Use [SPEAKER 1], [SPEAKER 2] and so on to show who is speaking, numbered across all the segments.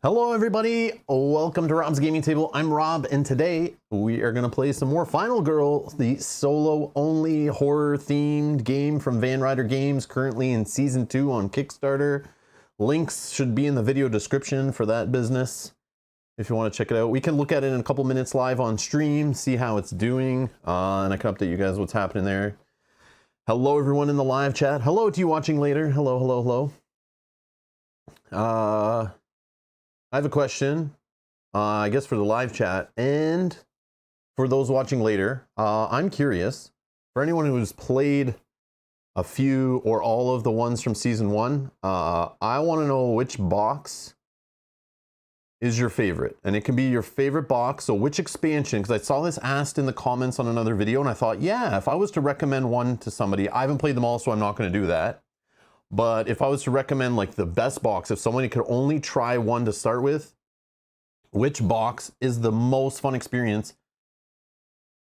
[SPEAKER 1] Hello everybody, welcome to Rob's Gaming Table. I'm Rob, and today we are going to play some more Final Girl, the solo-only horror-themed game from Ryder Games, currently in Season 2 on Kickstarter. Links should be in the video description for that business if you want to check it out. We can look at it in a couple minutes live on stream, see how it's doing, and I can update you guys what's happening there. Hello everyone in the live chat. Hello to you watching later. Hello, hello, hello. I have a question, I guess for the live chat and for those watching later. I'm curious, for anyone who's played a few or all of the ones from Season 1, I want to know which box is your favorite. And it can be your favorite box, so which expansion, because I saw this asked in the comments on another video, and I thought, yeah, if I was to recommend one to somebody, I haven't played them all, so I'm not going to do that. But if I was to recommend like the best box, if someone could only try one to start with, which box is the most fun experience?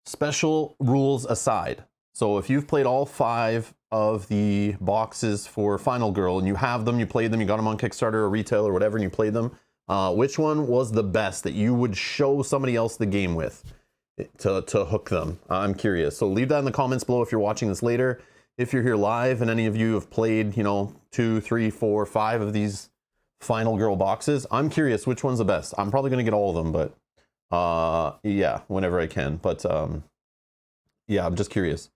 [SPEAKER 1] Special rules aside. So if you've played all 5 of the boxes for Final Girl and you have them, you played them, you got them on Kickstarter or retail or whatever, and you played them, which one was the best that you would show somebody else the game with to hook them? I'm curious. So leave that in the comments below if you're watching this later. If you're here live and any of you have played, you know, 2, 3, 4, 5 of these Final Girl boxes, I'm curious which one's the best. I'm probably going to get all of them, but yeah, whenever I can. But yeah, I'm just curious.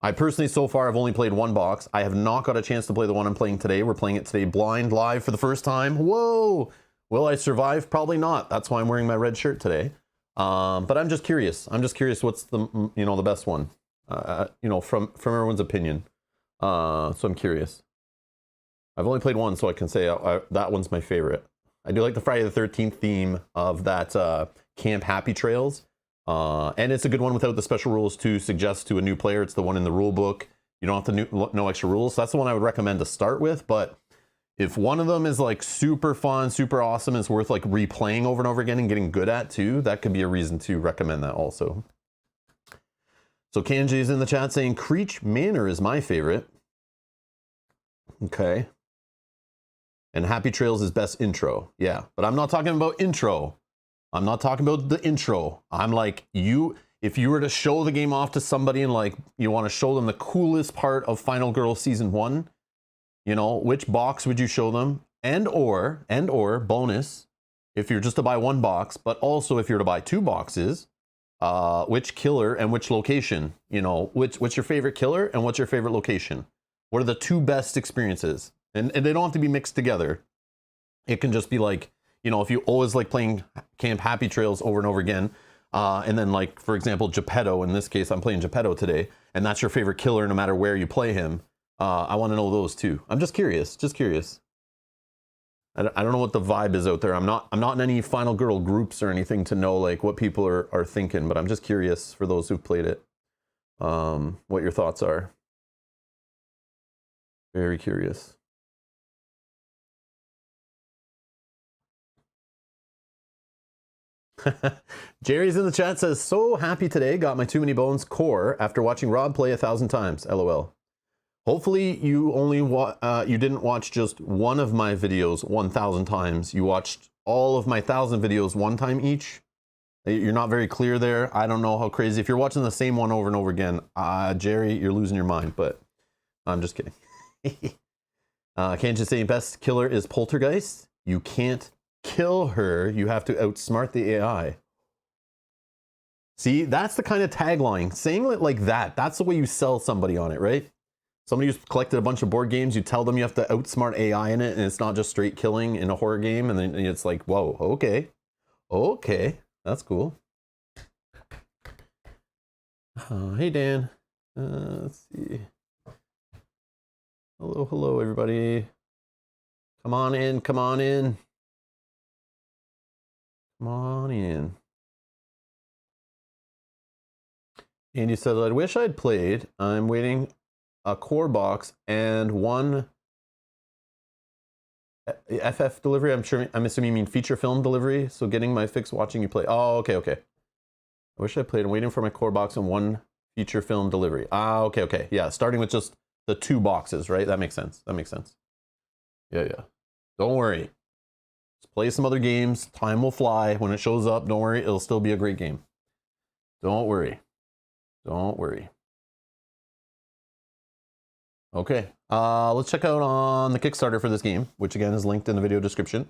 [SPEAKER 1] I personally, so far, I've only played one box. I have not got a chance to play the one I'm playing today. We're playing it today blind live for the first time. Whoa! Will I survive? Probably not. That's why I'm wearing my red shirt today. But I'm just curious. I'm just curious what's the, you know, the best one. You know, from everyone's opinion. So I'm curious. I've only played one, so I can say that one's my favorite. I do like the Friday the 13th theme of that Camp Happy Trails. And it's a good one without the special rules to suggest to a new player. It's the one in the rule book. You don't have to no extra rules. So that's the one I would recommend to start with. But if one of them is like super fun, super awesome, it's worth like replaying over and over again and getting good at too, that could be a reason to recommend that also. So Kanji is in the chat saying Creech Manor is my favorite. Okay. And Happy Trails is best intro. Yeah, but I'm not talking about intro. I'm not talking about the intro. I'm like, if you were to show the game off to somebody and like, you want to show them the coolest part of Final Girl Season 1, you know, which box would you show them? And or bonus, if you're just to buy one box, but also if you're to buy two boxes, which killer and which location, you know, what's your favorite killer and what's your favorite location? What are the two best experiences? And they don't have to be mixed together. It can just be like, you know, if you always like playing Camp Happy Trails over and over again, and then like, for example, Geppetto, in this case, I'm playing Geppetto today, and that's your favorite killer no matter where you play him. I want to know those too. I'm just curious, I don't know what the vibe is out there. I'm not in any Final Girl groups or anything to know like what people are thinking, but I'm just curious for those who've played it, what your thoughts are. Very curious. Jerry's in the chat, says, so happy today, got my Too Many Bones core after watching Rob play 1,000 times, LOL. Hopefully you only you didn't watch just one of my videos 1,000 times. You watched all of my 1,000 videos one time each. You're not very clear there. I don't know how crazy. If you're watching the same one over and over again, Jerry, you're losing your mind, but I'm just kidding. Can't you say best killer is Poltergeist? You can't kill her, you have to outsmart the AI. See, that's the kind of tagline. Saying it like that, that's the way you sell somebody on it, right? Somebody who's collected a bunch of board games, you tell them you have to outsmart AI in it, and it's not just straight killing in a horror game, and then it's like, whoa, okay. Okay, that's cool. Hey, Dan. Let's see. Hello, everybody. Come on in, come on in. Come on in. Andy said, I wish I'd played. I'm waiting a core box and one FF delivery. I'm assuming you mean feature film delivery. So getting my fix watching you play. Oh, okay. I wish I played. I'm waiting for my core box and one feature film delivery. Okay. Yeah, starting with just the two boxes, right? That makes sense. Yeah. Don't worry. Play some other games. Time will fly. When it shows up, don't worry. It'll still be a great game. Don't worry. Okay. Let's check out on the Kickstarter for this game, which again is linked in the video description.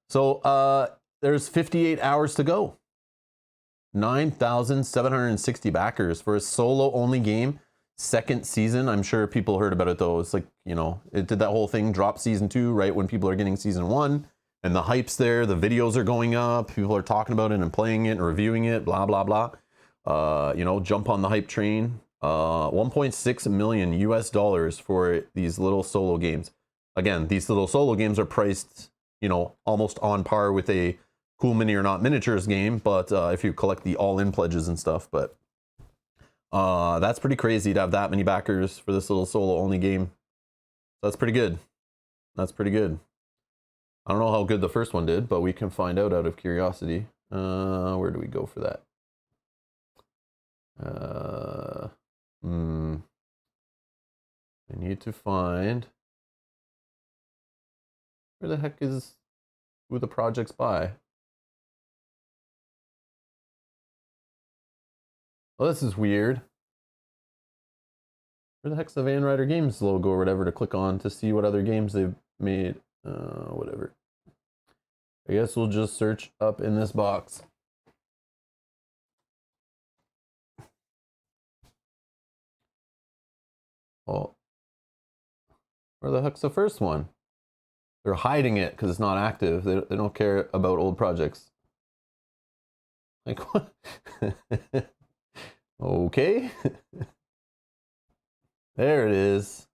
[SPEAKER 1] So there's 58 hours to go. 9,760 backers for a solo-only game. Second season. I'm sure people heard about it though. It's like, you know, it did that whole thing, drop season 2 right when people are getting season 1, and the hype's there, the videos are going up, people are talking about it and playing it and reviewing it, blah blah blah. You know, jump on the hype train. 1.6 million US dollars for these little solo games. Again, these little solo games are priced, you know, almost on par with a Cool Mini or Not Miniatures game, but if you collect the all-in pledges and stuff, but that's pretty crazy to have that many backers for this little solo only game. That's pretty good. I don't know how good the first one did, but we can find out of curiosity. Where do we go for that? I need to find, where the heck is who the project's by? Oh, this is weird. Where the heck's the Ryder Games logo or whatever to click on to see what other games they've made? Whatever. I guess we'll just search up in this box. Oh, where the heck's the first one? They're hiding it because it's not active. They don't care about old projects. Like what? Okay. There it is.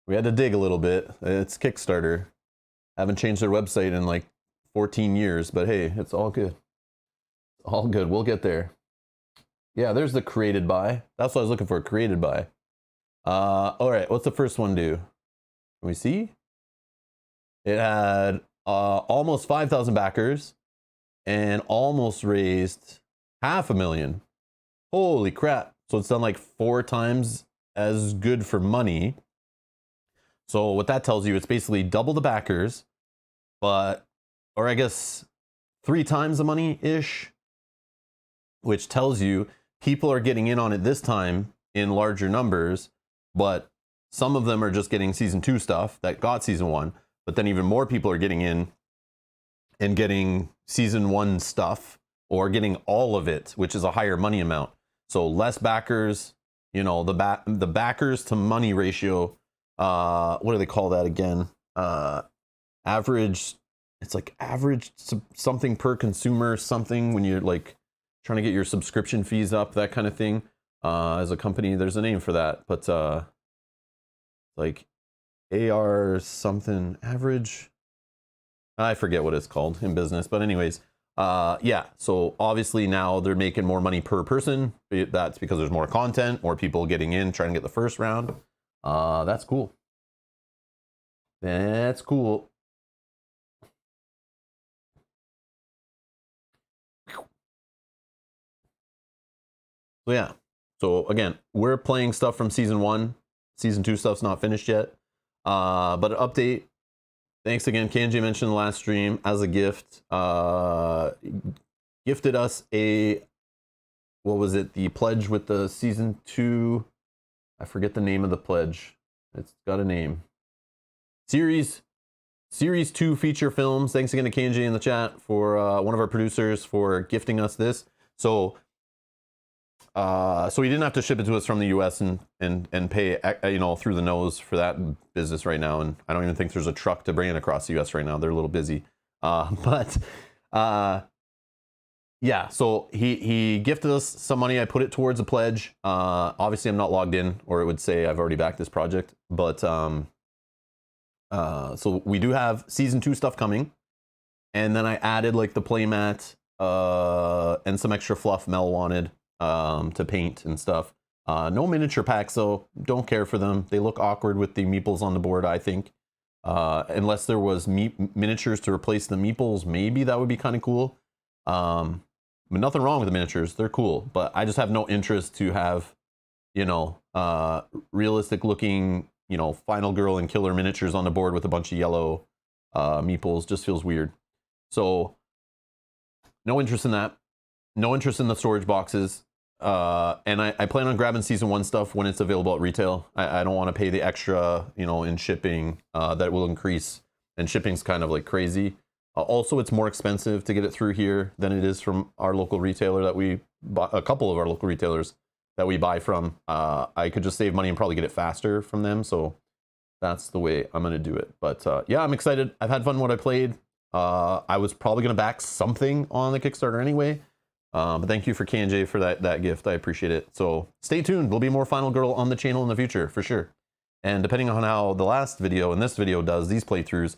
[SPEAKER 1] We had to dig a little bit. It's Kickstarter. Haven't changed their website in like 14 years, but hey, it's all good. All good. We'll get there. Yeah, there's the created by. That's what I was looking for, created by. All right, what's the first one do? Can we see? It had almost 5,000 backers and almost raised 500,000. Holy crap. So it's done like 4 times as good for money. So what that tells you, it's basically double the backers, but, or I guess 3 times the money-ish, which tells you people are getting in on it this time in larger numbers, but some of them are just getting season 2 stuff that got season 1, but then even more people are getting in and getting season 1 stuff or getting all of it, which is a higher money amount. So less backers, you know, the backers to money ratio, what do they call that again? Average, it's like average something per consumer something when you're like trying to get your subscription fees up, that kind of thing. As a company, there's a name for that, but like AR something average. I forget what it's called in business, but anyways, yeah. So obviously now they're making more money per person. That's because there's more content, more people getting in, trying to get the first round. That's cool. That's cool. So yeah. So again, we're playing stuff from season 1. Season 2 stuff's not finished yet. But an update. Thanks again. Kanji mentioned in the last stream as a gift. Gifted us a, what was it? The pledge with the season 2. I forget the name of the pledge. It's got a name. Series 2 feature films. Thanks again to Kanji in the chat for one of our producers for gifting us this. So he didn't have to ship it to us from the US and pay, you know, through the nose for that business right now. And I don't even think there's a truck to bring it across the US right now. They're a little busy. Yeah, so he gifted us some money. I put it towards a pledge. Obviously I'm not logged in, or it would say I've already backed this project. But so we do have season 2 stuff coming. And then I added like the playmat and some extra fluff Mel wanted. To paint and stuff. No miniature packs though. Don't care for them. They look awkward with the meeples on the board, I think. Unless there was miniatures to replace the meeples, maybe that would be kind of cool. But nothing wrong with the miniatures. They're cool. But I just have no interest to have, you know, realistic looking, you know, Final Girl and Killer miniatures on the board with a bunch of yellow meeples. Just feels weird. So no interest in that. No interest in the storage boxes. And I plan on grabbing season 1 stuff when it's available at retail. I don't want to pay the extra, you know, in shipping that will increase. And shipping's kind of like crazy. Also, it's more expensive to get it through here than it is from our local retailer that we buy, a couple of our local retailers that we buy from. I could just save money and probably get it faster from them. So that's the way I'm going to do it. But yeah, I'm excited. I've had fun what I played. I was probably going to back something on the Kickstarter anyway. But thank you for Kanji for that gift. I appreciate it. So stay tuned. There'll be more Final Girl on the channel in the future for sure. And depending on how the last video and this video does these playthroughs,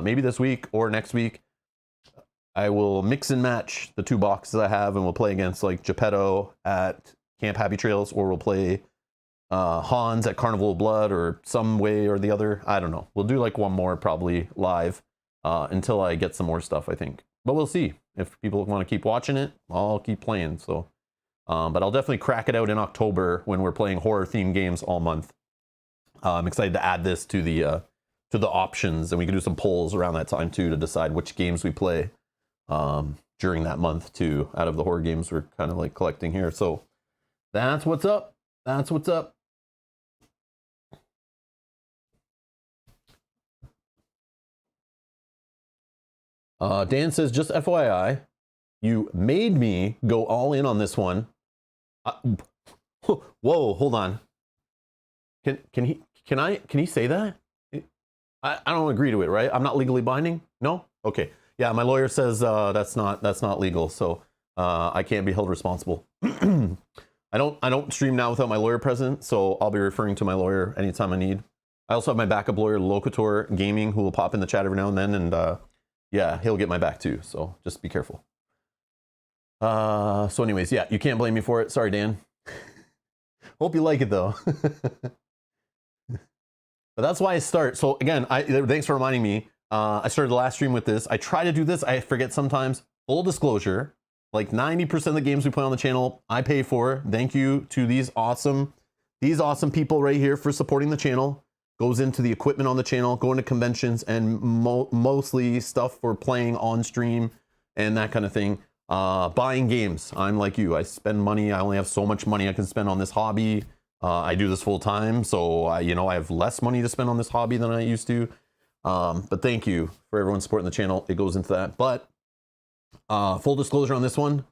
[SPEAKER 1] maybe this week or next week, I will mix and match the 2 boxes I have, and we'll play against like Geppetto at Camp Happy Trails, or we'll play Hans at Carnival of Blood, or some way or the other. I don't know. We'll do like one more probably live until I get some more stuff, I think. But we'll see. If people want to keep watching it, I'll keep playing. So, but I'll definitely crack it out in October when we're playing horror-themed games all month. I'm excited to add this to the options, and we can do some polls around that time too to decide which games we play during that month too. Out of the horror games we're kind of like collecting here. So that's what's up. That's what's up. Dan says, just FYI, you made me go all in on this one. Whoa, hold on. Can he say that? I don't agree to it, right? I'm not legally binding? No? Okay. Yeah, my lawyer says that's not legal, so I can't be held responsible. I don't stream now without my lawyer present, so I'll be referring to my lawyer anytime I need. I also have my backup lawyer, Locator Gaming, who will pop in the chat every now and then, and yeah, he'll get my back too, so just be careful. So anyways, yeah, you can't blame me for it. Sorry, Dan. Hope you like it though. But that's why I start. So again, thanks for reminding me. I started the last stream with this. I try to do this. I forget sometimes. Full disclosure, like 90% of the games we play on the channel, I pay for. Thank you to these awesome people right here for supporting the channel. goes into the equipment on the channel, going to conventions, and mostly stuff for playing on stream and that kind of thing. Buying games. I'm like you. I spend money. I only have so much money I can spend on this hobby. I do this full time, so I have less money to spend on this hobby than I used to. But thank you for everyone supporting the channel. It goes into that. But full disclosure on this one.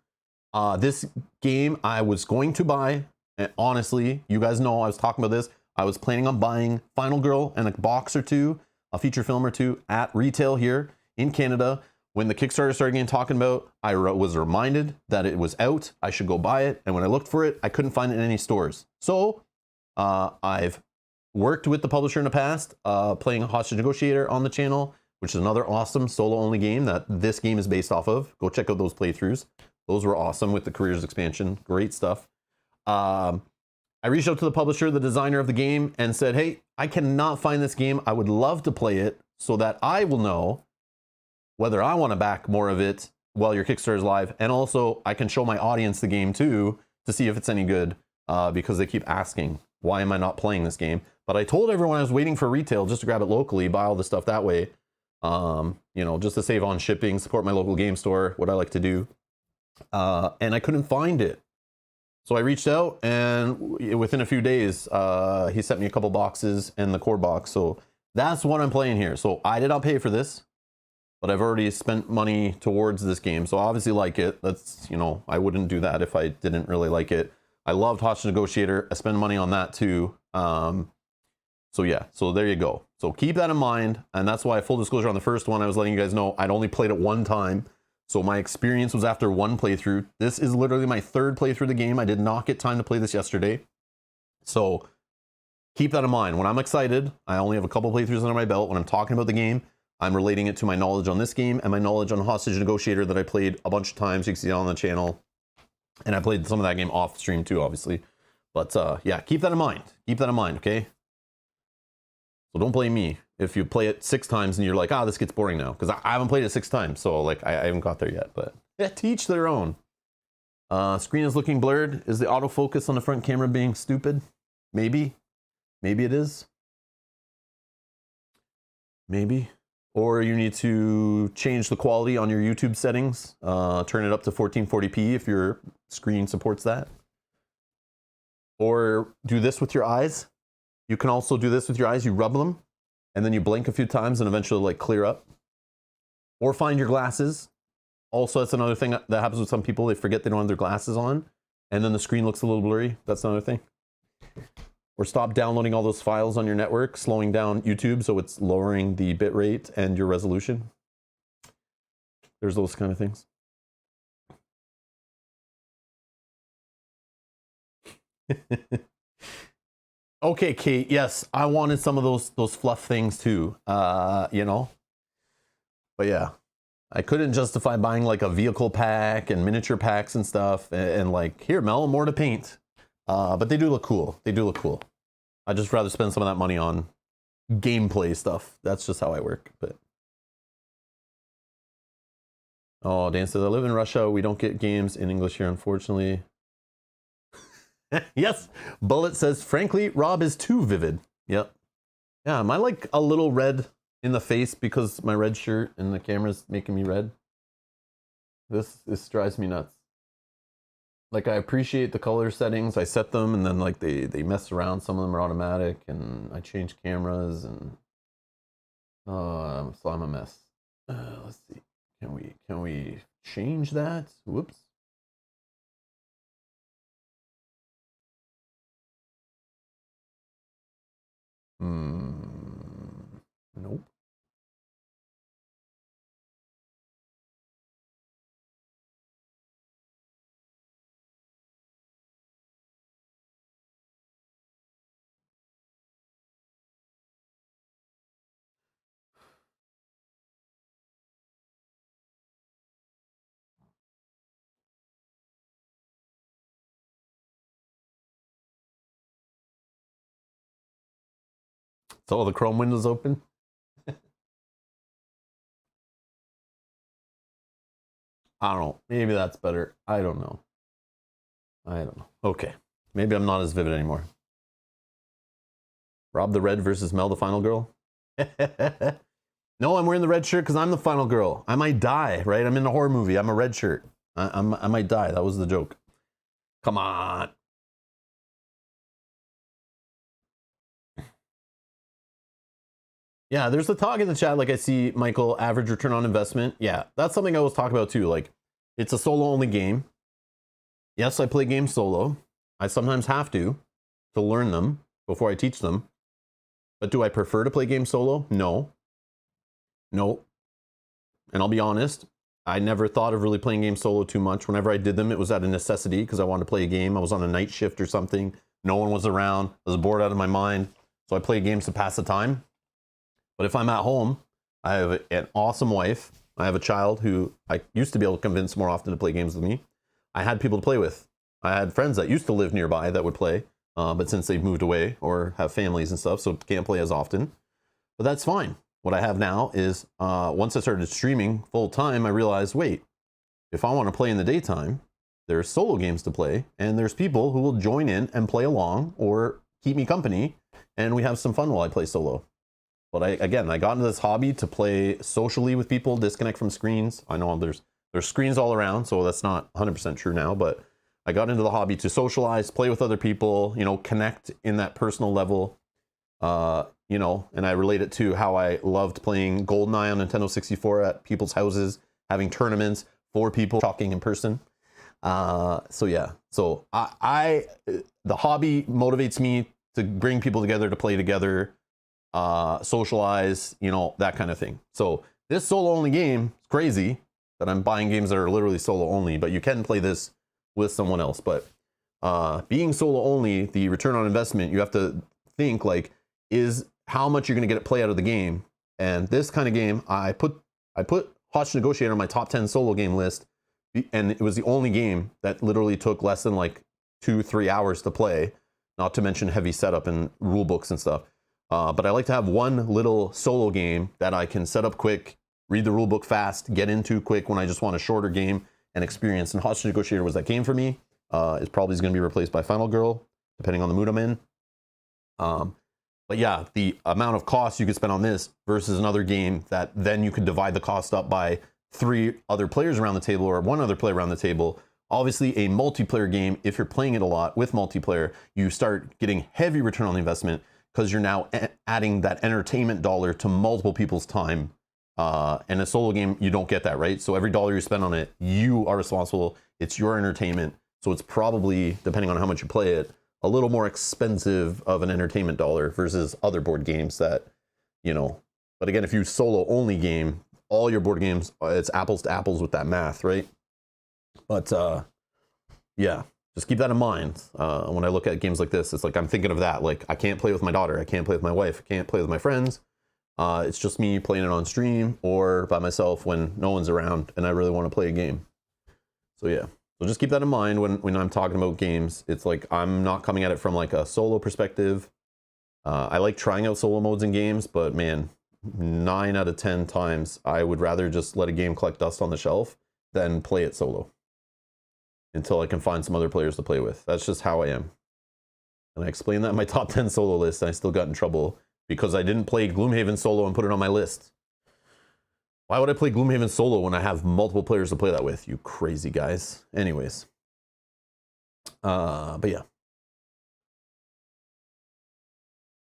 [SPEAKER 1] This game I was going to buy, and honestly, you guys know I was talking about this. I was planning on buying Final Girl and a box or two, a feature film or two at retail here in Canada. When the Kickstarter started getting talking about, I was reminded that it was out. I should go buy it. And when I looked for it, I couldn't find it in any stores. So I've worked with the publisher in the past, playing Hostage Negotiator on the channel, which is another awesome solo-only game that this game is based off of. Go check out those playthroughs. Those were awesome with the careers expansion. Great stuff. I reached out to the publisher, the designer of the game, and said, hey, I cannot find this game. I would love to play it so that I will know whether I want to back more of it while your Kickstarter is live. And also, I can show my audience the game too to see if it's any good, because they keep asking, why am I not playing this game? But I told everyone I was waiting for retail just to grab it locally, buy all the stuff that way, just to save on shipping, support my local game store, what I like to do. And I couldn't find it. So I reached out, and within a few days, he sent me a couple boxes and the core box. So that's what I'm playing here. So I did not pay for this, but I've already spent money towards this game. So I obviously like it. That's, I wouldn't do that if I didn't really like it. I loved Hostage Negotiator. I spend money on that too. So yeah, so there you go. So keep that in mind. And that's why, full disclosure, on the first one, I was letting you guys know I'd only played it one time. So my experience was after one playthrough. This is literally my third playthrough of the game. I did not get time to play this yesterday. So keep that in mind. When I'm excited, I only have a couple playthroughs under my belt. When I'm talking about the game, I'm relating it to my knowledge on this game and my knowledge on Hostage Negotiator that I played a bunch of times. You can see it on the channel. And I played some of that game off stream too, obviously. But yeah, keep that in mind. Keep that in mind, okay? So don't blame me if you play it 6 times and you're like, this gets boring now. Because I haven't played it 6 times, so like I haven't got there yet. But yeah, to each their own. Screen is looking blurred. Is the autofocus on the front camera being stupid? Maybe. Maybe it is. Maybe. Or you need to change the quality on your YouTube settings. Turn it up to 1440p if your screen supports that. Or do this with your eyes. You can also do this with your eyes. You rub them, and then you blink a few times and eventually like clear up. Or find your glasses. Also, that's another thing that happens with some people. They forget they don't have their glasses on, and then the screen looks a little blurry. That's another thing. Or stop downloading all those files on your network, slowing down YouTube so it's lowering the bit rate and your resolution. There's those kind of things. Okay, Kate, yes, I wanted some of those fluff things too, But yeah, I couldn't justify buying like a vehicle pack and miniature packs and stuff and like, here, Mel, more to paint. But they do look cool. They do look cool. I'd just rather spend some of that money on gameplay stuff. That's just how I work. But oh, Dan says, I live in Russia. We don't get games in English here, unfortunately. Yes, Bullet says, frankly, Rob is too vivid. Yep. Yeah, am I like a little red in the face because my red shirt and the camera's making me red? This drives me nuts. Like, I appreciate the color settings. I set them and then like they mess around. Some of them are automatic and I change cameras and so I'm a mess. Let's see. Can we change that? Whoops. Nope. So all the Chrome windows open. I don't know. Maybe that's better. I don't know. I don't know. Okay. Maybe I'm not as vivid anymore. Rob the Red versus Mel the final girl. No, I'm wearing the red shirt because I'm the final girl. I might die, right? I'm in a horror movie. I'm a red shirt. I might die. That was the joke. Come on. Yeah, there's the talk in the chat. Like I see Michael, average return on investment. Yeah, that's something I was talking about too. Like it's a solo only game. Yes, I play games solo. I sometimes have to learn them before I teach them. But do I prefer to play games solo? No. No. And I'll be honest, I never thought of really playing games solo too much. Whenever I did them, it was out of necessity because I wanted to play a game. I was on a night shift or something. No one was around. I was bored out of my mind. So I played games to pass the time. But if I'm at home, I have an awesome wife. I have a child who I used to be able to convince more often to play games with me. I had people to play with. I had friends that used to live nearby that would play, but since they've moved away or have families and stuff, so can't play as often. But that's fine. What I have now is once I started streaming full time, I realized, wait, if I want to play in the daytime, there's solo games to play, and there's people who will join in and play along or keep me company, and we have some fun while I play solo. But I got into this hobby to play socially with people, disconnect from screens. I know there's screens all around, so that's not 100% true now, but I got into the hobby to socialize, play with other people, you know, connect in that personal level, you know, and I relate it to how I loved playing GoldenEye on Nintendo 64 at people's houses, having tournaments for people, talking in person. So yeah, so the hobby motivates me to bring people together, to play together, socialize, you know, that kind of thing. So this solo only game is crazy that I'm buying games that are literally solo only, but you can play this with someone else. But being solo only, the return on investment, you have to think like, is how much you're going to get to play out of the game. And this kind of game, I put Hostage Negotiator on my top 10 solo game list, and it was the only game that literally took less than like 2-3 hours to play, not to mention heavy setup and rule books and stuff. But I like to have one little solo game that I can set up quick, read the rule book fast, get into quick when I just want a shorter game and experience. And Hostage Negotiator was that game for me. It's probably going to be replaced by Final Girl, depending on the mood I'm in. But yeah, the amount of cost you could spend on this versus another game that then you could divide the cost up by 3 other players around the table or 1 other player around the table. Obviously, a multiplayer game, if you're playing it a lot with multiplayer, you start getting heavy return on the investment because you're now adding that entertainment dollar to multiple people's time. And a solo game, you don't get that, right? So every dollar you spend on it, you are responsible. It's your entertainment. So it's probably, depending on how much you play it, a little more expensive of an entertainment dollar versus other board games that, you know. But again, if you solo only game, all your board games, it's apples to apples with that math, right? But yeah, just keep that in mind. When I look at games like this, it's like I'm thinking of that. Like I can't play with my daughter, I can't play with my wife, I can't play with my friends. It's just me playing it on stream or by myself when no one's around and I really want to play a game. So yeah, so just keep that in mind when I'm talking about games. It's like I'm not coming at it from like a solo perspective. I like trying out solo modes in games, but man, 9 out of 10 times I would rather just let a game collect dust on the shelf than play it solo until I can find some other players to play with. That's just how I am. And I explained that in my top 10 solo list, and I still got in trouble because I didn't play Gloomhaven solo and put it on my list. Why would I play Gloomhaven solo when I have multiple players to play that with, you crazy guys? Anyways. But yeah.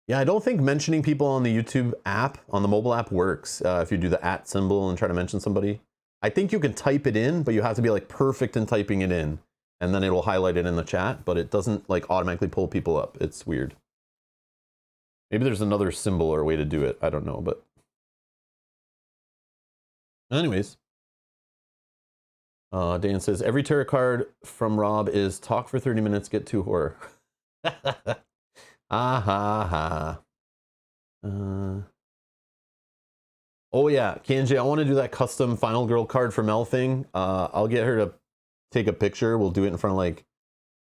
[SPEAKER 1] Yeah, I don't think mentioning people on the YouTube app, on the mobile app works if you do the @ symbol and try to mention somebody. I think you can type it in, but you have to be like perfect in typing it in, and then it'll highlight it in the chat, but it doesn't like automatically pull people up. It's weird. Maybe there's another symbol or way to do it. I don't know, but anyways. Dan says, every tarot card from Rob is talk for 30 minutes, get to horror. Ah ha ha. Oh yeah, Kanji, I want to do that custom Final Girl card for Mel thing. I'll get her to take a picture. We'll do it in front of like,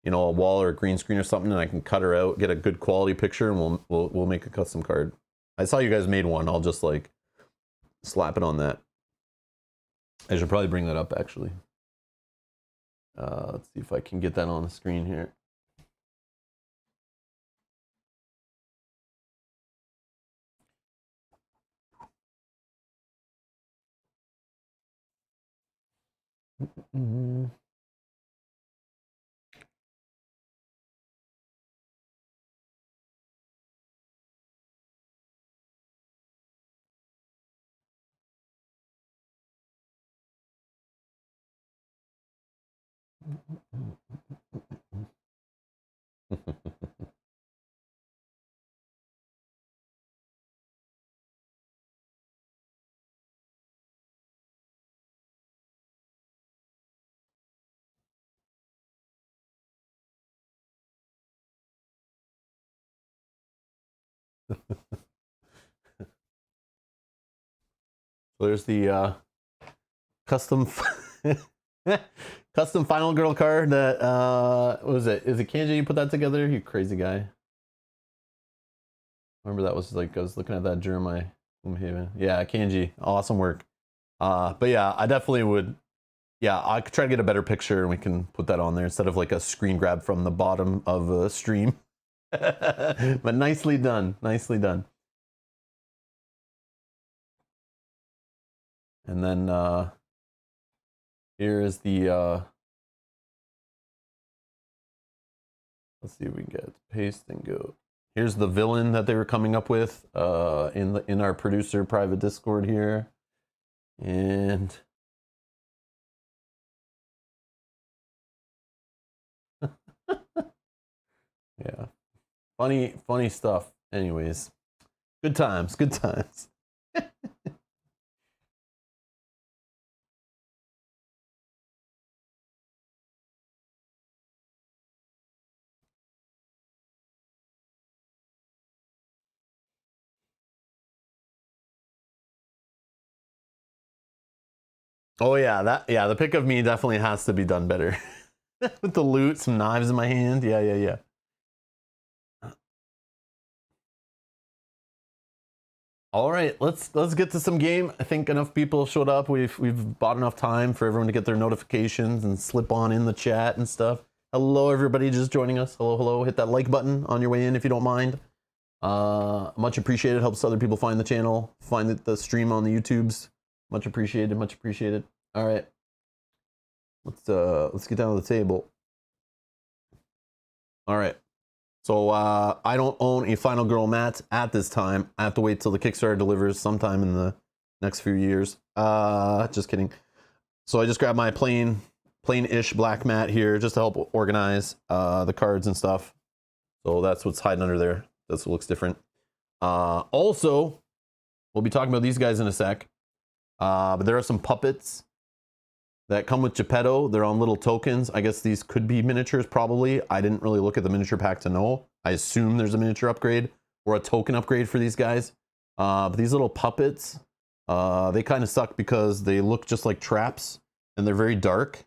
[SPEAKER 1] you know, a wall or a green screen or something, and I can cut her out, get a good quality picture, and we'll make a custom card. I saw you guys made one. I'll just like slap it on that. I should probably bring that up actually. Let's see if I can get that on the screen here. Mm-hmm. There's the custom custom final girl card that what was it? Is it Kanji you put that together? You crazy guy. Remember that was like I was looking at that Jeremiah. Yeah, Kanji. Awesome work. But yeah, I definitely would. Yeah, I could try to get a better picture and we can put that on there instead of like a screen grab from the bottom of a stream. But nicely done. Nicely done. And then here is the let's see if we can get paste and go. Here's the villain that they were coming up with in our producer private Discord here. And yeah. Funny stuff. Anyways. Good times, good times. Oh yeah, the pick of me definitely has to be done better. With the loot, some knives in my hand. Yeah. All right, let's get to some game. I think enough people showed up. We've bought enough time for everyone to get their notifications and slip on in the chat and stuff. Hello everybody just joining us. Hello. Hit that like button on your way in if you don't mind. Much appreciated. Helps other people find the channel, find the stream on the YouTubes. Much appreciated. Much appreciated. All right, let's get down to the table. All right. So I don't own a Final Girl mat at this time. I have to wait till the Kickstarter delivers sometime in the next few years. Just kidding. So I just grabbed my plain-ish black mat here just to help organize the cards and stuff. So that's what's hiding under there. That's what looks different. Also, we'll be talking about these guys in a sec. But there are some puppets that come with Geppetto. They're on little tokens. I guess these could be miniatures, probably. I didn't really look at the miniature pack to know. I assume there's a miniature upgrade or a token upgrade for these guys. But these little puppets, they kind of suck because they look just like traps and they're very dark.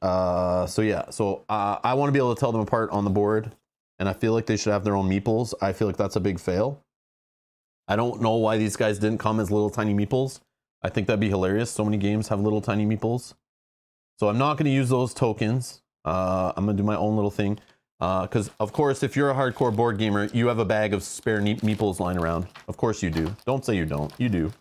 [SPEAKER 1] So yeah, so I want to be able to tell them apart on the board, and I feel like they should have their own meeples. I feel like that's a big fail. I don't know why these guys didn't come as little tiny meeples. I think that'd be hilarious. So many games have little tiny meeples. So I'm not going to use those tokens. I'm going to do my own little thing. Because, of course, if you're a hardcore board gamer, you have a bag of spare meeples lying around. Of course you do. Don't say you don't. You do.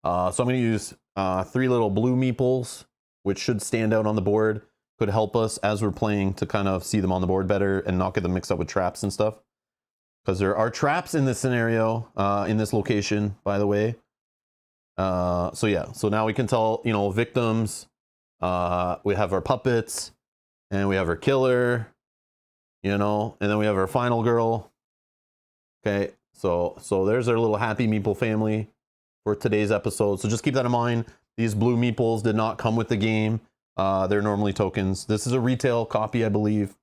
[SPEAKER 1] So I'm going to use 3 little blue meeples, which should stand out on the board. Could help us as we're playing to kind of see them on the board better and not get them mixed up with traps and stuff. Because there are traps in this scenario, in this location, by the way. So yeah, so now we can tell, you know, victims, we have our puppets, and we have our killer, you know, and then we have our final girl. Okay, so there's our little happy meeple family for today's episode. So just keep that in mind. These blue meeples did not come with the game. They're normally tokens. This is a retail copy, I believe.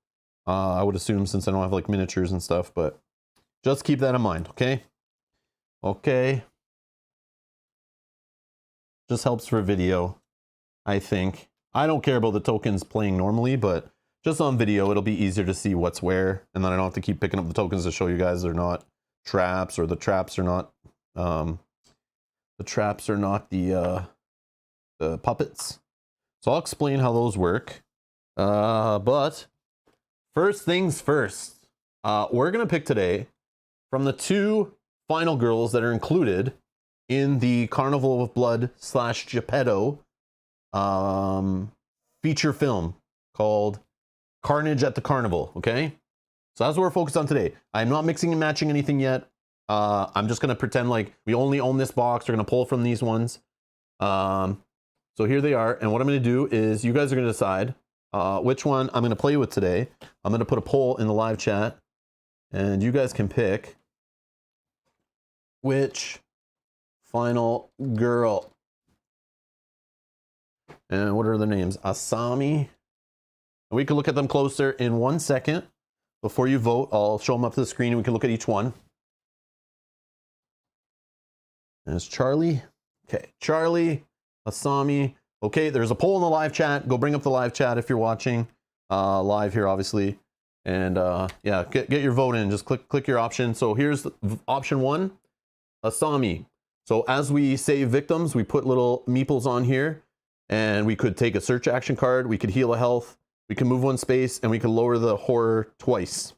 [SPEAKER 1] I would assume, since I don't have like miniatures and stuff, but just keep that in mind, okay? Okay. Just helps for video, I think. I don't care about the tokens playing normally, but just on video, it'll be easier to see what's where, and then I don't have to keep picking up the tokens to show you guys they're not traps, or the traps are not the puppets. So I'll explain how those work. But first things first, we're gonna pick today from the 2 final girls that are included in the Carnival of Blood / Geppetto feature film called Carnage at the Carnival, okay? So that's what we're focused on today. I'm not mixing and matching anything yet. I'm just gonna pretend like we only own this box. We're gonna pull from these ones. So here they are, and what I'm gonna do is you guys are gonna decide which one I'm gonna play with today. I'm gonna put a poll in the live chat, and you guys can pick which final girl. And what are their names? Asami. We can look at them closer in 1 second. Before you vote, I'll show them up to the screen and we can look at each one. There's Charlie. Okay, Charlie, Asami. Okay, there's a poll in the live chat. Go bring up the live chat if you're watching live here, obviously. And yeah, get your vote in. Just click your option. So here's option 1, Asami. So as we save victims, we put little meeples on here, and we could take a search action card. We could heal a health. We can move 1 space, and we can lower the horror twice.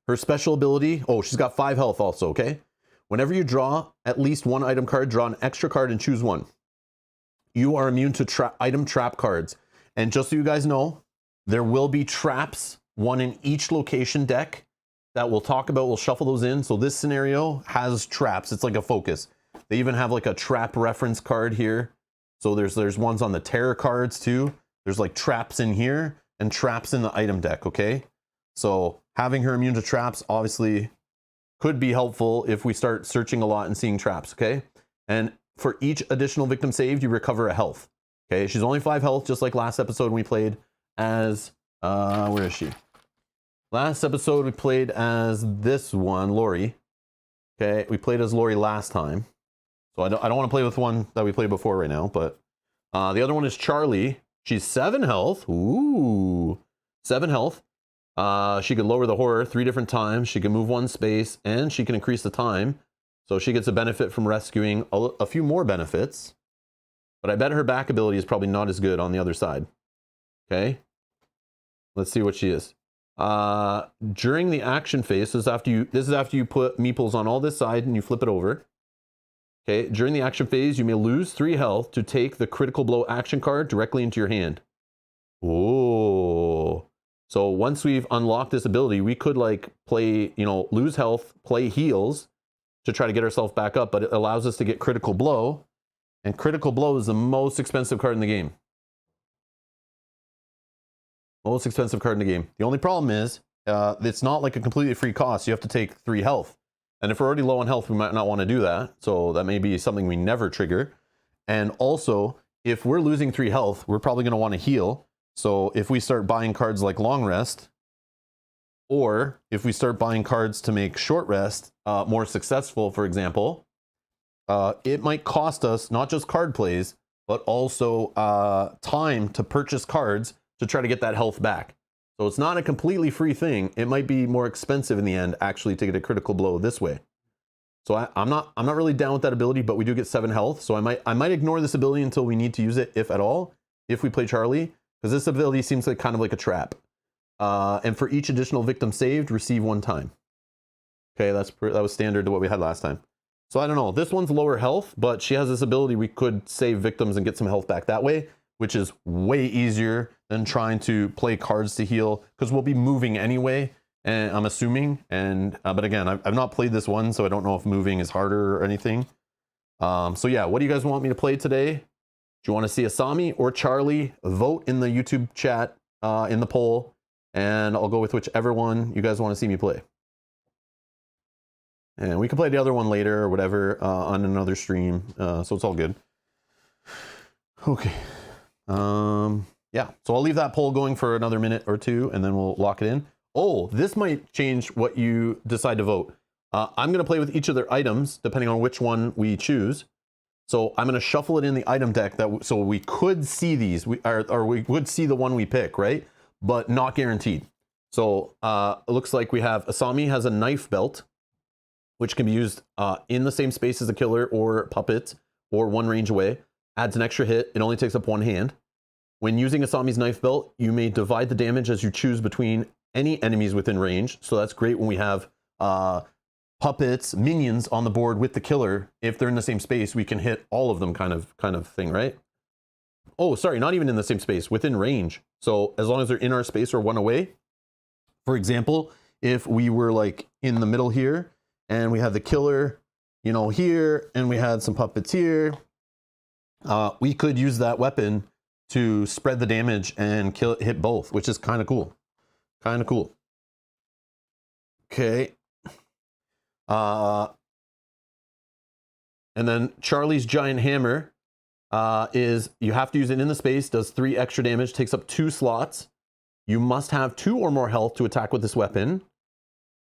[SPEAKER 1] Her special ability, oh, she's got 5 health also, okay? Whenever you draw at least 1 item card, draw an extra card and choose 1. You are immune to item trap cards. And just so you guys know, there will be traps, 1 in each location deck that we'll talk about. We'll shuffle those in. So this scenario has traps. It's like a focus. They even have like a trap reference card here. So there's ones on the terror cards too. There's like traps in here and traps in the item deck, okay? So having her immune to traps obviously could be helpful if we start searching a lot and seeing traps, okay? And for each additional victim saved, you recover a health, okay? She's only 5 health, just like last episode we played as, where is she? Last episode we played as this one, Lori. Okay, we played as Lori last time. So I don't want to play with one that we played before right now, but the other one is Charlie. She's 7 health. Ooh, 7 health. She could lower the horror 3 different times. She can move 1 space, and she can increase the time. So she gets a benefit from rescuing a few more benefits. But I bet her back ability is probably not as good on the other side. Okay. Let's see what she is. During the action phase, this is after you put meeples on all this side and you flip it over. Okay, during the action phase, you may lose 3 health to take the critical blow action card directly into your hand. Oh, so once we've unlocked this ability, we could like play, you know, lose health, play heals to try to get ourselves back up, but it allows us to get critical blow, and critical blow is the most expensive card in the game. Most expensive card in the game. The only problem is it's not like a completely free cost. You have to take 3 health. And if we're already low on health, we might not want to do that. So that may be something we never trigger. And also, if we're losing 3 health, we're probably going to want to heal. So if we start buying cards like long rest, or if we start buying cards to make short rest more successful, for example, it might cost us not just card plays, but also time to purchase cards to try to get that health back. So it's not a completely free thing. It might be more expensive in the end, actually, to get a critical blow this way. So I'm not really down with that ability, but we do get 7 health. So I might ignore this ability until we need to use it, if at all, if we play Charlie, because this ability seems like kind of like a trap. And for each additional victim saved, receive 1 time. Okay, that was standard to what we had last time. So I don't know. This one's lower health, but she has this ability. We could save victims and get some health back that way, which is way easier than trying to play cards to heal, because we'll be moving anyway, and I'm assuming. And but again, I've not played this one, so I don't know if moving is harder or anything. So yeah, what do you guys want me to play today? Do you want to see Asami or Charlie? Vote in the YouTube chat in the poll, and I'll go with whichever one you guys want to see me play. And we can play the other one later or whatever on another stream, so it's all good. Okay. Yeah, so I'll leave that poll going for another minute or 2, and then we'll lock it in. Oh, this might change what you decide to vote. I'm going to play with each of their items, depending on which one we choose. So I'm going to shuffle it in the item deck, so we could see these, or we would see the one we pick, right? But not guaranteed. So it looks like we have Asami has a knife belt, which can be used in the same space as a killer or puppet, or 1 range away. Adds an extra hit. It only takes up 1 hand. When using Asami's knife belt, you may divide the damage as you choose between any enemies within range. So that's great when we have puppets, minions on the board with the killer. If they're in the same space, we can hit all of them kind of thing, right? Oh, sorry, not even in the same space, within range. So as long as they're in our space or one away. For example, if we were like in the middle here and we had the killer, you know, here, and we had some puppets here, we could use that weapon to spread the damage and hit both, which is kind of cool. Kind of cool. Okay. And then Charlie's giant hammer is you have to use it in the space, does 3 extra damage, takes up 2 slots. You must have 2 or more health to attack with this weapon.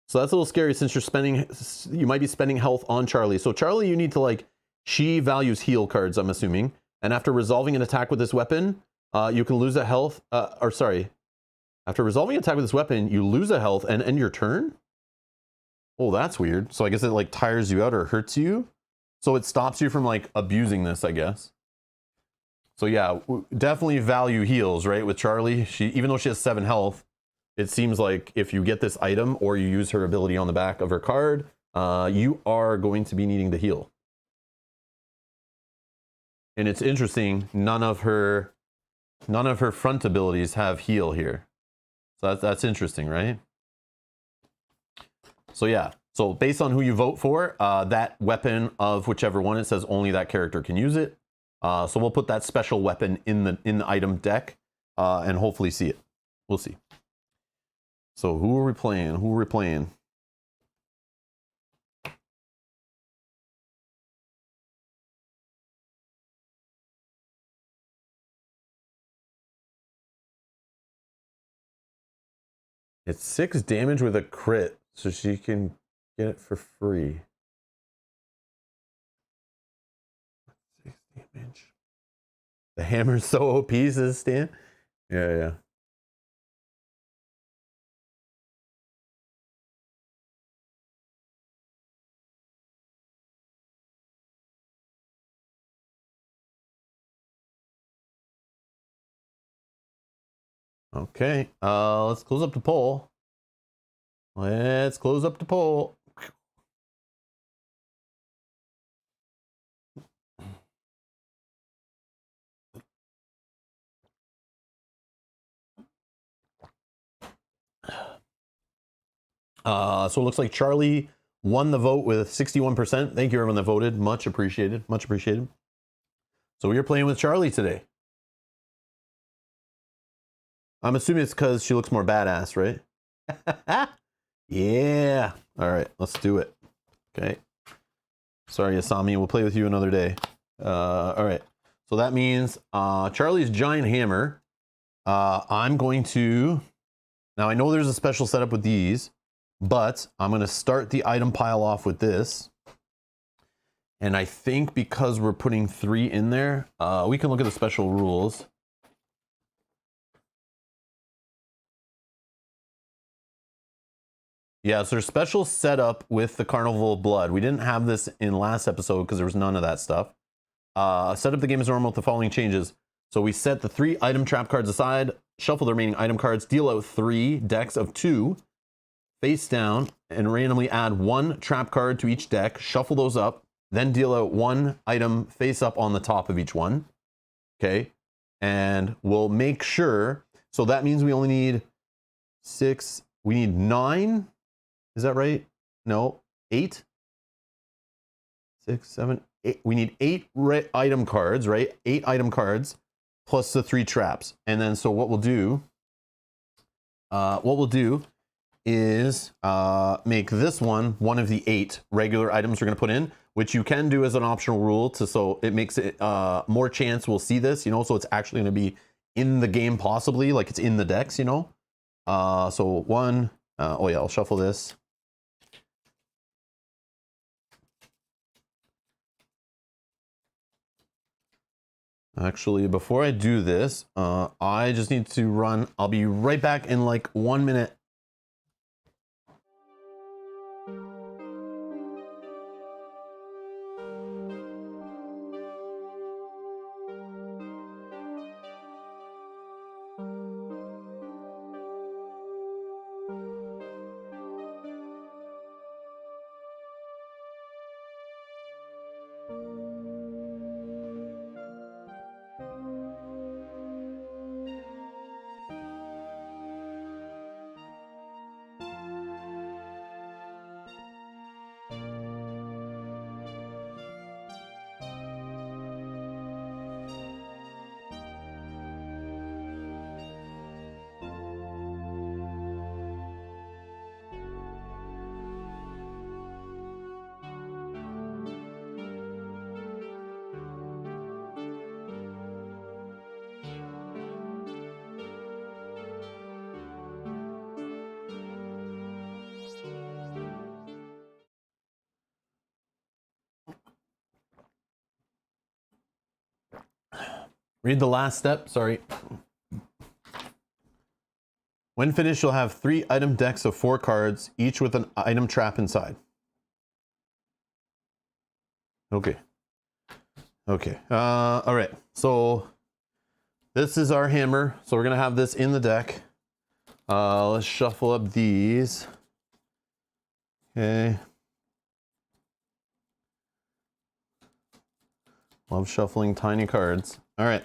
[SPEAKER 1] So that's a little scary since you might be spending health on Charlie. So Charlie, you need to like, she values heal cards, I'm assuming. And after resolving an attack with this weapon, you can lose a health, after resolving an attack with this weapon, you lose a health and end your turn? Oh, that's weird. So I guess it like tires you out or hurts you. So it stops you from like abusing this, I guess. So yeah, definitely value heals, right? With Charlie, even though she has 7 health, it seems like if you get this item or you use her ability on the back of her card, you are going to be needing to heal. And it's interesting, none of her front abilities have heal here. So that's interesting, right? So yeah, so based on who you vote for, that weapon of whichever one, it says only that character can use it. So we'll put that special weapon in the item deck and hopefully see it. We'll see. So who are we playing? Who are we playing? It's 6 damage with a crit, so she can get it for free. 6 damage. The hammer's so OP, says Stan. Yeah. Okay, let's close up the poll. Let's close up the poll. So it looks like Charlie won the vote with 61%. Thank you everyone that voted. Much appreciated. Much appreciated. So you're playing with Charlie today. I'm assuming it's because she looks more badass, right? Yeah. All right, let's do it. Okay. Sorry, Asami. We'll play with you another day. All right. So that means Charlie's giant hammer. I'm going to... Now, I know there's a special setup with these, but I'm going to start the item pile off with this. And I think because we're putting 3 in there, we can look at the special rules. Yeah, so there's special setup with the Carnival of Blood. We didn't have this in last episode because there was none of that stuff. Set up the game as normal with the following changes. So we set the 3 item trap cards aside, shuffle the remaining item cards, deal out 3 decks of 2, face down, and randomly add 1 trap card to each deck, shuffle those up, then deal out 1 item face up on the top of each one. Okay, and we'll make sure, so that means we only need 6, we need 9. Is that right? No, 8, 6, 7, 8. We need 8 item cards, right? 8 item cards plus the 3 traps. And then so what we'll do is make this one of the 8 regular items we're going to put in, which you can do as an optional rule so it makes it more chance we'll see this, you know, so it's actually going to be in the game possibly, like it's in the decks, you know. So 1, oh yeah, I'll shuffle this. Actually, before I do this, I just need to run. I'll be right back in like 1 minute. Read the last step, sorry. When finished, you'll have 3 item decks of 4 cards, each with an item trap inside. Okay. Okay. All right. So this is our hammer. So we're going to have this in the deck. Let's shuffle up these. Okay. Love shuffling tiny cards. All right.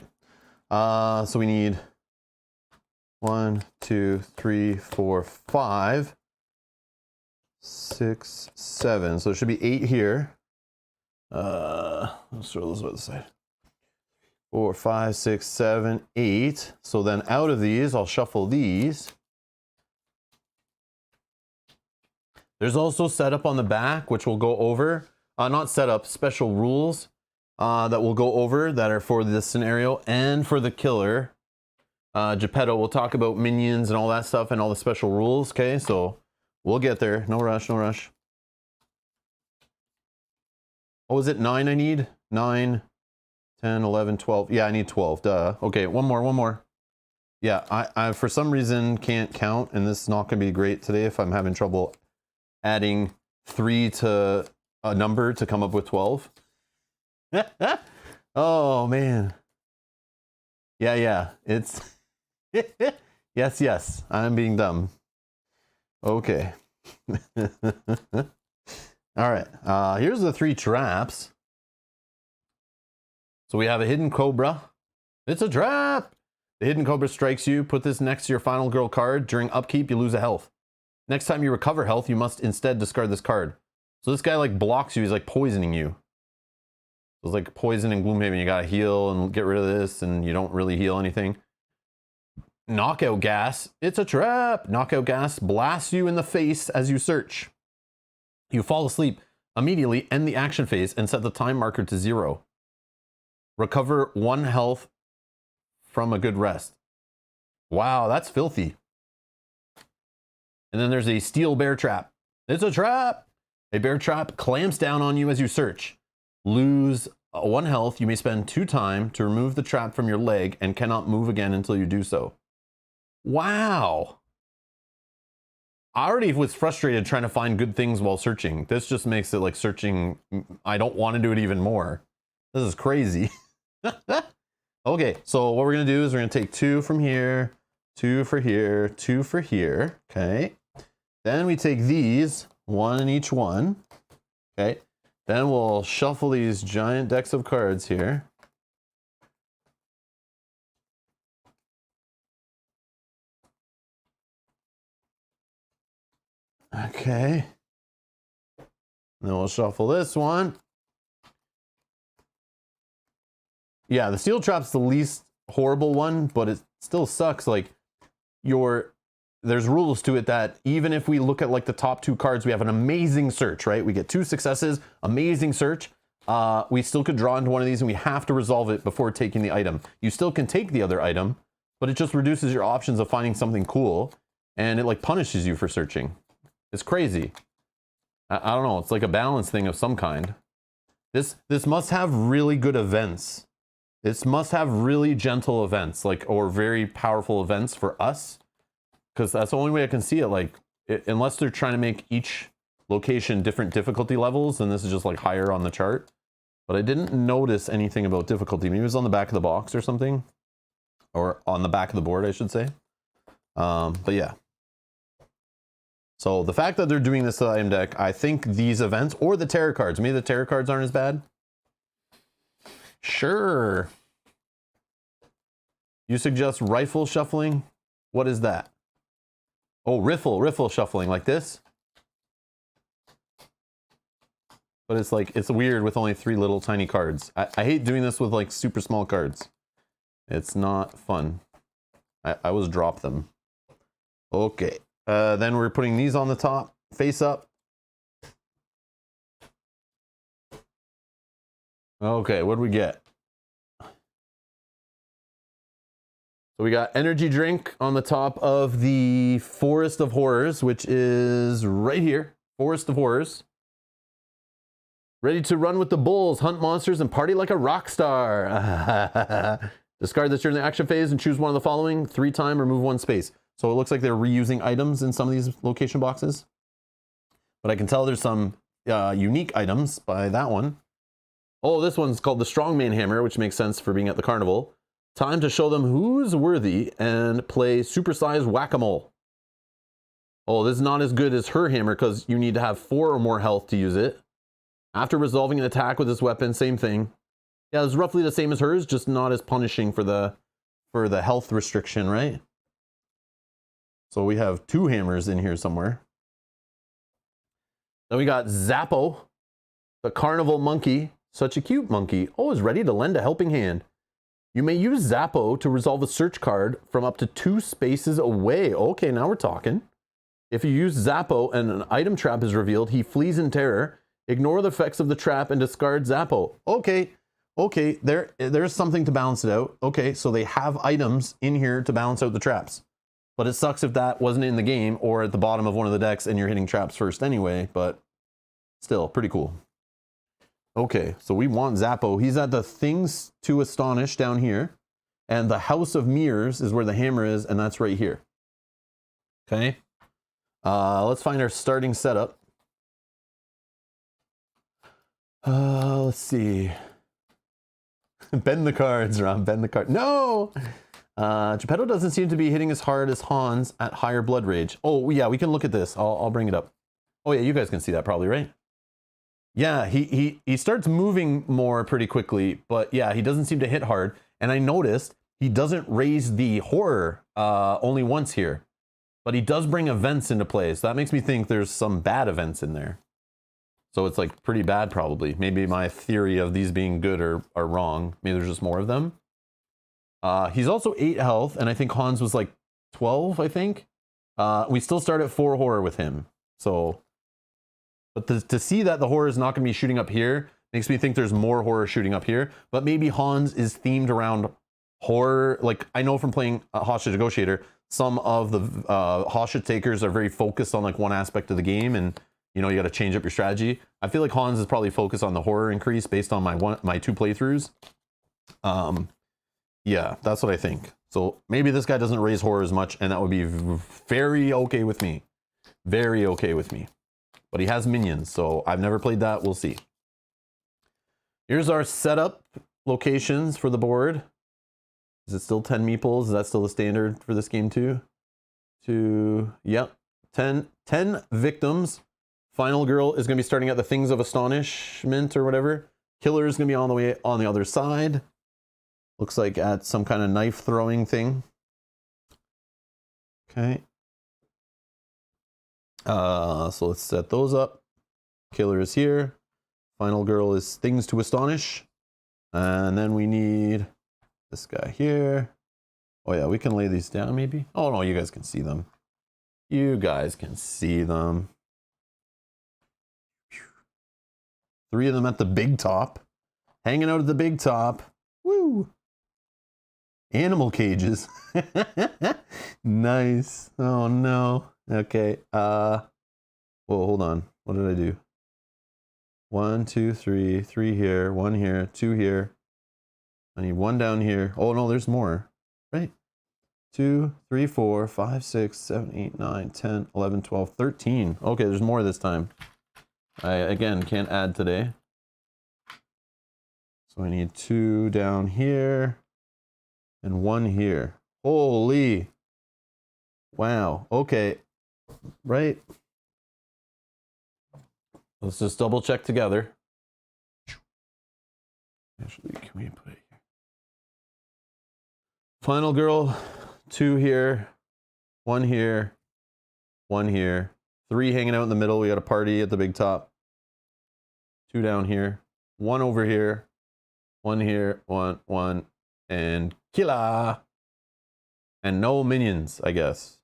[SPEAKER 1] So we need 1, 2, 3, 4, 5, 6, 7. So there should be 8 here. Let's throw those by the side. 4, 5, 6, 7, 8. So then out of these, I'll shuffle these. There's also setup on the back, which we'll go over. Not setup, special rules that we'll go over that are for this scenario and for the killer. Geppetto, we'll talk about minions and all that stuff and all the special rules, okay? So we'll get there. No rush, no rush. Oh, is it 9 I need? 9, 10, 11, 12. Yeah, I need 12, duh. Okay, one more. Yeah, I for some reason can't count, and this is not going to be great today if I'm having trouble adding 3 to a number to come up with 12. Oh, man. Yeah, it's... Yes, I'm being dumb. Okay. All right, here's the 3 traps. So we have a hidden cobra. It's a trap! The hidden cobra strikes you. Put this next to your final girl card. During upkeep, you lose a health. Next time you recover health, you must instead discard this card. So this guy like blocks you. He's like poisoning you. It's like poison in Gloomhaven. You gotta heal and get rid of this, and you don't really heal anything. Knockout gas. It's a trap. Knockout gas blasts you in the face as you search. You fall asleep. Immediately end the action phase and set the time marker to 0. Recover 1 health from a good rest. Wow, that's filthy. And then there's a steel bear trap. It's a trap. A bear trap clamps down on you as you search. Lose 1 health. You may spend 2 time to remove the trap from your leg and cannot move again until you do so. Wow. I already was frustrated trying to find good things while searching. This just makes it like searching. I don't want to do it even more. This is crazy. Okay, so what we're going to do is we're going to take 2 from here, 2 for here, 2 for here. Okay. Then we take these, 1 in each one. Okay. Then we'll shuffle these giant decks of cards here. Okay. Then we'll shuffle this one. Yeah, the steel trap's the least horrible one, but it still sucks. Like, there's rules to it that even if we look at like the top 2 cards, we have an amazing search, right? We get 2 successes, amazing search. We still could draw into one of these and we have to resolve it before taking the item. You still can take the other item, but it just reduces your options of finding something cool, and it like punishes you for searching. It's crazy. I don't know. It's like a balance thing of some kind. This must have really good events. This must have really gentle events, like, or very powerful events for us, because that's the only way I can see it. Like, unless they're trying to make each location different difficulty levels, and this is just like higher on the chart. But I didn't notice anything about difficulty. Maybe it was on the back of the box or something, or on the back of the board, I should say. But yeah. So the fact that they're doing this to the item deck, I think these events, or the tarot cards, maybe the tarot cards aren't as bad. Sure. You suggest rifle shuffling? What is that? Oh, riffle shuffling, like this? But it's like, it's weird with only 3 little tiny cards. I hate doing this with like super small cards. It's not fun. I always drop them. Okay. Then we're putting these on the top, face up. Okay, what do we get? So we got energy drink on the top of the Forest of Horrors, which is right here. Forest of Horrors. Ready to run with the bulls, hunt monsters, and party like a rock star. Discard this during the action phase and choose one of the following. 3 times, remove 1 space. So it looks like they're reusing items in some of these location boxes. But I can tell there's some unique items by that one. Oh, this one's called the Strongman Hammer, which makes sense for being at the carnival. Time to show them who's worthy and play supersized whack-a-mole. Oh, this is not as good as her hammer because you need to have 4 or more health to use it. After resolving an attack with this weapon, same thing. Yeah, it's roughly the same as hers, just not as punishing for the health restriction, right? So we have 2 hammers in here somewhere. Then we got Zappo, the carnival monkey. Such a cute monkey. Oh, is ready to lend a helping hand. You may use Zappo to resolve a search card from up to 2 spaces away. Okay, now we're talking. If you use Zappo and an item trap is revealed, he flees in terror. Ignore the effects of the trap and discard Zappo. Okay, okay, there's something to balance it out. Okay, so they have items in here to balance out the traps. But it sucks if that wasn't in the game or at the bottom of one of the decks and you're hitting traps first anyway, but still, pretty cool. Okay, so we want Zappo. He's at the Things to Astonish down here. And the House of Mirrors is where the hammer is, and that's right here. Okay. Let's find our starting setup. Let's see. Bend the cards, Ron. Bend the card. No! Geppetto doesn't seem to be hitting as hard as Hans at higher blood rage. Oh, yeah, we can look at this. I'll bring it up. Oh, yeah, you guys can see that probably, right? Yeah, he starts moving more pretty quickly, but yeah, he doesn't seem to hit hard. And I noticed he doesn't raise the horror only once here, but he does bring events into play. So that makes me think there's some bad events in there. So it's like pretty bad probably. Maybe my theory of these being good are wrong. Maybe there's just more of them. He's also 8 health, and I think Hans was like 12, I think. We still start at 4 horror with him. So... But to see that the horror is not going to be shooting up here makes me think there's more horror shooting up here. But maybe Hans is themed around horror. Like, I know from playing Hostage Negotiator, some of the hostage takers are very focused on like one aspect of the game, and you know you got to change up your strategy. I feel like Hans is probably focused on the horror increase based on my 2 playthroughs. Yeah, that's what I think. So maybe this guy doesn't raise horror as much, and that would be very okay with me. Very okay with me. But he has minions, so I've never played that. We'll see. Here's our setup locations for the board. Is it still 10 meeples? Is that still the standard for this game too? Yep. 10 victims. Final girl is going to be starting at the Things of Astonishment or whatever. Killer is going to be on the way on the other side. Looks like at some kind of knife throwing thing. Okay. So let's set those up. Killer is here. Final girl is Things to Astonish. And then we need this guy here. Oh yeah, we can lay these down maybe. Oh no, you guys can see them. You guys can see them. 3 of them at the big top. Hanging out at the big top. Woo! Animal cages. Nice. Oh no. Okay. Whoa, hold on. What did I do? 1, 2, 3. 3 here. 1 here. 2 here. I need 1 down here. Oh no, there's more. Right? 2, 3, 4, 5, 6, 7, 8, 9, 10, 11, 12, 13. Okay, there's more this time. I, again, can't add today. So I need 2 down here. And 1 here. Holy. Wow. Okay. Right. Let's just double check together. Actually, can we put it here? Final girl, 2 here, 1 here, 1 here, 3 hanging out in the middle. We got a party at the big top. 2 down here, 1 over here, 1 here, 1, and killer. And no minions, I guess.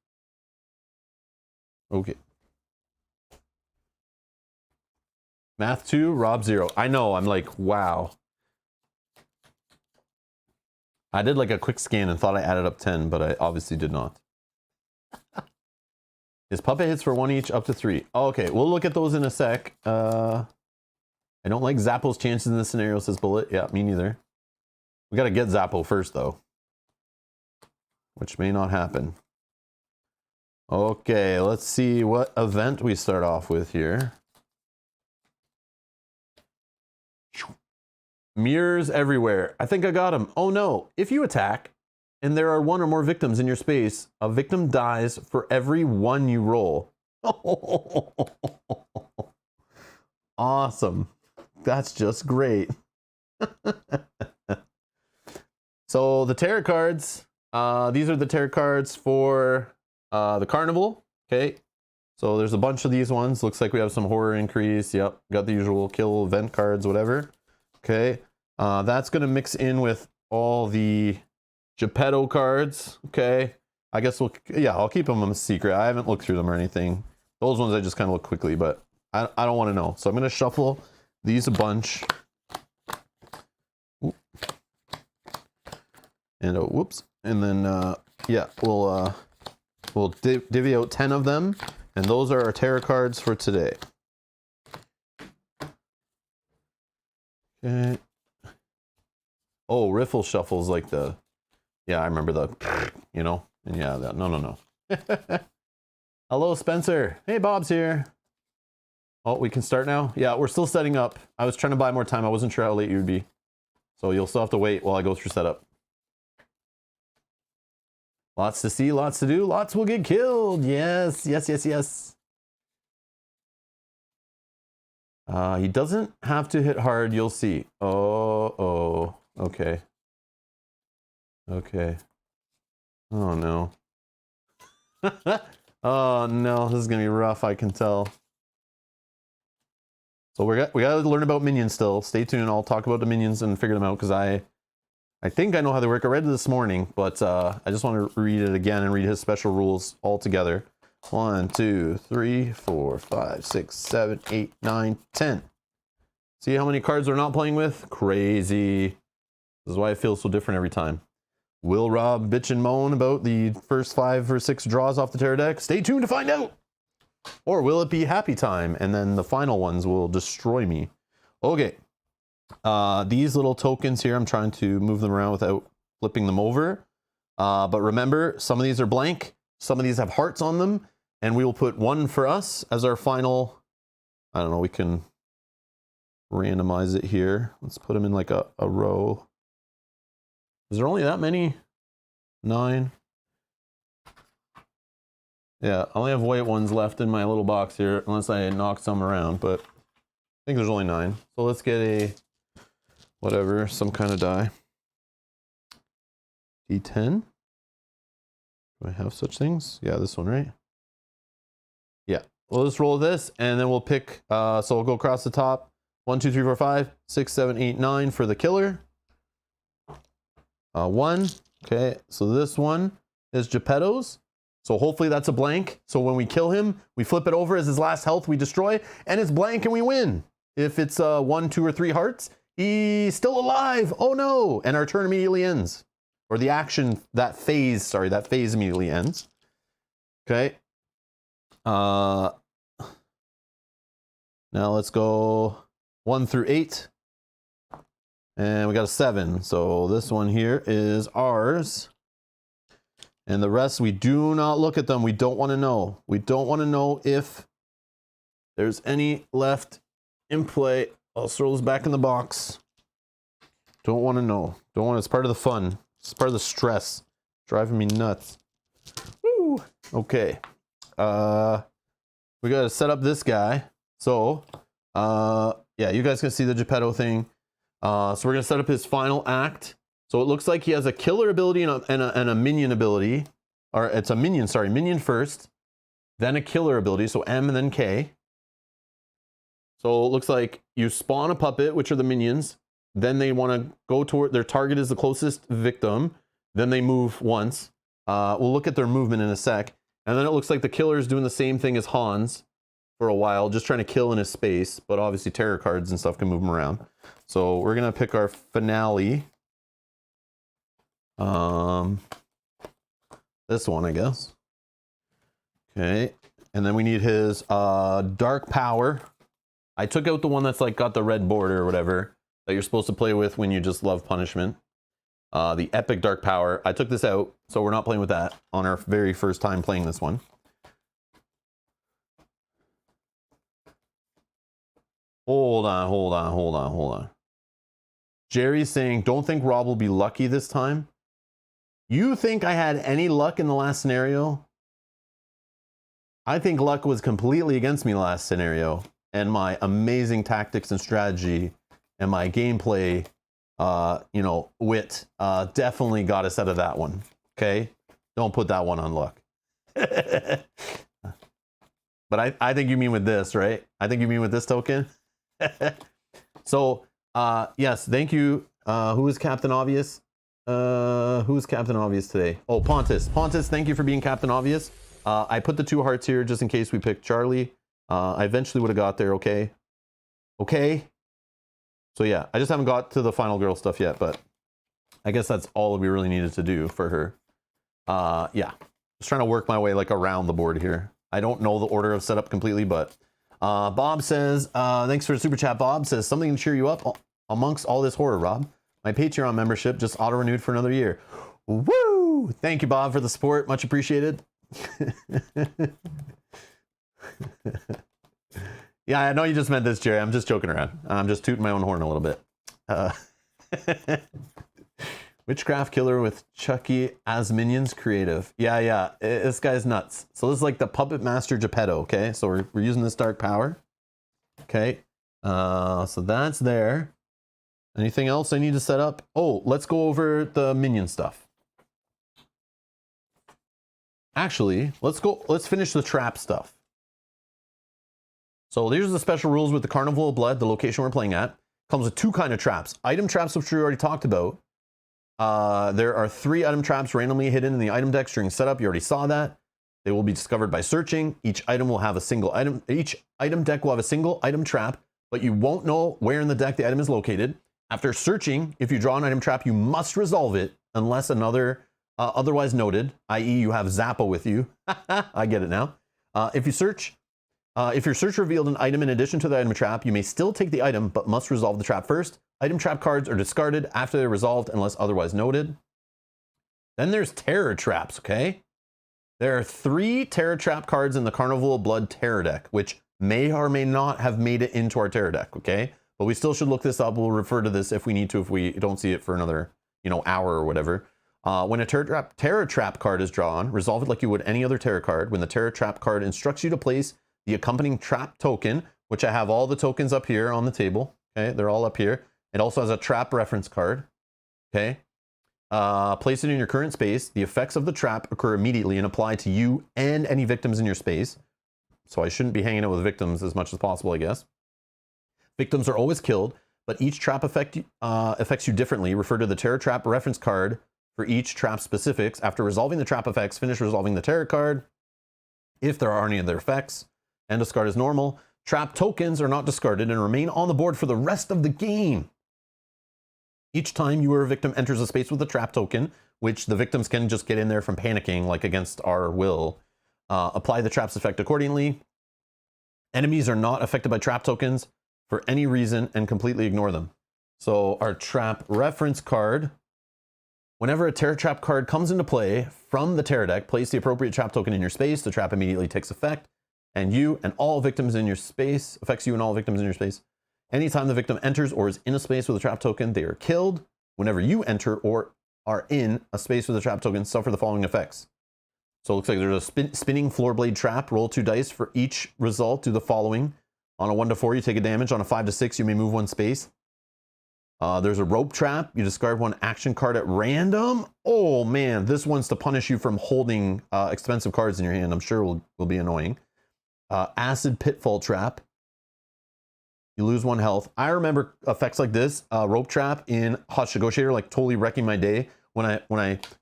[SPEAKER 1] Okay. Math 2, Rob 0. I know, I'm like, wow. I did like a quick scan and thought I added up 10, but I obviously did not. His puppet hits for 1 each, up to 3. Okay, we'll look at those in a sec. I don't like Zappo's chances in this scenario, says Bullet. Yeah, me neither. We gotta get Zappo first, though. which may not happen. Okay, let's see what event we start off with here. Mirrors everywhere. I think I got him. Oh no, if you attack and there are one or more victims in your space, a victim dies for every one you roll. Awesome. That's just great. So the tarot cards, these are the tarot cards for the Carnival. Okay, so there's a bunch of these ones. Looks like we have some horror increase. Yep, got the usual kill event cards, whatever. Okay, that's gonna mix in with all the Geppetto cards. Okay, I guess I'll keep them a secret. I haven't looked through them or anything. Those ones I just kind of look quickly, but I don't want to know. So I'm gonna shuffle these a bunch. And whoops, and then yeah, we'll divvy out 10 of them, and those are our tarot cards for today. Okay. Oh, riffle shuffles like the, yeah, I remember the, you know, and yeah, that, no. Hello, Spencer. Hey, Bob's here. Oh, we can start now? Yeah, we're still setting up. I was trying to buy more time. I wasn't sure how late you'd be. So you'll still have to wait while I go through setup. Lots to see, lots to do, lots will get killed. Yes. He doesn't have to hit hard, you'll see. Oh, okay. Okay. Oh no. Oh no, this is gonna be rough, I can tell. So we gotta learn about minions still. Stay tuned, I'll talk about the minions and figure them out, because I think I know how they work. I read it this morning, but I just want to read it again and read his special rules all together. 1, 2, 3, 4, 5, 6, 7, 8, 9, 10. See how many cards we're not playing with? Crazy. This is why it feels so different every time. Will Rob bitch and moan about the first 5 or 6 draws off the tarot deck? Stay tuned to find out. Or will it be happy time and then the final ones will destroy me? Okay. These little tokens here, I'm trying to move them around without flipping them over. But remember, some of these are blank. Some of these have hearts on them. And we will put one for us as our final. I don't know, we can randomize it here. Let's put them in like a row. Is there only that many? 9. Yeah, I only have white ones left in my little box here, unless I knock some around, but I think there's only 9. So let's get a, whatever, some kind of die. D10. Do I have such things? Yeah, this one, right? Yeah, we'll just roll this, and then we'll pick, so we'll go across the top. 1, 2, 3, 4, 5, 6, 7, 8, 9 for the killer. 1, okay, so this one is Geppetto's. So hopefully that's a blank. So when we kill him, we flip it over as his last health, we destroy, and it's blank and we win. If it's 1, 2, or 3 hearts, he's still alive. Oh no, and our turn immediately ends. Or the action, that phase immediately ends. Okay. Now let's go 1 through 8. And we got a 7. So this one here is ours. And the rest, we do not look at them. We don't want to know. We don't want to know if there's any left in play. I'll throw this back in the box. Don't want to know. Don't want. It's part of the fun. It's part of the stress. Driving me nuts. Woo. Okay. We got to set up this guy. So, yeah, you guys can see the Geppetto thing. So we're gonna set up his final act. So it looks like he has a killer ability and a minion ability, or it's a minion. Sorry, minion first, then a killer ability. So M and then K. So it looks like you spawn a puppet, which are the minions. Then they want to go toward their target is the closest victim. Then they move once. We'll look at their movement in a sec. And then it looks like the killer is doing the same thing as Hans for a while, just trying to kill in his space. But obviously tarot cards and stuff can move him around. So we're gonna pick our finale. This one, I guess. Okay, and then we need his dark power. I took out the one that's like got the red border or whatever that you're supposed to play with when you just love punishment. The Epic Dark Power. I took this out, so we're not playing with that on our very first time playing this one. Hold on. Jerry's saying, don't think Rob will be lucky this time. You think I had any luck in the last scenario? I think luck was completely against me last scenario, and my amazing tactics and strategy and my gameplay, wit, definitely got us out of that one. Okay? Don't put that one on luck. But I think you mean with this, right? I think you mean with this token. So, yes, thank you. Who is Captain Obvious? Who's Captain Obvious today? Oh, Pontus. Pontus, thank you for being Captain Obvious. I put the 2 hearts here just in case we picked Charlie. I eventually would have got there, okay? Okay? So yeah, I just haven't got to the final girl stuff yet, but I guess that's all we really needed to do for her. Yeah, just trying to work my way like around the board here. I don't know the order of setup completely, but Bob says, thanks for the super chat. Bob says, something to cheer you up amongst all this horror, Rob. My Patreon membership just auto-renewed for another year. Woo! Thank you, Bob, for the support. Much appreciated. Yeah, I know you just meant this, Jerry. I'm just joking around. I'm just tooting my own horn a little bit. Witchcraft Killer with Chucky as minions creative. Yeah. This guy's nuts. So this is like the Puppet Master Geppetto, okay? So we're using this dark power. Okay. So that's there. Anything else I need to set up? Oh, let's go over the minion stuff. Actually, let's finish the trap stuff. So here's the special rules with the Carnival of Blood, the location we're playing at. Comes with 2 kind of traps. Item traps, which we already talked about. There are 3 item traps randomly hidden in the item decks during setup. You already saw that. They will be discovered by searching. Each item will have a single item. Each item deck will have a single item trap, but you won't know where in the deck the item is located. After searching, if you draw an item trap, you must resolve it unless another otherwise noted, i.e. you have Zappa with you. I get it now. If your search revealed an item in addition to the item trap, you may still take the item, but must resolve the trap first. Item trap cards are discarded after they're resolved unless otherwise noted. Then there's terror traps, okay? There are 3 terror trap cards in the Carnival of Blood terror deck, which may or may not have made it into our terror deck, okay? But we still should look this up. We'll refer to this if we need to, if we don't see it for another, hour or whatever. When a terror trap card is drawn, resolve it like you would any other terror card. When the terror trap card instructs you to place the accompanying trap token, which I have all the tokens up here on the table, okay? They're all up here. It also has a trap reference card, okay? Place it in your current space. The effects of the trap occur immediately and apply to you and any victims in your space. So I shouldn't be hanging out with victims as much as possible, I guess. Victims are always killed, but each trap affects you differently. Refer to the terror trap reference card for each trap specifics. After resolving the trap effects, finish resolving the terror card, if there are any other effects, and discard as normal. Trap tokens are not discarded and remain on the board for the rest of the game. Each time you or a victim enters a space with a trap token, which the victims can just get in there from panicking, like against our will, apply the trap's effect accordingly. Enemies are not affected by trap tokens for any reason and completely ignore them. So our trap reference card, whenever a terror trap card comes into play from the terror deck, place the appropriate trap token in your space. The trap immediately takes effect, and you and all victims in your space, affects you and all victims in your space. Anytime the victim enters or is in a space with a trap token, they are killed. Whenever you enter or are in a space with a trap token, suffer the following effects. So it looks like there's a spinning floor blade trap. Roll 2 dice for each result. Do the following. On a 1 to 4, you take a damage. On a 5 to 6, you may move 1 space. There's a rope trap. You discard 1 action card at random. Oh man, this one's to punish you from holding expensive cards in your hand. I'm sure will be annoying. Acid pitfall trap. You lose 1 health. I remember effects like this, rope trap in Hotch Negotiator, like totally wrecking my day when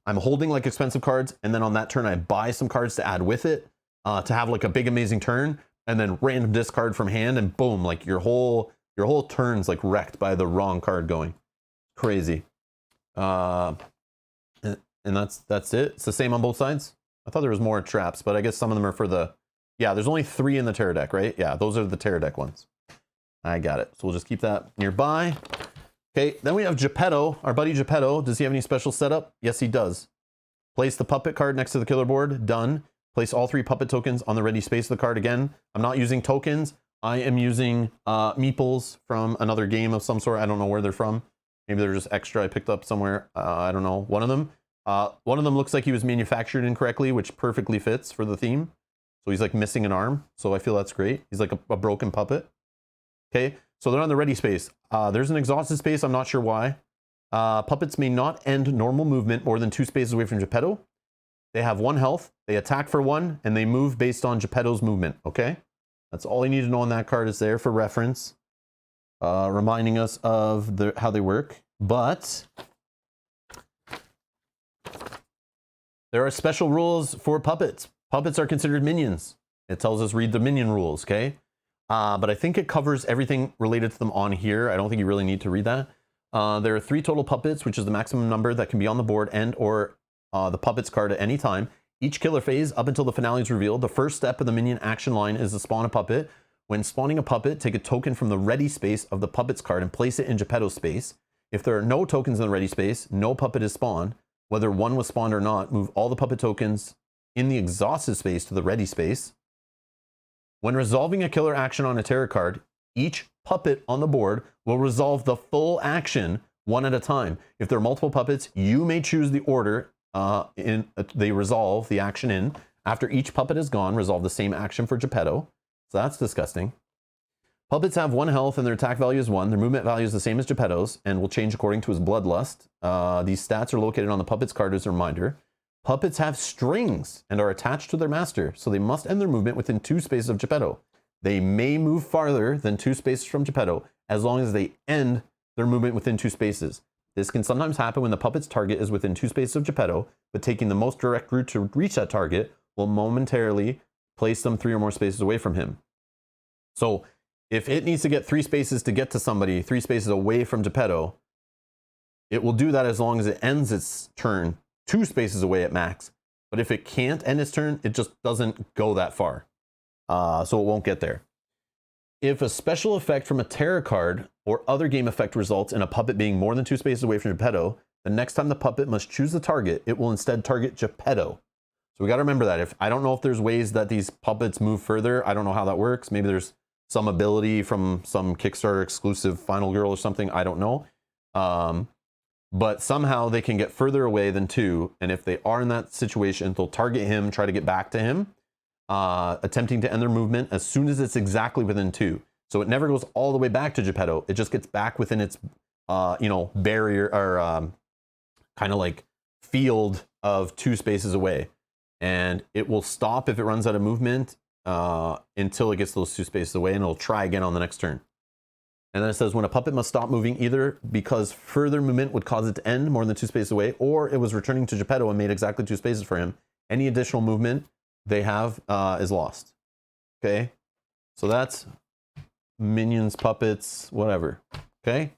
[SPEAKER 1] I'm holding like expensive cards, and then on that turn I buy some cards to add with it to have like a big amazing turn, and then random discard from hand, and boom, like your whole turn's like wrecked by the wrong card going. Crazy. And that's it. It's the same on both sides. I thought there was more traps, but I guess some of them are for the, yeah, there's only 3 in the terror deck, right? Yeah, those are the terror deck ones. I got it. So we'll just keep that nearby. Okay, then we have Geppetto, our buddy Geppetto. Does he have any special setup? Yes, he does. Place the puppet card next to the killer board. Done. Place all 3 puppet tokens on the ready space of the card. Again, I'm not using tokens. I am using meeples from another game of some sort. I don't know where they're from. Maybe they're just extra I picked up somewhere. I don't know. One of them looks like he was manufactured incorrectly, which perfectly fits for the theme. So he's like missing an arm. So I feel that's great. He's like a broken puppet. Okay, so they're on the ready space. There's an exhausted space. I'm not sure why. Puppets may not end normal movement more than 2 spaces away from Geppetto. They have 1 health. They attack for 1, and they move based on Geppetto's movement. Okay, that's all you need to know on that card. Is there for reference, reminding us of how they work. But there are special rules for puppets. Puppets are considered minions. It tells us read the minion rules. Okay. But I think it covers everything related to them on here. I don't think you really need to read that. There are 3 total puppets, which is the maximum number that can be on the board and or the puppets card at any time. Each killer phase, up until the finale is revealed, the first step of the minion action line is to spawn a puppet. When spawning a puppet, take a token from the ready space of the puppets card and place it in Geppetto's space. If there are no tokens in the ready space, no puppet is spawned. Whether one was spawned or not, move all the puppet tokens in the exhausted space to the ready space. When resolving a killer action on a terror card, each puppet on the board will resolve the full action 1 at a time. If there are multiple puppets, you may choose the order they resolve the action in. After each puppet is gone, resolve the same action for Geppetto. So that's disgusting. Puppets have 1 health and their attack value is 1. Their movement value is the same as Geppetto's and will change according to his bloodlust. These stats are located on the puppet's card as a reminder. Puppets have strings and are attached to their master, so they must end their movement within 2 spaces of Geppetto. They may move farther than 2 spaces from Geppetto as long as they end their movement within 2 spaces. This can sometimes happen when the puppet's target is within 2 spaces of Geppetto, but taking the most direct route to reach that target will momentarily place them 3 or more spaces away from him. So if it needs to get 3 spaces to get to somebody, 3 spaces away from Geppetto, it will do that as long as it ends its turn 2 spaces away at max. But if it can't end its turn, it just doesn't go that far. So it won't get there. If a special effect from a terror card or other game effect results in a puppet being more than 2 spaces away from Geppetto, the next time the puppet must choose the target, it will instead target Geppetto. So we got to remember that. I don't know if there's ways that these puppets move further. I don't know how that works. Maybe there's some ability from some Kickstarter exclusive Final Girl or something. I don't know. But somehow they can get further away than 2. And if they are in that situation, they'll target him, try to get back to him, attempting to end their movement as soon as it's exactly within 2. So it never goes all the way back to Geppetto. It just gets back within its, barrier or kind of like field of 2 spaces away. And it will stop if it runs out of movement until it gets those 2 spaces away, and it'll try again on the next turn. And then it says when a puppet must stop moving either because further movement would cause it to end more than 2 spaces away, or it was returning to Geppetto and made exactly 2 spaces for him, any additional movement they have is lost. Okay, so that's minions, puppets, whatever. Okay.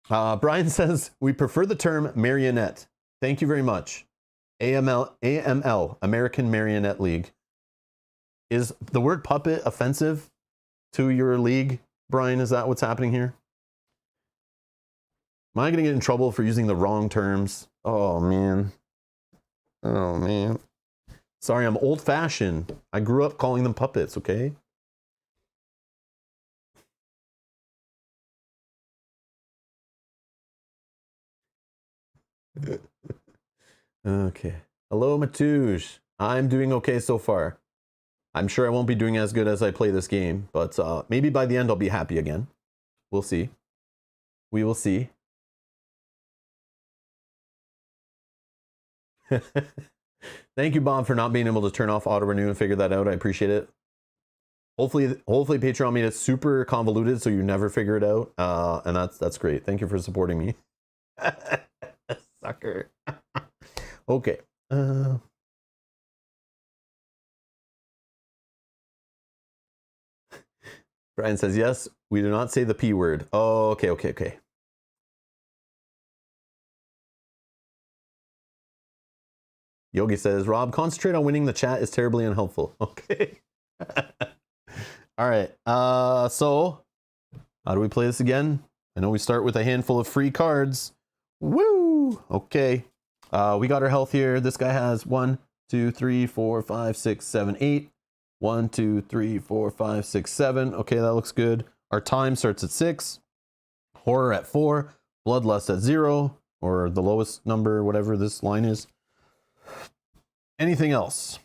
[SPEAKER 1] Brian says we prefer the term marionette. Thank you very much. AML, American Marionette League. Is the word puppet offensive to your league, Brian? Is that what's happening here? Am I going to get in trouble for using the wrong terms? Oh, man. Oh, man. Sorry, I'm old-fashioned. I grew up calling them puppets, okay? Okay. Hello, Matouche. I'm doing okay so far. I'm sure I won't be doing as good as I play this game, but maybe by the end I'll be happy again. We'll see. We will see. Thank you, Bob, for not being able to turn off auto renew and figure that out. I appreciate it. Hopefully Patreon made it super convoluted so you never figure it out, and that's great. Thank you for supporting me. Sucker. Okay. Brian says, yes, we do not say the P word. Oh, okay. Yogi says, Rob, concentrate on winning. The chat is terribly unhelpful. Okay. All right. So how do we play this again? I know we start with a handful of free cards. Woo! Okay. We got our health here. This guy has 1, 2, 3, 4, 5, 6, 7, 8. 1, 2, 3, 4, 5, 6, 7. Okay, that looks good. Our time starts at 6. Horror at 4. Bloodlust at 0, or the lowest number, whatever this line is. Anything else?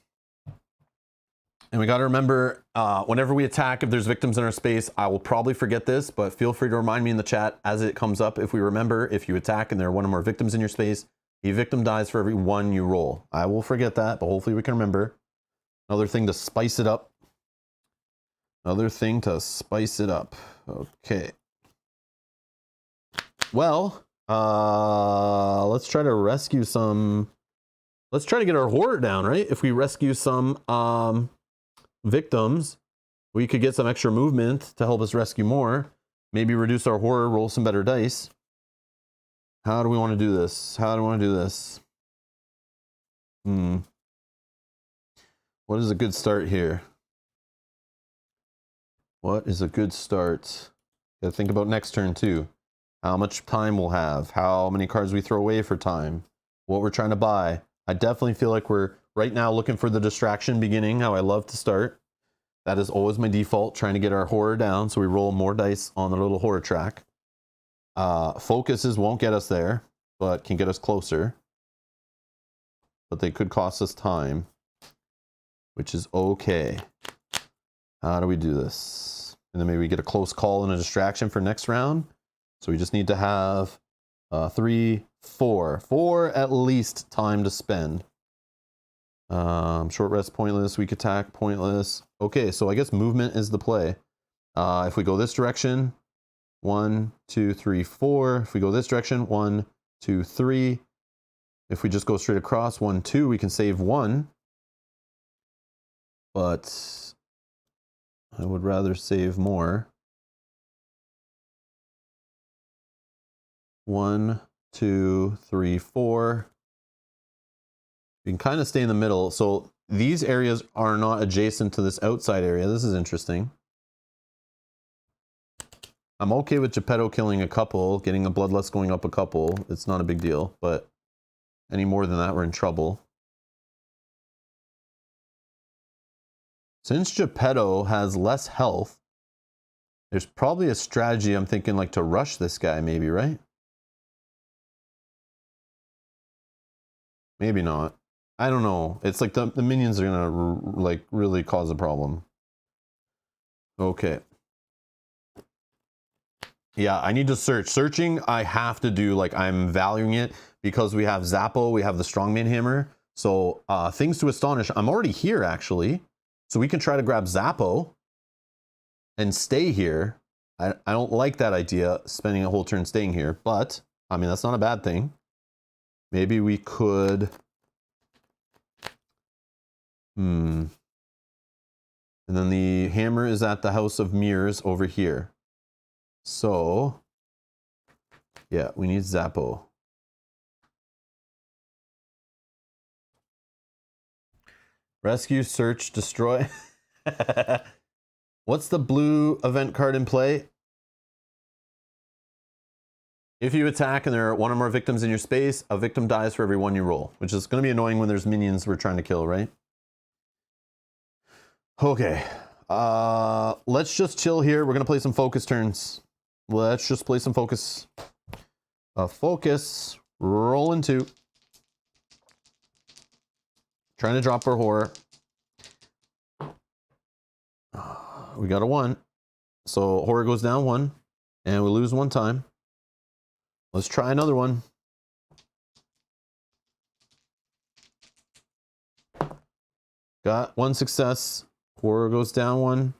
[SPEAKER 1] And we got to remember, whenever we attack, if there's victims in our space, I will probably forget this, but feel free to remind me in the chat as it comes up. If we remember, if you attack and there are one or more victims in your space, a victim dies for every 1 you roll. I will forget that, but hopefully we can remember. Another thing to spice it up. Another thing to spice it up. Okay. Well, let's try to rescue some. Let's try to get our horror down, right? If we rescue some victims, we could get some extra movement to help us rescue more. Maybe reduce our horror, roll some better dice. How do we want to do this? How do we want to do this? What is a good start here? What is a good start? Gotta think about next turn too. How much time we'll have, how many cards we throw away for time, what we're trying to buy. I definitely feel like we're right now looking for the distraction beginning, how I love to start. That is always my default, trying to get our horror down so we roll more dice on the little horror track. Focuses won't get us there, but can get us closer. But they could cost us time, which is okay. How do we do this? And then maybe we get a close call and a distraction for next round. So we just need to have 3, 4. 4 at least time to spend. Short rest pointless, weak attack pointless. Okay, so I guess movement is the play. If we go this direction, 1, 2, 3, 4. If we go this direction, 1, 2, 3. If we just go straight across, 1, 2, we can save 1. But I would rather save more. 1, 2, 3, 4. You can kind of stay in the middle. So these areas are not adjacent to this outside area. This is interesting. I'm okay with Geppetto killing a couple, getting a bloodlust going up a couple. It's not a big deal, but any more than that, we're in trouble. Since Geppetto has less health, there's probably a strategy I'm thinking like to rush this guy maybe, right? Maybe not. I don't know. It's like the minions are gonna like really cause a problem. Okay. Yeah, I need to search. Searching, I have to do, like, I'm valuing it because we have Zappo, we have the Strongman Hammer. So things to astonish. I'm already here actually. So we can try to grab Zappo and stay here. I don't like that idea, spending a whole turn staying here, but I mean, that's not a bad thing. Maybe we could. And then the hammer is at the House of Mirrors over here. So, yeah, we need Zappo. Rescue, search, destroy. What's the blue event card in play? If you attack and there are 1 or more victims in your space, a victim dies for every 1 you roll, which is going to be annoying when there's minions we're trying to kill, right? Okay. Let's just chill here. We're going to play some focus turns. Let's just play some focus. Focus. Rolling 2. Trying to drop our horror. We got a 1. So horror goes down 1. And we lose 1 time. Let's try another one. Got 1 success. Horror goes down 1.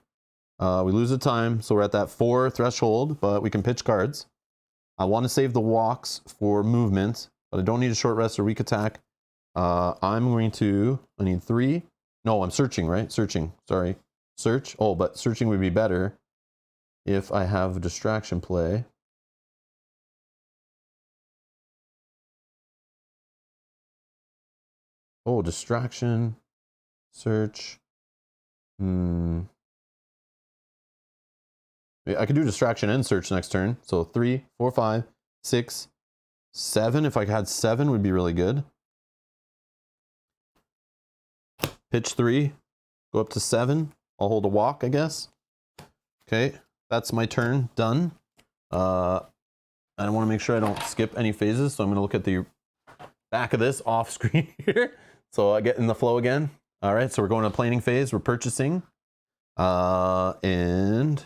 [SPEAKER 1] We lose a time, so we're at that 4 threshold, but we can pitch cards. I want to save the walks for movement, but I don't need a short rest or weak attack. I need 3. No, I'm searching, right? Searching, sorry. Search. Oh, but searching would be better if I have a distraction play. Oh, distraction. Search. I could do distraction and search next turn. So 3, 4, 5, 6, 7. If I had 7 would be really good. Pitch 3, go up to 7. I'll hold a walk, I guess. Okay, that's my turn, done. I want to make sure I don't skip any phases, so I'm going to look at the back of this off screen here. So I get in the flow again. All right, so we're going to planning phase. We're purchasing. And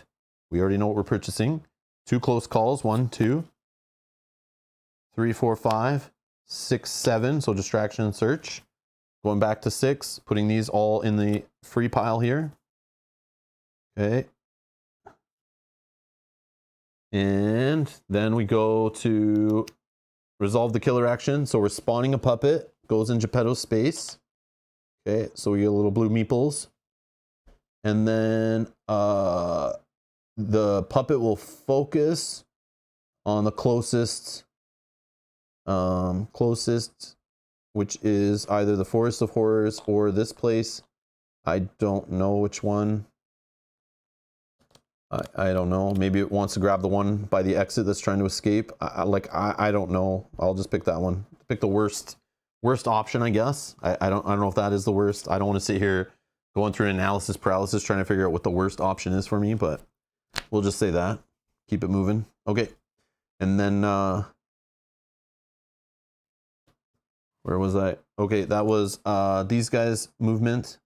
[SPEAKER 1] we already know what we're purchasing. 2 close calls. 1, 2, 3, 4, 5, 6, 7. So distraction and search. Going back to 6. Putting these all in the free pile here. Okay. And then we go to resolve the killer action. So we're spawning a puppet. Goes in Geppetto's space. Okay, so we get a little blue meeples. And then the puppet will focus on the closest, which is either the Forest of Horrors or this place. I don't know which one. I don't know. Maybe it wants to grab the one by the exit that's trying to escape. I don't know. I'll just pick that one. Pick the worst option, I guess. I don't know if that is the worst. I don't want to sit here going through an analysis paralysis trying to figure out what the worst option is for me, but we'll just say that. Keep it moving. Okay. And then where was I? Okay, that was these guys' movement.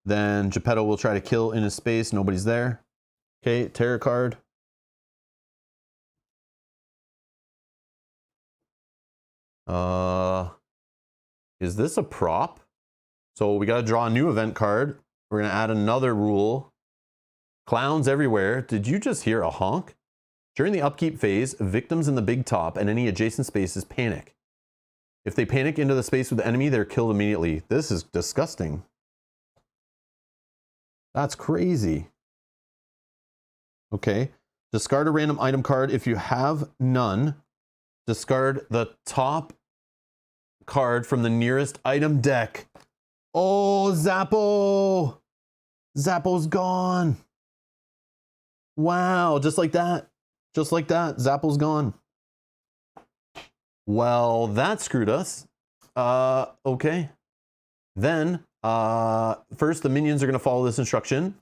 [SPEAKER 1] Then Geppetto will try to kill in his space. Nobody's there. Okay, tarot card. Is this a prop? So we got to draw a new event card. We're going to add another rule. Clowns everywhere. Did you just hear a honk? During the upkeep phase, victims in the big top and any adjacent spaces panic. If they panic into the space with the enemy, they're killed immediately. This is disgusting. That's crazy. Okay. Discard a random item card. If you have none, discard the top card from the nearest item deck. Oh, Zappo! Zappo's gone. Wow, just like that. Just like that. Zappo's gone. Well, that screwed us. Okay. Then, first the minions are going to follow this instruction.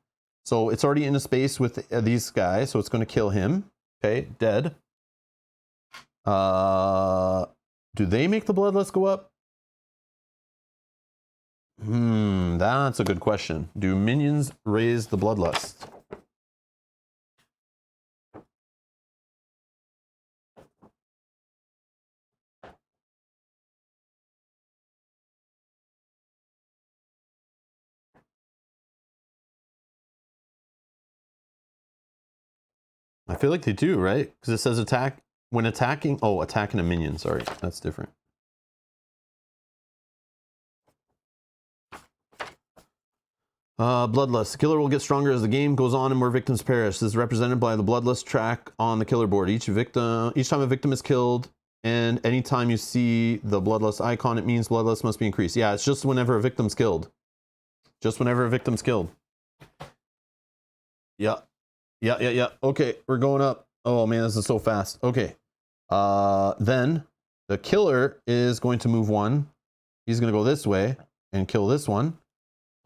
[SPEAKER 1] So it's already in a space with these guys, so it's going to kill him. Okay, dead. Do they make the bloodlust go up? That's a good question. Do minions raise the bloodlust? I feel like they do, right? Because it says attack when attacking. Oh, attacking a minion. Sorry, that's different. Bloodlust. The killer will get stronger as the game goes on and more victims perish. This is represented by the bloodlust track on the killer board. Each time a victim is killed, and anytime you see the bloodlust icon, it means bloodlust must be increased. Yeah, it's just whenever a victim's killed. Just whenever a victim's killed. Yeah. Yeah. Okay, we're going up. Oh man, this is so fast. Okay. Then the killer is going to move 1. He's going to go this way and kill this one.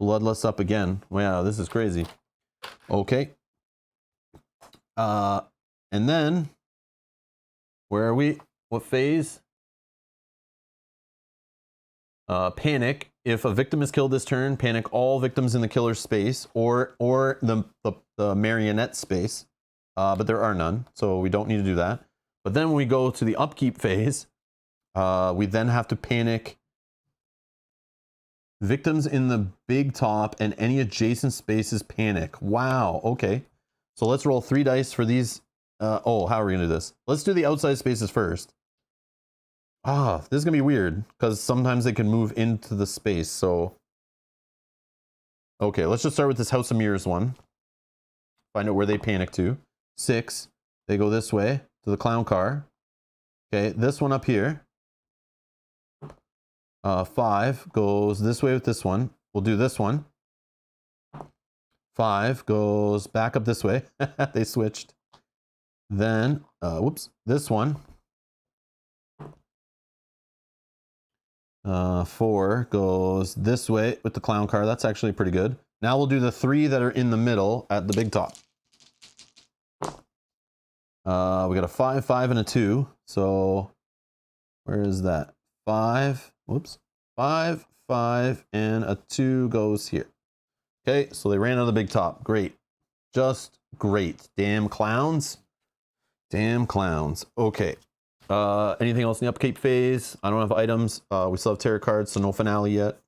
[SPEAKER 1] Bloodlust up again. Wow, this is crazy. Okay. And then where are we? What phase? Panic. If a victim is killed this turn, panic all victims in the killer's space or the marionette space. But there are none, so we don't need to do that. But then when we go to the upkeep phase, we then have to panic victims in the big top and any adjacent spaces panic. Wow, okay. So let's roll 3 dice for these. Oh, how are we gonna do this? Let's do the outside spaces first. This is gonna be weird because sometimes they can move into the space, so. Okay, let's just start with this House of Mirrors one. Find out where they panic to. 6, they go this way to the clown car. Okay, this one up here. 5 goes this way with this one. We'll do this one. 5 goes back up this way. They switched. Then, whoops, this one. 4 goes this way with the clown car. That's actually pretty good. Now we'll do the 3 that are in the middle at the big top. We got a 5, 5, and a 2. So where is that? 5, whoops, 5, 5, and a 2 goes here. Okay, so they ran out of the big top. Great. Just great. Damn clowns. Damn clowns. Okay. Anything else in the upkeep phase? I don't have items. We still have tarot cards, so no finale yet.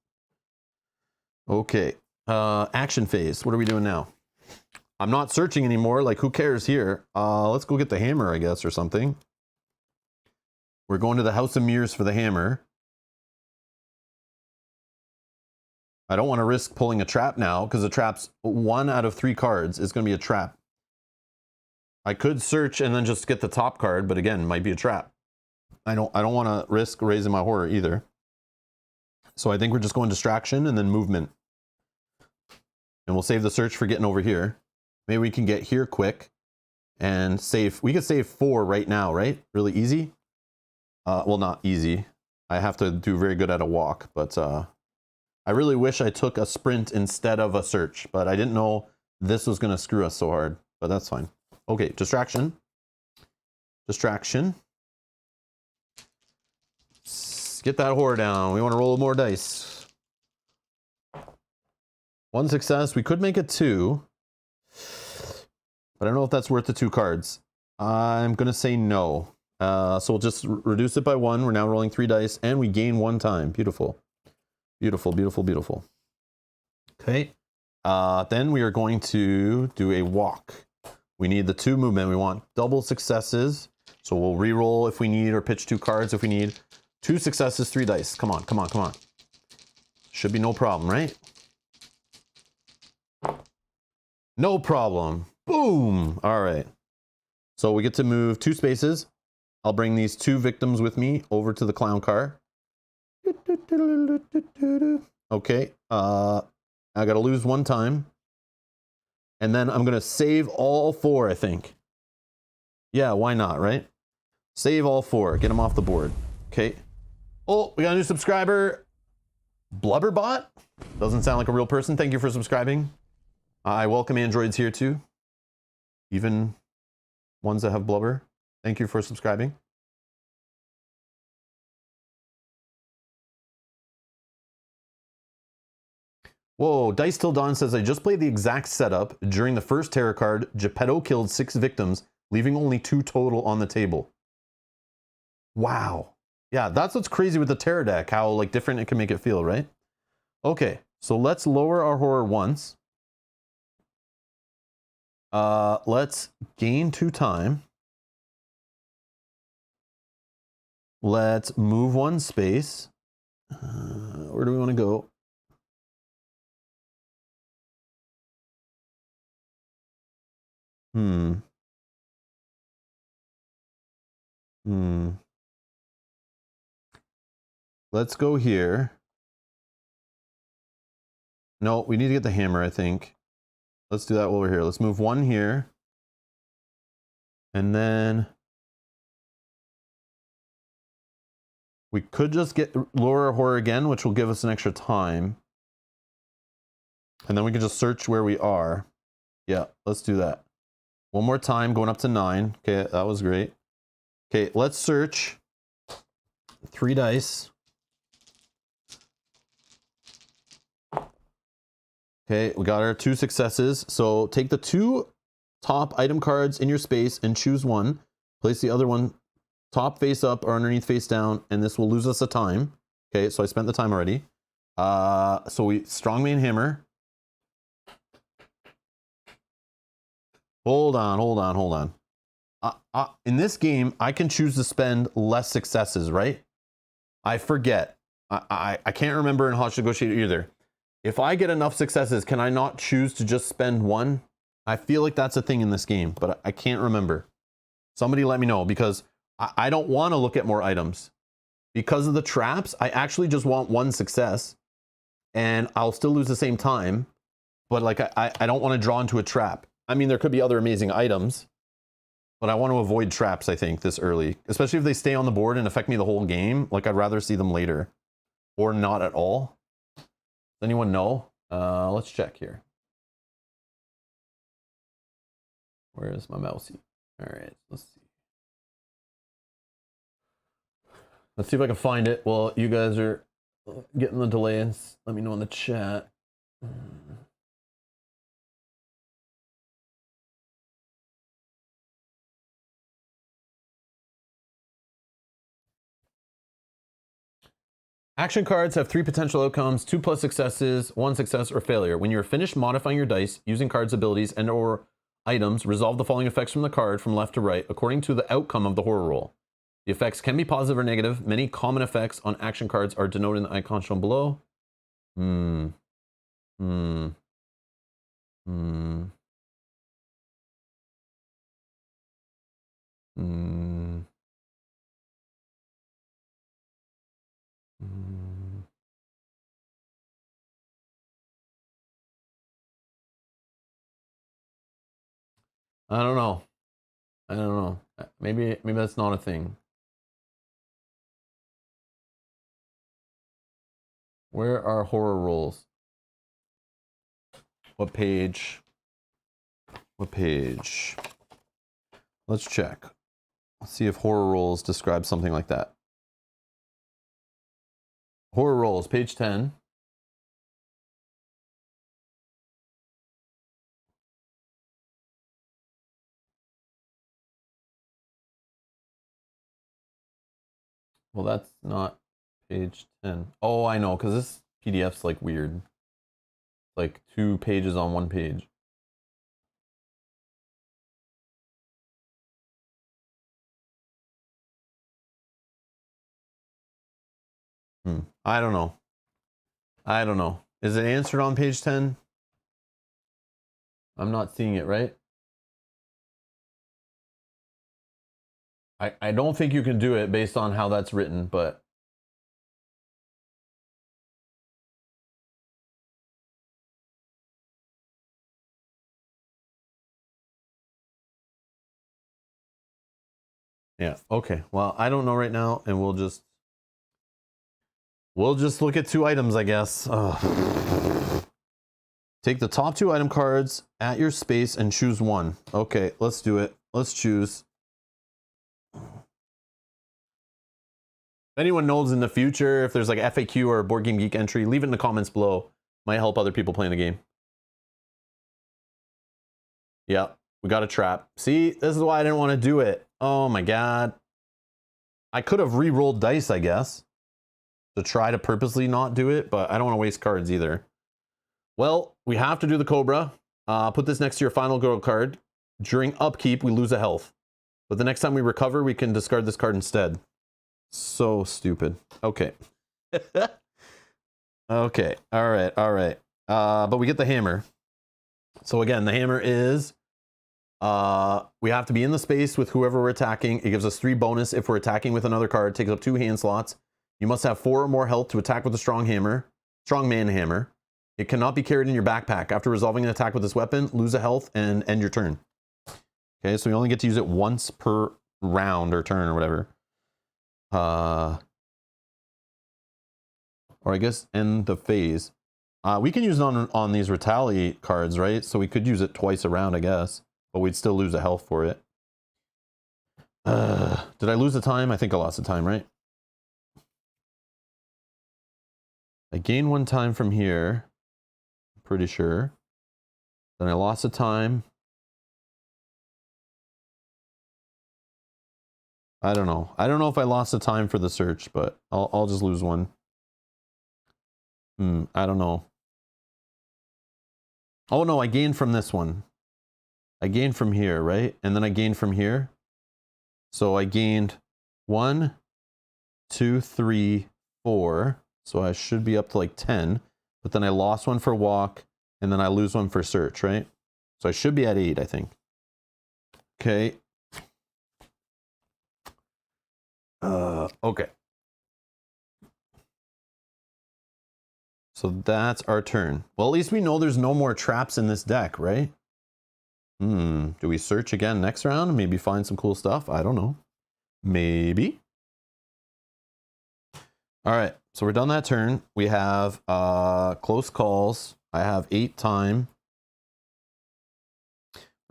[SPEAKER 1] Okay. Action phase. What are we doing now? I'm not searching anymore. Like, who cares here? Let's go get the hammer, I guess, or something. We're going to the House of Mirrors for the hammer. I don't want to risk pulling a trap now, because the trap's 1 out of 3 cards is going to be a trap. I could search and then just get the top card, but again, might be a trap. I don't want to risk raising my horror either. So I think we're just going distraction and then movement. And we'll save the search for getting over here. Maybe we can get here quick and save. We could save 4 right now, right? Really easy. Well, not easy. I have to do very good at a walk, but I really wish I took a sprint instead of a search, but I didn't know this was going to screw us so hard, but that's fine. Okay, distraction. Distraction. Get that horror down. We want to roll more dice. 1 success. We could make it 2. But I don't know if that's worth the 2 cards. I'm going to say no. So we'll just reduce it by 1. We're now rolling 3 dice, and we gain 1 time. Beautiful. Beautiful, beautiful, beautiful. Okay. Then we are going to do a walk. We need the 2 movement. We want double successes. So we'll re-roll if we need, or pitch 2 cards if we need. 2 successes, 3 dice. Come on, come on, come on. Should be no problem, right? No problem. Boom. All right. So we get to move 2 spaces. I'll bring these 2 victims with me over to the clown car. Okay. I got to lose 1 time. And then I'm going to save all 4, I think. Yeah, why not, right? Save all 4. Get them off the board. Okay. Oh, we got a new subscriber. Blubberbot? Doesn't sound like a real person. Thank you for subscribing. I welcome androids here too. Even ones that have blubber. Thank you for subscribing. Whoa, Dice Till Dawn says, I just played the exact setup. During the first tarot card, Geppetto killed 6 victims, leaving only 2 total on the table. Wow. Yeah, that's what's crazy with the tarot deck, how like different it can make it feel, right? Okay, so let's lower our horror once. Let's gain 2 time. Let's move 1 space. Where do we want to go? Let's go here. No, we need to get the hammer, I think. Let's do that while we're here. Let's move 1 here. And then we could just get lower horror again, which will give us an extra time. And then we can just search where we are. Yeah, let's do that. 1 more time, going up to 9. Okay, that was great. Okay, let's search. 3 dice. Okay, we got our 2 successes. So take the 2 top item cards in your space and choose 1. Place the other one top face up or underneath face down, and this will lose us a time. Okay, so I spent the time already. So we strongman hammer. Hold on. In this game, I can choose to spend less successes, right? I forget. I can't remember in Hotch Negotiator either. If I get enough successes, can I not choose to just spend 1? I feel like that's a thing in this game, but I can't remember. Somebody let me know, because I don't want to look at more items. Because of the traps, I actually just want 1 success, and I'll still lose the same time. but like I don't want to draw into a trap. I mean, there could be other amazing items, but I want to avoid traps, I think, this early. Especially if they stay on the board and affect me the whole game. Like, I'd rather see them later. Or not at all. Does anyone know? Let's check here. Where is my mousey? Alright, let's see. Let's see if I can find it while you guys are getting the delays. Let me know in the chat. Action cards have 3 potential outcomes, 2 plus successes, 1 success or failure. When you are finished modifying your dice, using cards' abilities and or items, resolve the following effects from the card from left to right according to the outcome of the horror roll. The effects can be positive or negative. Many common effects on action cards are denoted in the icon shown below. I don't know. I don't know. Maybe that's not a thing. Where are horror rolls? What page? What page? Let's check. Let's see if horror rolls describe something like that. Horror rolls, page 10. Well, that's not page 10. Oh, I know, because this PDF's like weird. Like 2 pages on 1 page. I don't know. I don't know. Is it answered on page 10? I'm not seeing it, right? I don't think you can do it based on how that's written, but yeah, okay. Well, I don't know right now, and we'll just look at 2 items, I guess. Ugh. Take the top 2 item cards at your space and choose one. Okay, let's do it. Let's choose. If anyone knows in the future, if there's like FAQ or a Board Game Geek entry, leave it in the comments below. Might help other people playing the game. Yeah, we got a trap. See, this is why I didn't want to do it. Oh my god. I could have re-rolled dice, I guess, to try to purposely not do it, but I don't want to waste cards either. Well, we have to do the Cobra. Put this next to your final girl card. During upkeep, we lose a health. But the next time we recover, we can discard this card instead. So stupid. Okay. Okay. All right. All right. But we get the hammer. So again, the hammer is we have to be in the space with whoever we're attacking. It gives us 3 bonus if we're attacking with another card. It takes up 2 hand slots. You must have 4 or more health to attack with a strong man hammer. It cannot be carried in your backpack. After resolving an attack with this weapon, lose a health and end your turn. Okay, so we only get to use it once per round or turn or whatever. Or I guess end the phase. We can use it on these retaliate cards, right? So we could use it twice around, I guess. But we'd still lose a health for it. Did I lose the time? I think I lost the time, right? I gained 1 time from here. I'm pretty sure. Then I lost the time. I don't know. I don't know if I lost the time for the search, but I'll just lose 1. I don't know. Oh no, I gained from this one. I gained from here, right? And then I gained from here. So I gained 1, 2, 3, 4. So I should be up to like 10. But then I lost 1 for walk, and then I lose 1 for search, right? So I should be at 8, I think. Okay. Okay. So that's our turn. Well, at least we know there's no more traps in this deck, right? Do we search again next round? Maybe find some cool stuff? I don't know. Maybe. All right, so we're done that turn. We have close calls. I have 8 time.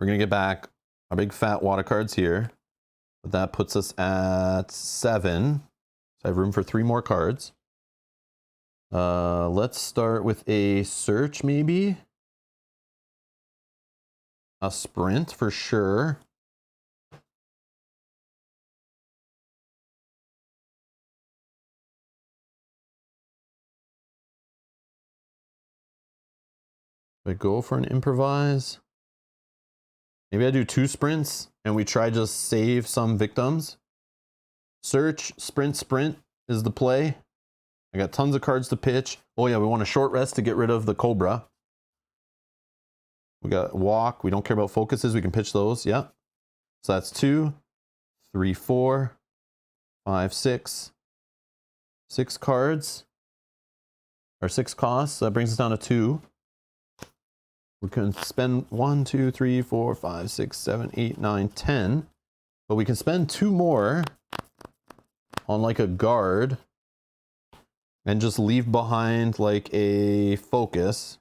[SPEAKER 1] We're gonna get back our big fat water cards here. But that puts us at 7. So I have room for 3 more cards. Let's start with a search, maybe. A sprint for sure. I go for an improvise. Maybe I do 2 sprints and we try just save some victims. Search, sprint, sprint is the play. I got tons of cards to pitch. Oh yeah, we want a short rest to get rid of the Cobra. We got walk. We don't care about focuses. We can pitch those. Yeah. So that's 2, 3, 4, 5, 6. 6 cards. Or 6 costs. So that brings us down to 2. We can spend 1, 2, 3, 4, 5, 6, 7, 8, 9, 10. But we can spend 2 more on like a guard and just leave behind like a focus.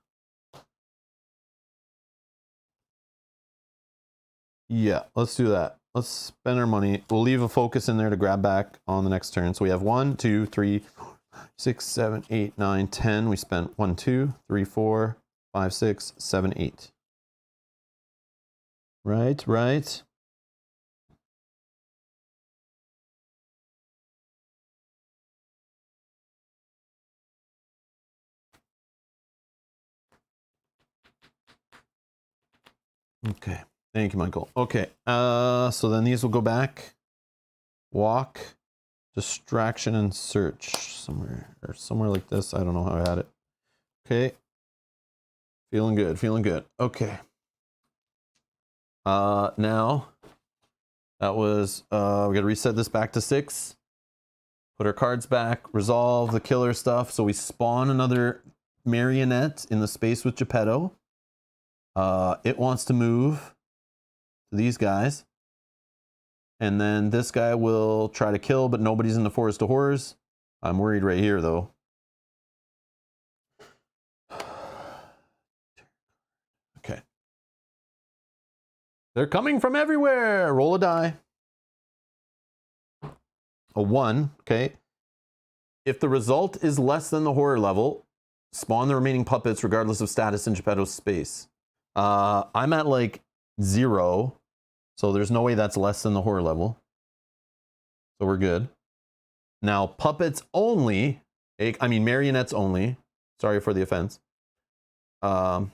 [SPEAKER 1] Yeah, let's do that. Let's spend our money. We'll leave a focus in there to grab back on the next turn. So we have 1, 2, 3, 6, 7, 8, 9, 10. We spent 1, 2, 3, 4, 5, 6, 7, 8. Right, right. Okay. Thank you, Michael. Okay. So then these will go back. Walk, distraction, and search somewhere like this. I don't know how I had it. Okay. Feeling good, feeling good. Okay. Now that was we gotta reset this back to 6. Put our cards back, resolve the killer stuff. So we spawn another marionette in the space with Geppetto. It wants to move to these guys. And then this guy will try to kill, but nobody's in the Forest of Horrors. I'm worried right here though. Okay. They're coming from everywhere. Roll a die. A 1, okay. If the result is less than the horror level, spawn the remaining puppets regardless of status in Geppetto's space. I'm at like 0, so there's no way that's less than the horror level. So we're good. Now, puppets only, I mean marionettes only. Sorry for the offense. Oh,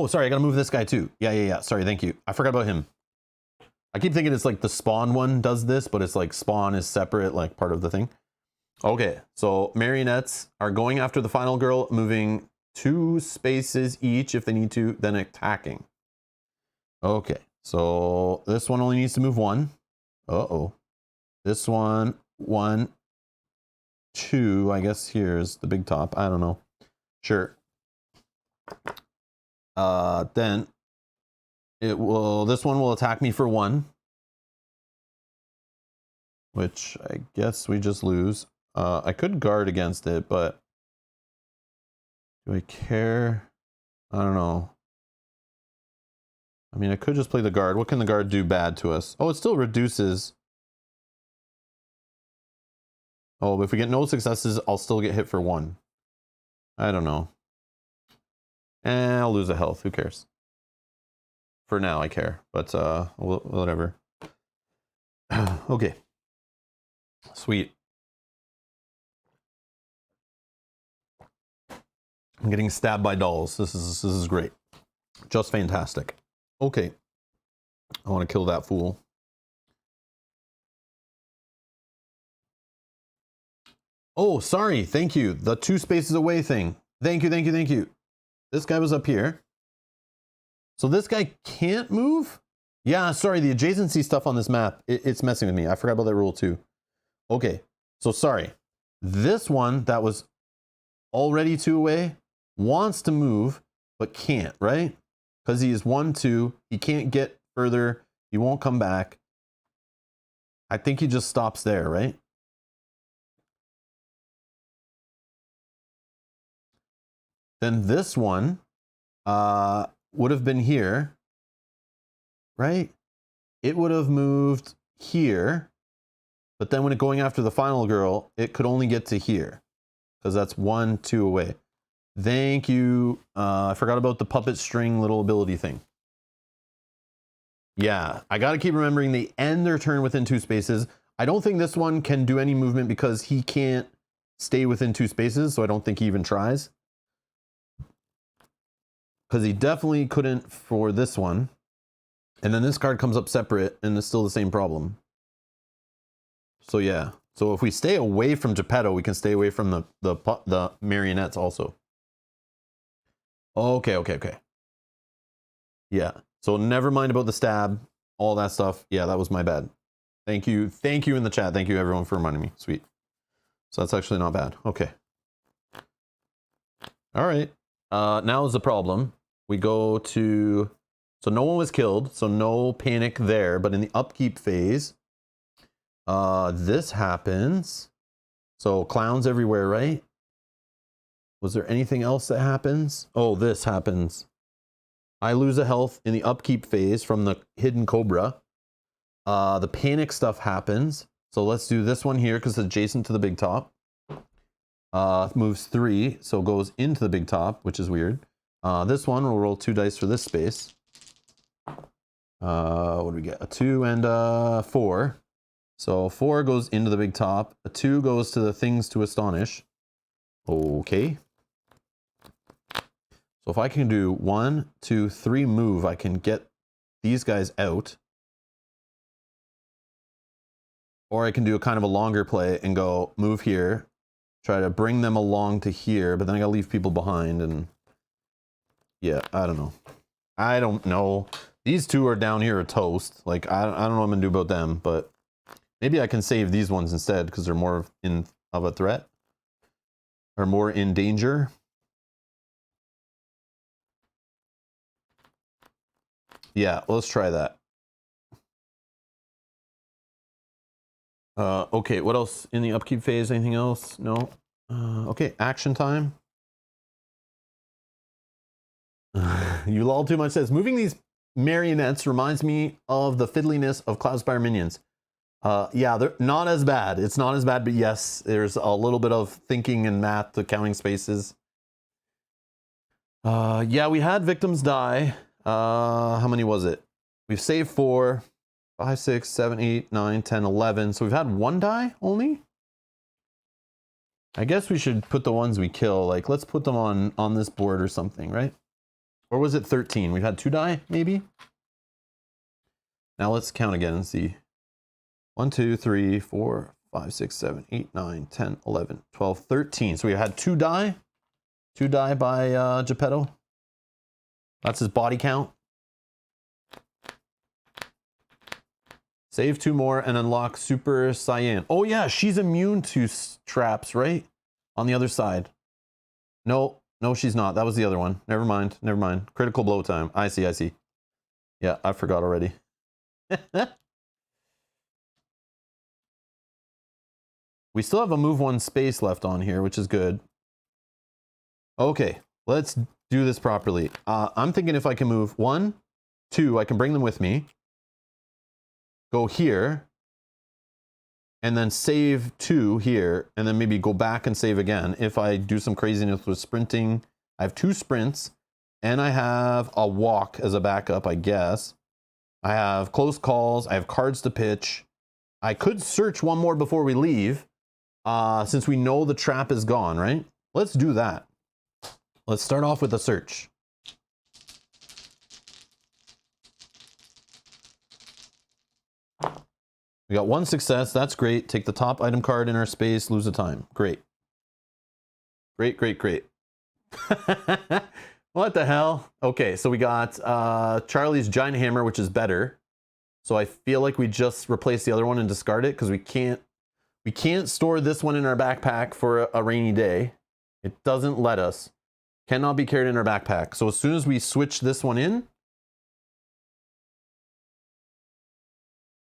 [SPEAKER 1] sorry, I gotta move this guy too. Yeah. Sorry, thank you. I forgot about him. I keep thinking it's like the spawn one does this, but it's like spawn is separate, like part of the thing. Okay, so marionettes are going after the final girl, moving 2 spaces each if they need to, then attacking. Okay, so this one only needs to move 1. Uh-oh. This one, 1, 2, I guess here's the big top. I don't know. Sure. Then this one will attack me for 1, which I guess we just lose. I could guard against it, but do I care? I don't know. I mean, I could just play the guard. What can the guard do bad to us? Oh, it still reduces. Oh, but if we get no successes, I'll still get hit for 1. I don't know. I'll lose a health. Who cares? For now, I care, but whatever. Okay. Sweet. I'm getting stabbed by dolls. This is great. Just fantastic. Okay. I want to kill that fool. Oh, sorry. Thank you. The 2 spaces away thing. Thank you. This guy was up here. So this guy can't move? Yeah, sorry. The adjacency stuff on this map, it's messing with me. I forgot about that rule too. Okay. So sorry. This one that was already 2 away, wants to move, but can't, right? Because he is 1, 2. He can't get further. He won't come back. I think he just stops there, right? Then this one would have been here, right? It would have moved here. But then when it going after the final girl, it could only get to here. Because that's 1, 2 away. Thank you. I forgot about the puppet string little ability thing. Yeah, I got to keep remembering they end their turn within 2 spaces. I don't think this one can do any movement because he can't stay within 2 spaces, so I don't think he even tries. Because he definitely couldn't for this one. And then this card comes up separate, and it's still the same problem. So yeah. So if we stay away from Geppetto, we can stay away from the marionettes also. Okay. Yeah. So never mind about the stab, all that stuff. Yeah, that was my bad. Thank you. Thank you in the chat. Thank you everyone for reminding me. Sweet. So that's actually not bad. Okay. All right. Now is the problem. We go to, so no one was killed, so no panic there, but in the upkeep phase, this happens. So clowns everywhere, right? Was there anything else that happens? Oh, this happens. I lose a health in the upkeep phase from the hidden cobra. The panic stuff happens. So let's do this one here because it's adjacent to the big top. Moves 3, so goes into the big top, which is weird. This one, we'll roll 2 dice for this space. What do we get? A 2 and a 4. So 4 goes into the big top. A 2 goes to the things to astonish. Okay. So if I can do 1, 2, 3 move, I can get these guys out. Or I can do a kind of a longer play and go move here. Try to bring them along to here, but then I gotta leave people behind and yeah, I don't know. I don't know. These 2 are down here are toast. Like, I don't know what I'm gonna do about them, but maybe I can save these ones instead because they're more of a threat. Or more in danger. Yeah, let's try that. Okay, what else in the upkeep phase? Anything else? No. Okay, action time. You lol too much says, moving these marionettes reminds me of the fiddliness of Cloudspire minions. Yeah, they're not as bad. It's not as bad, but yes, there's a little bit of thinking and math to counting spaces. Yeah, we had victims die. How many was it? We've saved 4, 5, 6, 7, 8, 9, 10, 11. So we've had 1 die only? I guess we should put the ones we kill. Like, let's put them on this board or something, right? Or was it 13? We've had 2 die, maybe? Now let's count again and see. 1, 2, 3, 4, 5, 6, 7, 8, 9, 10, 11, 12, 13. So we had 2 die. 2 die by Geppetto. That's his body count. Save 2 more and unlock Super Saiyan. Oh yeah, she's immune to traps, right? On the other side. No, she's not. That was the other one. Never mind. Critical blow time. I see. Yeah, I forgot already. We still have a move 1 space left on here, which is good. Okay, let's do this properly. I'm thinking if I can move 1, 2, I can bring them with me. Go here. And then save 2 here. And then maybe go back and save again. If I do some craziness with sprinting. I have 2 sprints. And I have a walk as a backup, I guess. I have close calls. I have cards to pitch. I could search 1 more before we leave. Since we know the trap is gone, right? Let's do that. Let's start off with a search. We got 1 success. That's great. Take the top item card in our space. Lose the time. Great. Great. What the hell? Okay, so we got Charlie's giant hammer, which is better. So I feel like we just replace the other one and discard it because we can't store this one in our backpack for a rainy day. It doesn't let us. Cannot be carried in our backpack. So as soon as we switch this one in,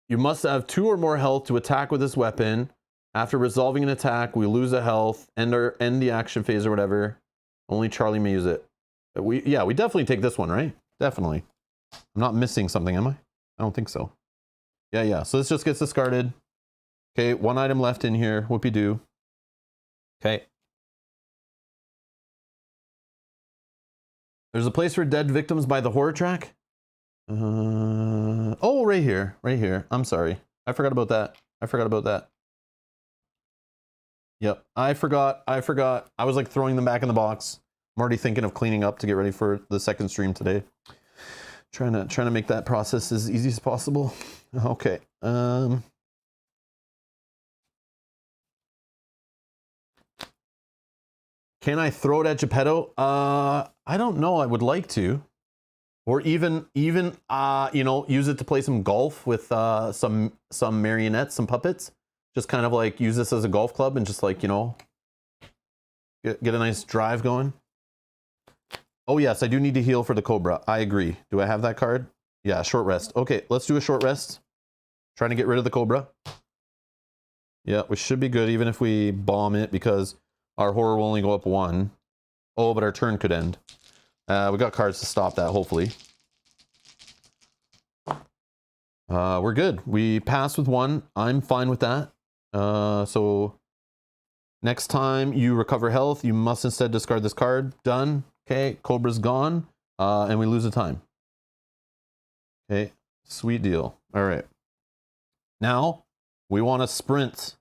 [SPEAKER 1] you must have 2 or more health to attack with this weapon. After resolving an attack, we lose a health, end the action phase or whatever. Only Charlie may use it. We definitely take this one, right? Definitely. I'm not missing something, am I? I don't think so. Yeah. So this just gets discarded. Okay, 1 item left in here. Whoopie-doo. Okay. There's a place for dead victims by the horror track. Oh, right here. Right here. I'm sorry. I forgot about that. Yep. I forgot. I was like throwing them back in the box. I'm already thinking of cleaning up to get ready for the second stream today. Trying to make that process as easy as possible. Okay. Can I throw it at Geppetto? I don't know. I would like to. Or even you know, use it to play some golf with some marionettes, some puppets. Just kind of like use this as a golf club and just like, you know, get a nice drive going. Oh yes, I do need to heal for the Cobra. I agree. Do I have that card? Yeah, short rest. Okay, let's do a short rest. Trying to get rid of the Cobra. Yeah, we should be good even if we bomb it because our horror will only go up 1. Oh, but our turn could end. We got cards to stop that, hopefully. We're good. We passed with 1. I'm fine with that. So next time you recover health, you must instead discard this card. Done. Okay, Cobra's gone. And we lose a time. Okay, sweet deal. All right. Now, we want to sprint.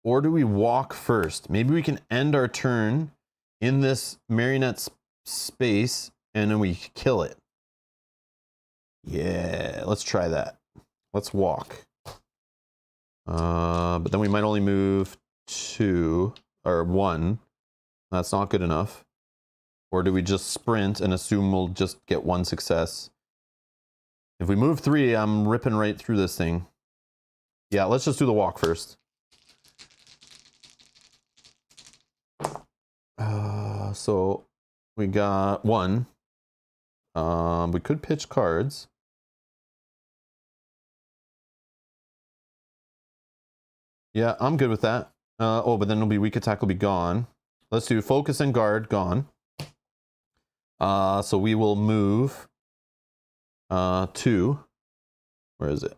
[SPEAKER 1] Or do we walk first? Maybe we can end our turn in this marionette space and then we kill it. Yeah, let's try that. Let's walk. But then we might only move 2 or 1. That's not good enough. Or do we just sprint and assume we'll just get 1 success? If we move 3, I'm ripping right through this thing. Yeah, let's just do the walk first. So we got 1. We could pitch cards. Yeah, I'm good with that. Oh, but then it'll be weak attack will be gone. Let's do focus and guard, gone. So we will move 2. Where is it?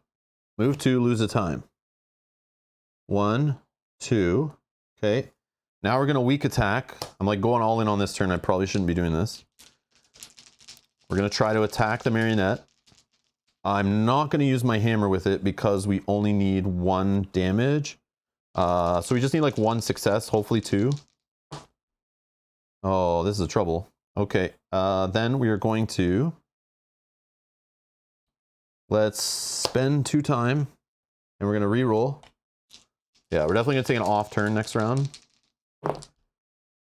[SPEAKER 1] Move 2, lose a time. 1, 2. Okay. Now we're going to weak attack. I'm like going all in on this turn. I probably shouldn't be doing this. We're going to try to attack the marionette. I'm not going to use my hammer with it because we only need 1 damage. So we just need like 1 success, hopefully 2. Oh, this is trouble. Okay, then we are going to... Let's spend 2 time. And we're going to re-roll. Yeah, we're definitely going to take an off turn next round.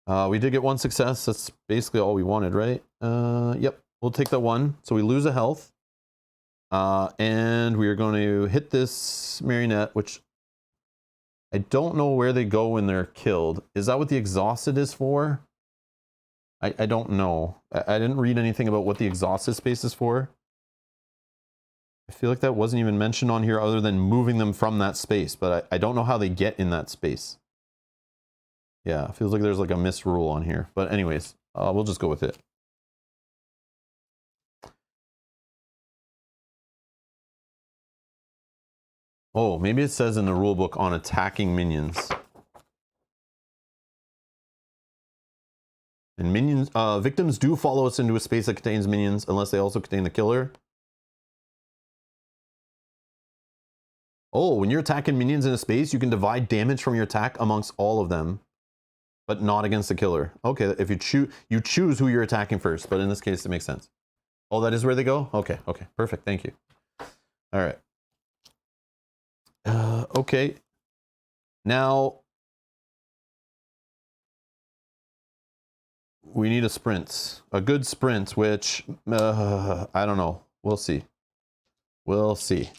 [SPEAKER 1] We did get 1 success. That's basically all we wanted, right? Yep, we'll take that 1. So we lose a health. And we are going to hit this marionette, which I don't know where they go when they're killed. Is that what the exhausted is for? I don't know. I didn't read anything about what the exhausted space is for. I feel like that wasn't even mentioned on here other than moving them from that space, but I don't know how they get in that space. Yeah, it feels like there's like a misrule on here. But anyways, we'll just go with it. Oh, maybe it says in the rulebook on attacking minions. And minions, victims do follow us into a space that contains minions unless they also contain the killer. Oh, when you're attacking minions in a space, you can divide damage from your attack amongst all of them, but not against the killer. Okay, if you choose who you're attacking first, but in this case, it makes sense. Oh, that is where they go? Okay, okay, perfect, thank you. All right. Okay. Now, we need a sprint. A good sprint, which, I don't know. We'll see. We'll see.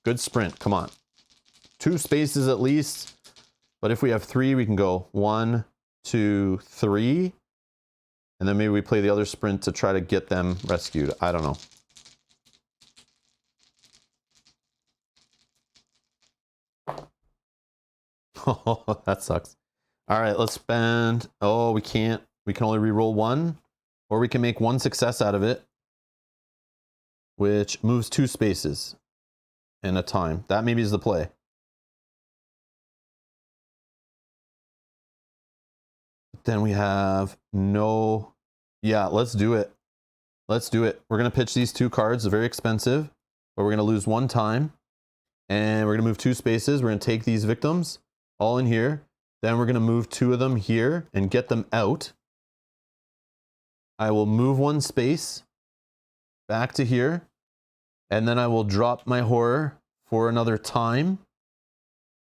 [SPEAKER 1] Good sprint, come on. 2 spaces at least. But if we have 3, we can go 1, 2, 3. And then maybe we play the other sprint to try to get them rescued. I don't know. Oh, that sucks. All right, let's spend... Oh, we can't. We can only reroll 1. Or we can make 1 success out of it, which moves 2 spaces in a time. That maybe is the play. But then we have no... Yeah, let's do it. Let's do it. We're going to pitch these 2 cards. They're very expensive, but we're going to lose 1 time. And we're going to move 2 spaces. We're going to take these victims all in here. Then we're going to move 2 of them here and get them out. I will move 1 space back to here. And then I will drop my horror for another time.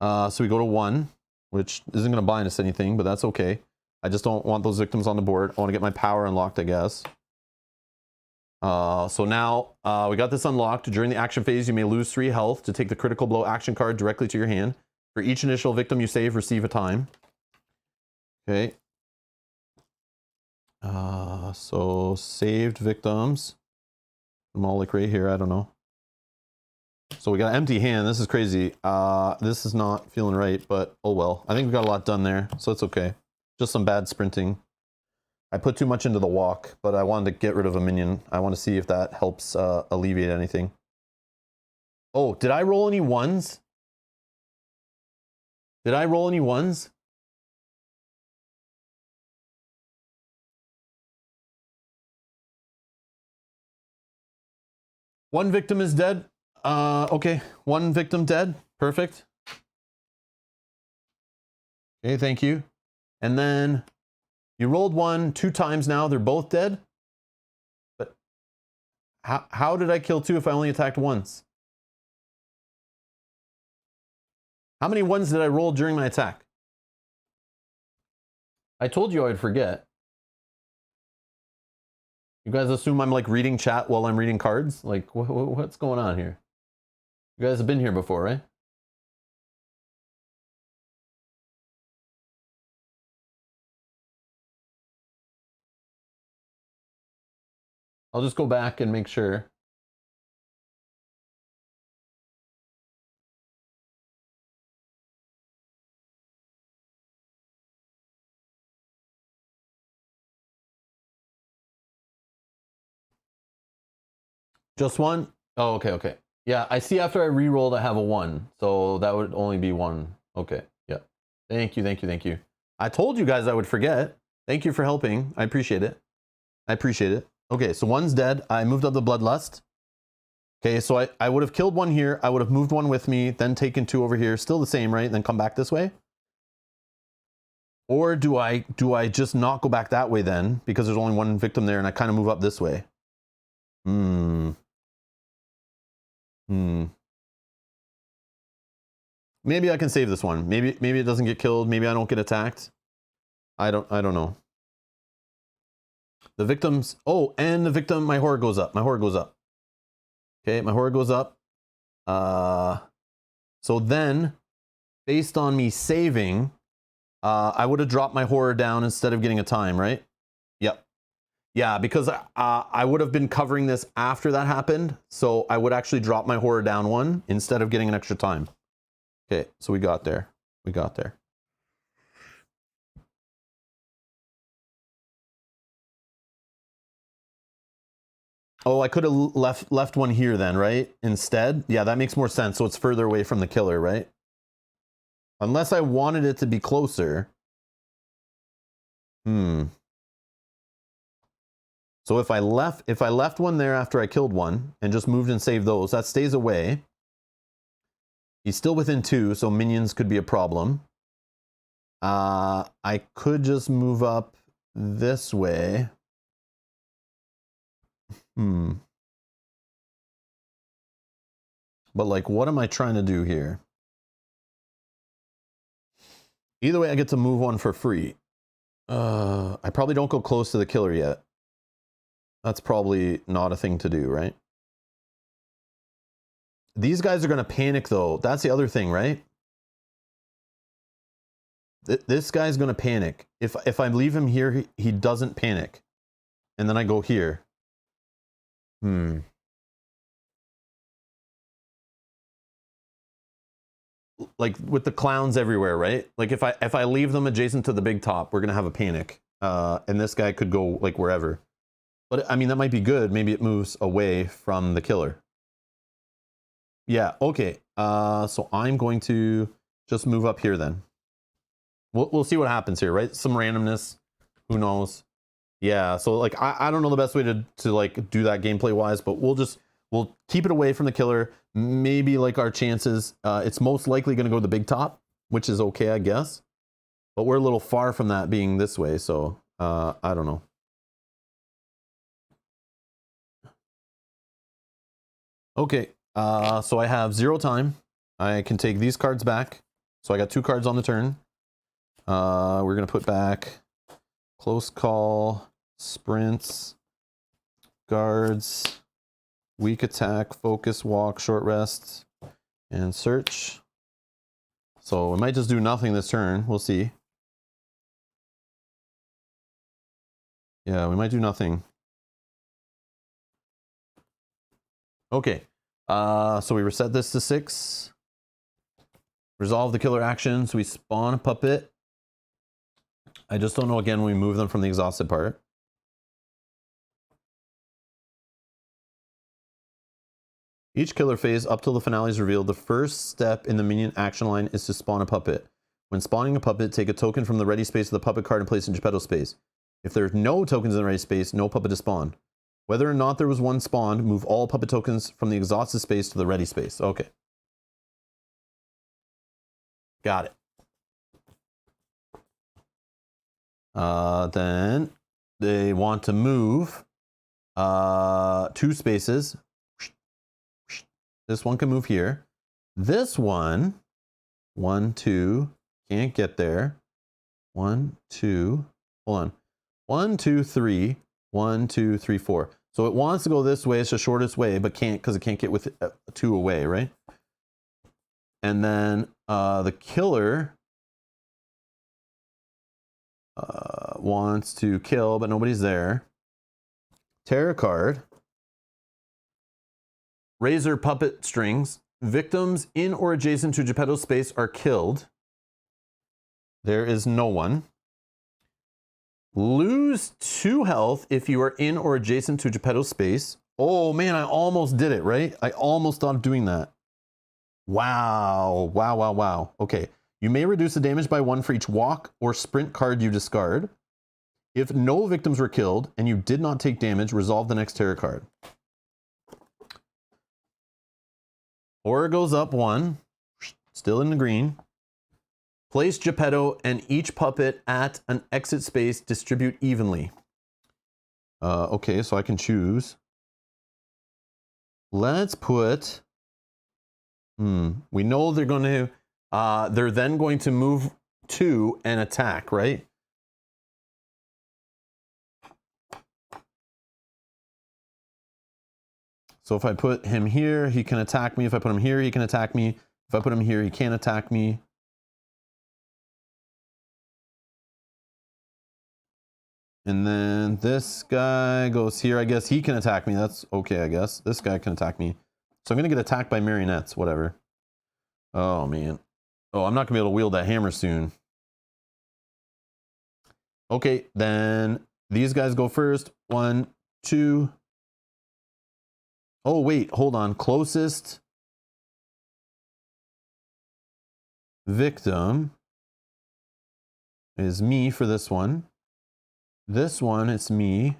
[SPEAKER 1] So we go to 1, which isn't going to bind us anything, but that's okay. I just don't want those victims on the board. I want to get my power unlocked, I guess. So now we got this unlocked. During the action phase, you may lose 3 health to take the critical blow action card directly to your hand. For each initial victim you save, receive a time. Okay. So saved victims. I'm all like right here. I don't know. So we got an empty hand. This is crazy. This is not feeling right, but oh well. I think we got a lot done there, so it's okay. Just some bad sprinting. I put too much into the walk, but I wanted to get rid of a minion. I want to see if that helps alleviate anything. Oh, did I roll any 1s? Did I roll any 1s? One victim is dead. Okay, 1 victim dead. Perfect. Okay, thank you. And then you rolled 1 2 times now. They're both dead. But how did I kill 2 if I only attacked once? How many 1s did I roll during my attack? I told you I would forget. You guys assume I'm like reading chat while I'm reading cards? Like, what's going on here? You guys have been here before, right? I'll just go back and make sure. Just 1? Oh, okay, okay. Yeah, I see after I re-rolled, I have a 1. So that would only be 1. Okay, yeah. Thank you, thank you, thank you. I told you guys I would forget. Thank you for helping. I appreciate it. I appreciate it. Okay, so 1's dead. I moved up the Bloodlust. Okay, so I would have killed 1 here. I would have moved 1 with me, then taken 2 over here. Still the same, right? Then come back this way? Or do I just not go back that way then? Because there's only 1 victim there and I kind of move up this way. Maybe I can save this one. Maybe it doesn't get killed. Maybe I don't get attacked. I don't know. The victims. Oh, and the victim. My horror goes up. My horror goes up. Okay, my horror goes up. So then, based on me saving, I would have dropped my horror down instead of getting a time, right? Yep. Yeah, because I would have been covering this after that happened. So I would actually drop my horror down 1 instead of getting an extra time. Okay, so we got there. We got there. Oh, I could have left 1 here then, right? Instead? Yeah, that makes more sense. So it's further away from the killer, right? Unless I wanted it to be closer. So if I left 1 there after I killed 1 and just moved and saved those, that stays away. He's still within 2, so minions could be a problem. I could just move up this way. But like, what am I trying to do here? Either way, I get to move 1 for free. I probably don't go close to the killer yet. That's probably not a thing to do, right? These guys are going to panic, though. That's the other thing, right? This guy's gonna panic. If I leave him here, he doesn't panic. And then I go here. Like with the clowns everywhere, right? Like if I leave them adjacent to the big top, we're gonna have a panic. And this guy could go like wherever. But I mean, that might be good. Maybe it moves away from the killer. Yeah, okay. So I'm going to just move up here then. We'll see what happens here, right? Some randomness. Who knows? Yeah, so like I don't know the best way to like do that gameplay wise, but we'll keep it away from the killer. Maybe like our chances, it's most likely gonna go to the big top, which is okay, I guess. But we're a little far from that being this way, so I don't know. Okay, so I have 0 time. I can take these cards back. So I got 2 cards on the turn. We're gonna put back close call, sprints, guards, weak attack, focus, walk, short rest, and search. So we might just do nothing this turn. We'll see. Yeah, we might do nothing. Okay, so we reset this to 6. Resolve the killer action, so we spawn a puppet. I just don't know again when we move them from the exhausted part. Each killer phase up till the finale is revealed, the first step in the minion action line is to spawn a puppet. When spawning a puppet, take a token from the ready space of the puppet card and place it in Geppetto space. If there are no tokens in the ready space, no puppet is spawned. Whether or not there was one spawned, move all puppet tokens from the exhausted space to the ready space. Okay. Got it. Then they want to move 2 spaces. This one can move here. This one, 1, 2, can't get there. 1, 2, hold on. 1, 2, 3, 1, 2, 3, 4. So it wants to go this way. It's the shortest way, but can't because it can't get with 2 away, right? And then the killer wants to kill, but nobody's there. Terror card. Razor puppet strings. Victims in or adjacent to Geppetto space are killed. There is no one. Lose 2 health if you are in or adjacent to Geppetto space. Oh man, I almost did it, right? I almost thought of doing that. Wow, wow, wow, wow. Okay, you may reduce the damage by 1 for each walk or sprint card you discard. If no victims were killed and you did not take damage, resolve the next terror card. Horror goes up 1, still in the green. Place Geppetto and each puppet at an exit space, distribute evenly. Okay, so I can choose. Let's put, we know they're going to, they're then going to move 2 and attack, right? So if I put him here, he can attack me. If I put him here, he can attack me. If I put him here, he can't attack me. And then this guy goes here. I guess he can attack me. That's okay, I guess. This guy can attack me. So I'm going to get attacked by marionettes, whatever. Oh, man. Oh, I'm not going to be able to wield that hammer soon. Okay, then these guys go first. 1, 2. Oh, wait, hold on. Closest victim is me for this one. This one, it's me.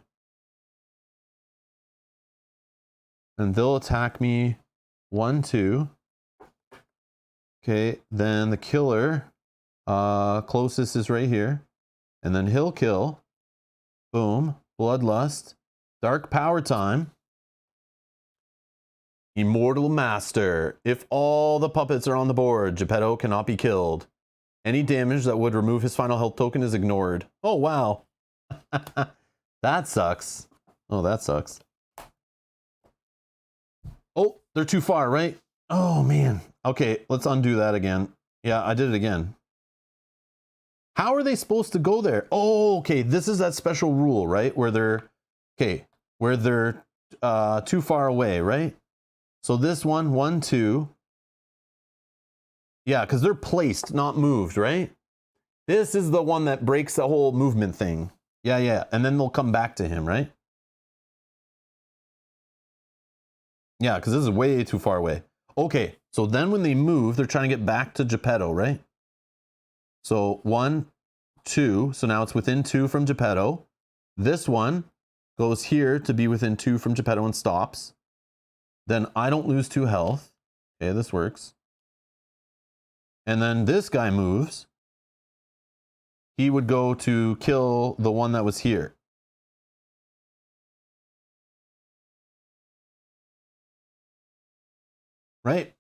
[SPEAKER 1] And they'll attack me 1, 2. Okay, then the killer, closest is right here. And then he'll kill. Boom. Bloodlust. Dark power time. Immortal Master. If all the puppets are on the board, Geppetto cannot be killed. Any damage that would remove his final health token is ignored. Oh, wow. That sucks. Oh, that sucks. Oh, they're too far, right? Oh, man. Okay, let's undo that again. Yeah, I did it again. How are they supposed to go there? Oh, okay. This is that special rule, right? Where they're, okay, where they're too far away, right? So this one, 1, 2. Yeah, because they're placed, not moved, right? This is the one that breaks the whole movement thing. Yeah, yeah. And then they'll come back to him, right? Yeah, because this is way too far away. Okay, so then when they move, they're trying to get back to Geppetto, right? So 1, 2. So now it's within 2 from Geppetto. This one goes here to be within 2 from Geppetto and stops. Then I don't lose 2 health. Okay, this works. And then this guy moves. He would go to kill the one that was here. Right?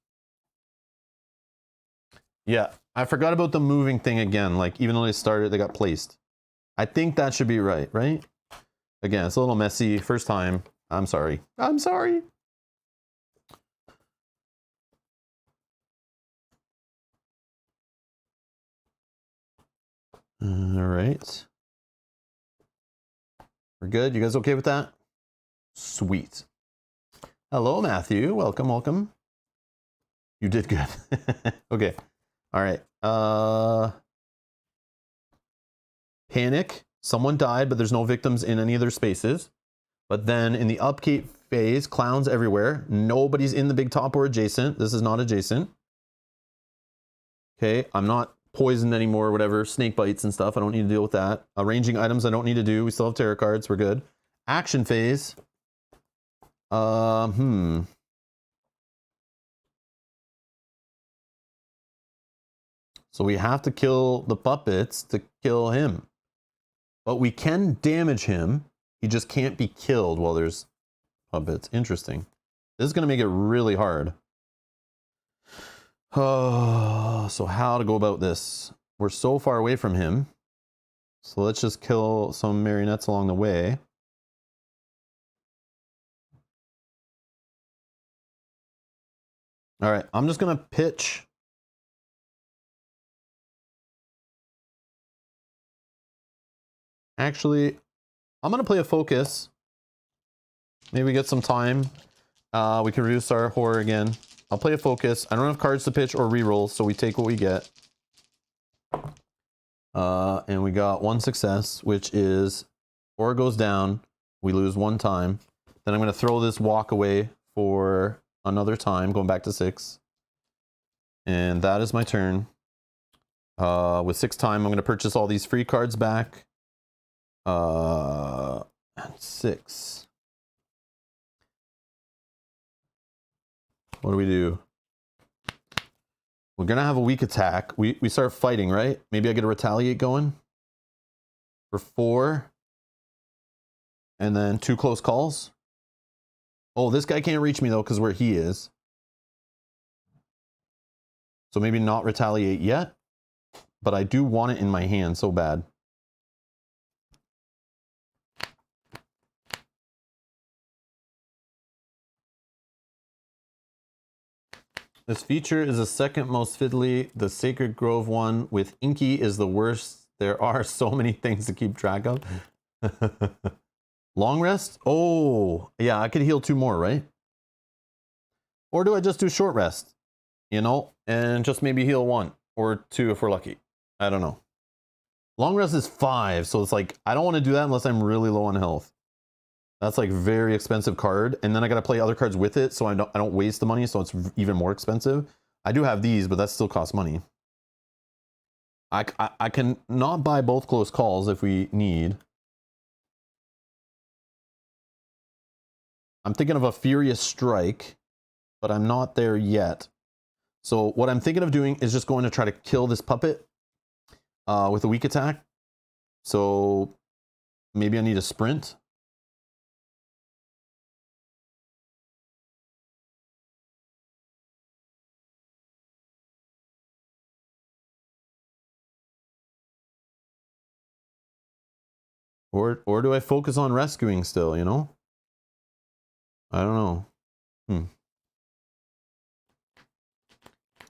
[SPEAKER 1] Yeah, I forgot about the moving thing again. Like, even though they started, they got placed. I think that should be right, right? Again, it's a little messy. First time. I'm sorry. I'm sorry. All right. We're good. You guys okay with that? Sweet. Hello, Matthew. Welcome, welcome. You did good. Okay. All right. Panic. Someone died, but there's no victims in any of their spaces. But then in the upkeep phase, clowns everywhere. Nobody's in the big top or adjacent. This is not adjacent. Okay, I'm not poisoned anymore or whatever. Snake bites and stuff. I don't need to deal with that. Arranging items I don't need to do. We still have tarot cards. We're good. Action phase. So we have to kill the puppets to kill him. But we can damage him. He just can't be killed while there's puppets. Interesting. This is going to make it really hard. Oh, so how to go about this? We're so far away from him. So let's just kill some marionettes along the way. All right, I'm just going to pitch. Actually, I'm going to play a focus. Maybe we get some time. We can reduce our horror again. I'll play a focus. I don't have cards to pitch or reroll, so we take what we get. And we got 1 success, which is horror goes down. We lose 1 time. Then I'm going to throw this walk away for another time, going back to 6. And that is my turn. With 6 time, I'm going to purchase all these free cards back. 6. What do we do? We're gonna have a weak attack. We start fighting, right? Maybe I get a retaliate going for 4. And then 2 close calls. Oh, this guy can't reach me though, because where he is. So maybe not retaliate yet. But I do want it in my hand so bad. This feature is the second most fiddly. The Sacred Grove one with Inky is the worst. There are so many things to keep track of. Long rest? Oh, yeah, I could heal 2 more, right? Or do I just do short rest? You know, and just maybe heal 1 or 2 if we're lucky. I don't know. Long rest is 5, so it's like, I don't want to do that unless I'm really low on health. That's like very expensive card, and then I gotta play other cards with it, so I don't waste the money, so it's even more expensive. I do have these, but that still costs money. I can not buy both close calls if we need. I'm thinking of a Furious Strike, but I'm not there yet. So what I'm thinking of doing is just going to try to kill this puppet with a weak attack. So maybe I need a sprint. Or do I focus on rescuing still, you know? I don't know.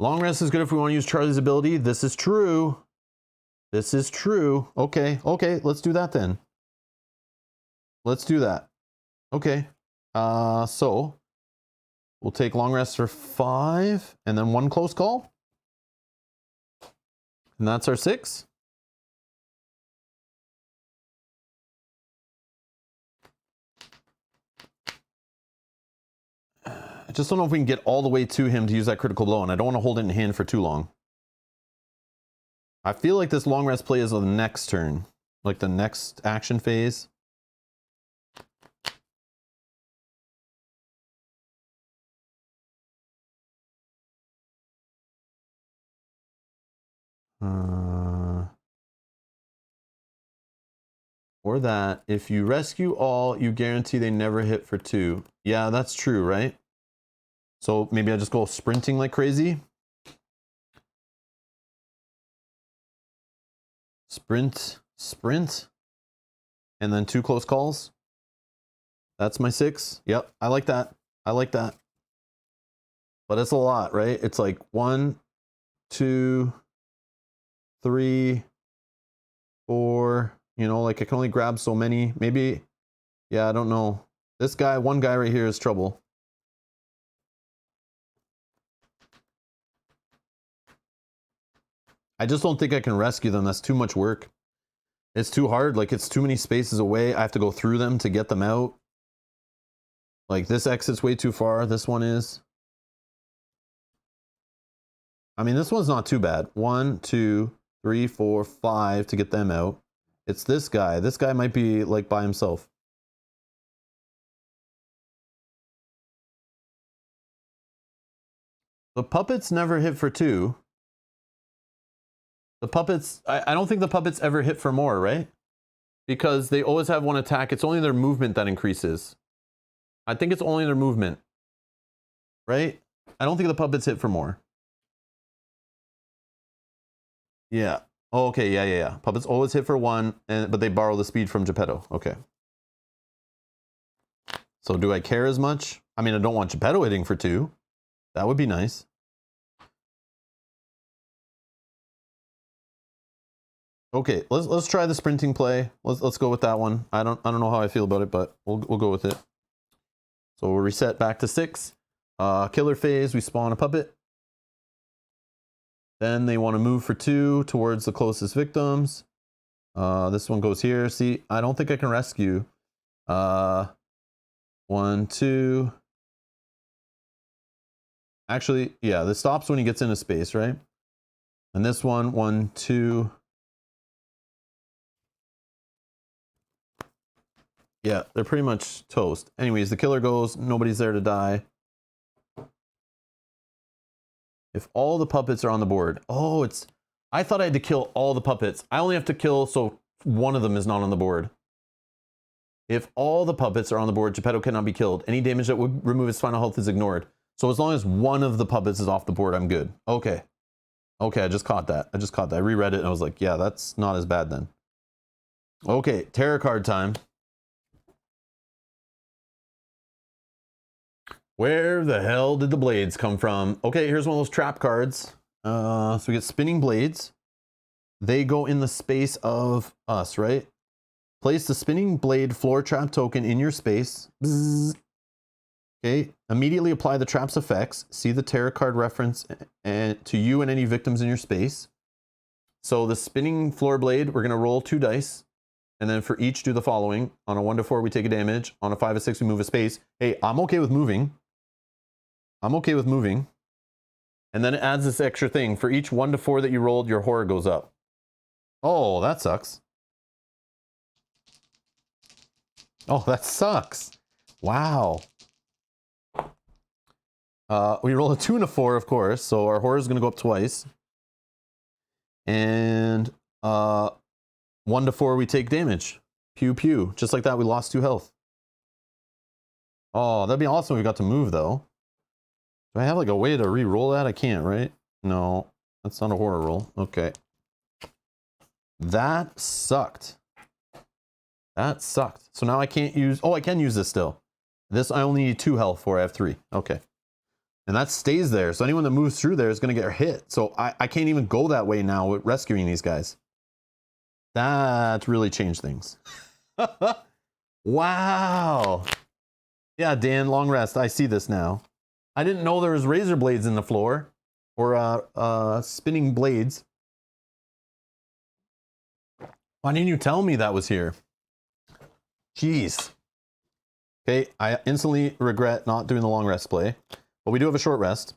[SPEAKER 1] Long rest is good if we want to use Charlie's ability. This is true. This is true. Okay, okay, let's do that then. Let's do that. Okay. So we'll take long rest for 5 and then 1 close call. And that's our 6. I just don't know if we can get all the way to him to use that critical blow, and I don't want to hold it in hand for too long. I feel like this long rest play is the next turn, like the next action phase. Or that, if you rescue all, you guarantee they never hit for 2. Yeah, that's true, right? So maybe I just go sprinting like crazy. Sprint, sprint, and then 2 close calls. That's my 6. Yep, I like that. I like that. But it's a lot, right? It's like 1, 2, 3, 4. You know, like I can only grab so many. Maybe, yeah, I don't know. This guy, one guy right here is trouble. I just don't think I can rescue them. That's too much work. It's too hard. Like, it's too many spaces away. I have to go through them to get them out. Like, this exit's way too far. This one is. I mean, this one's not too bad. 1, 2, 3, 4, 5 to get them out. It's this guy. This guy might be, like, by himself. The puppets never hit for 2. The puppets, I don't think the puppets ever hit for more, right? Because they always have 1 attack. It's only their movement that increases. I think it's only their movement. Right? I don't think the puppets hit for more. Yeah. Oh, okay, yeah. Puppets always hit for 1, but they borrow the speed from Geppetto. Okay. So do I care as much? I mean, I don't want Geppetto hitting for 2. That would be nice. Okay, let's try the sprinting play. Let's go with that one. I don't know how I feel about it, but we'll go with it. So we'll reset back to 6. Killer phase, we spawn a puppet. Then they want to move for 2 towards the closest victims. This one goes here. See, I don't think I can rescue. 1, 2. Actually, yeah, this stops when he gets into space, right? And this one, 1, 2. Yeah, they're pretty much toast. Anyways, the killer goes. Nobody's there to die. If all the puppets are on the board. Oh, it's... I thought I had to kill all the puppets. I only have to kill so 1 of them is not on the board. If all the puppets are on the board, Geppetto cannot be killed. Any damage that would remove his final health is ignored. So as long as 1 of the puppets is off the board, I'm good. Okay. Okay, I just caught that. I reread it and I was like, yeah, that's not as bad then. Okay, tarot card time. Where the hell did the blades come from? Okay, here's one of those trap cards. So we get spinning blades. They go in the space of us, right? Place the spinning blade floor trap token in your space. Bzzz. Okay, immediately apply the trap's effects. See the tarot card reference to you and any victims in your space. So the spinning floor blade, we're gonna roll 2 dice. And then for each do the following. On a 1 to 4, we take a damage. On a 5 to 6, we move a space. Hey, I'm okay with moving. I'm okay with moving. And then it adds this extra thing. For each 1 to 4 that you rolled, your horror goes up. Oh, that sucks. Oh, that sucks. Wow. We roll a 2 and a 4, of course. So our horror is going to go up twice. And 1 to 4, we take damage. Pew, pew. Just like that, we lost 2 health. Oh, that'd be awesome if we got to move, though. Do I have like a way to re-roll that? I can't, right? No, that's not a horror roll. Okay. That sucked. That sucked. So now I can't use... Oh, I can use this still. This I only need 2 health for. I have 3. Okay. And that stays there. So anyone that moves through there is going to get hit. So I can't even go that way now with rescuing these guys. That really changed things. Wow. Yeah, Dan, long rest. I see this now. I didn't know there was razor blades in the floor. Or spinning blades. Why didn't you tell me that was here? Jeez. Okay, I instantly regret not doing the long rest play. But we do have a short rest.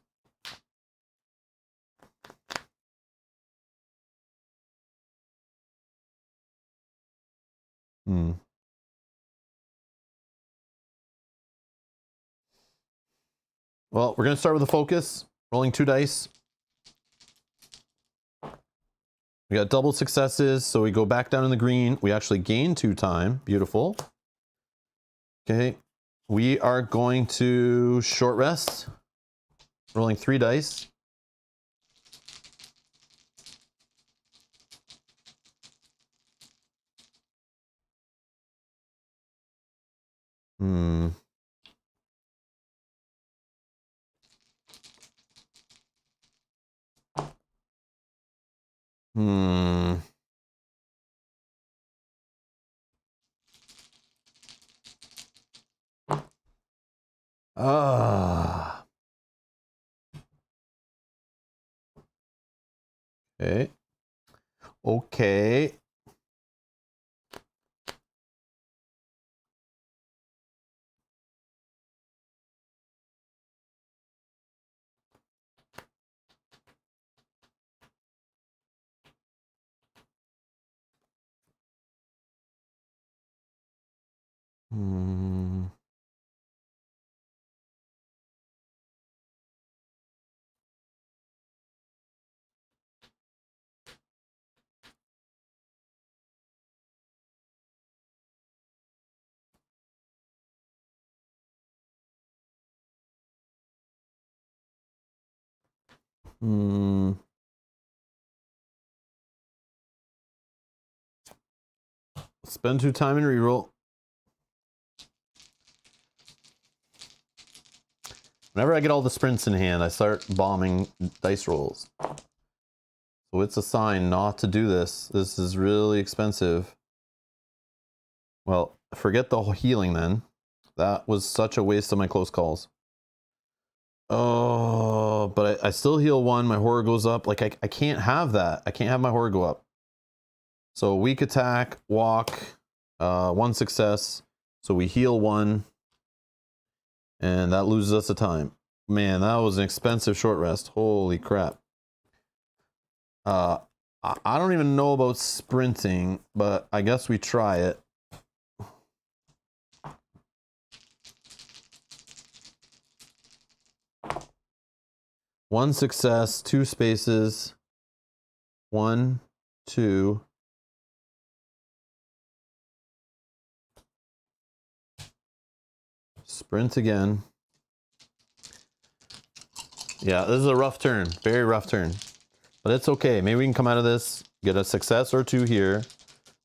[SPEAKER 1] Well, we're going to start with a focus. Rolling 2 dice. We got double successes, so we go back down in the green. We actually gain 2 time. Beautiful. Okay. We are going to short rest. Rolling 3 dice. Okay. Okay. Spend 2 time and reroll. Whenever I get all the sprints in hand, I start bombing dice rolls. So it's a sign not to do this. This is really expensive. Well, forget the whole healing then. That was such a waste of my close calls. Oh, but I still heal 1. My horror goes up. Like, I can't have that. I can't have my horror go up. So weak attack, walk, 1 success. So we heal 1. And that loses us a time. Man, that was an expensive short rest. Holy crap. I don't even know about sprinting, but I guess we try it. One success, 2 spaces. 1, 2. Sprint again. Yeah, this is a rough turn. Very rough turn. But it's okay. Maybe we can come out of this, get a success or 2 here.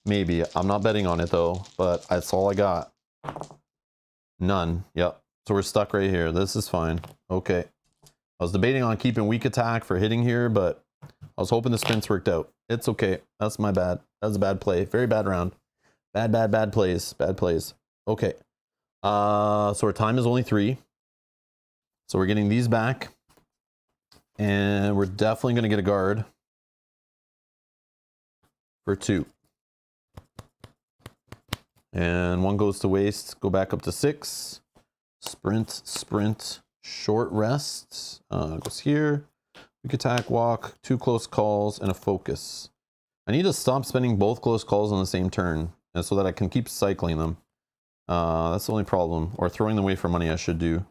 [SPEAKER 1] Maybe. I'm not betting on it though, but that's all I got. None. Yep. So we're stuck right here. This is fine. Okay. I was debating on keeping weak attack for hitting here, but I was hoping the sprints worked out. It's okay. That's my bad. That was a bad play. Very bad round. Bad plays. Bad plays. Okay. So our time is only 3. So we're getting these back. And we're definitely going to get a guard for 2. And 1 goes to waste. Go back up to 6. Sprint. Short rest. Goes here. Weak attack, walk, 2 close calls, and a focus. I need to stop spending both close calls on the same turn, and so that I can keep cycling them. That's the only problem. Or throwing them away for money I should do.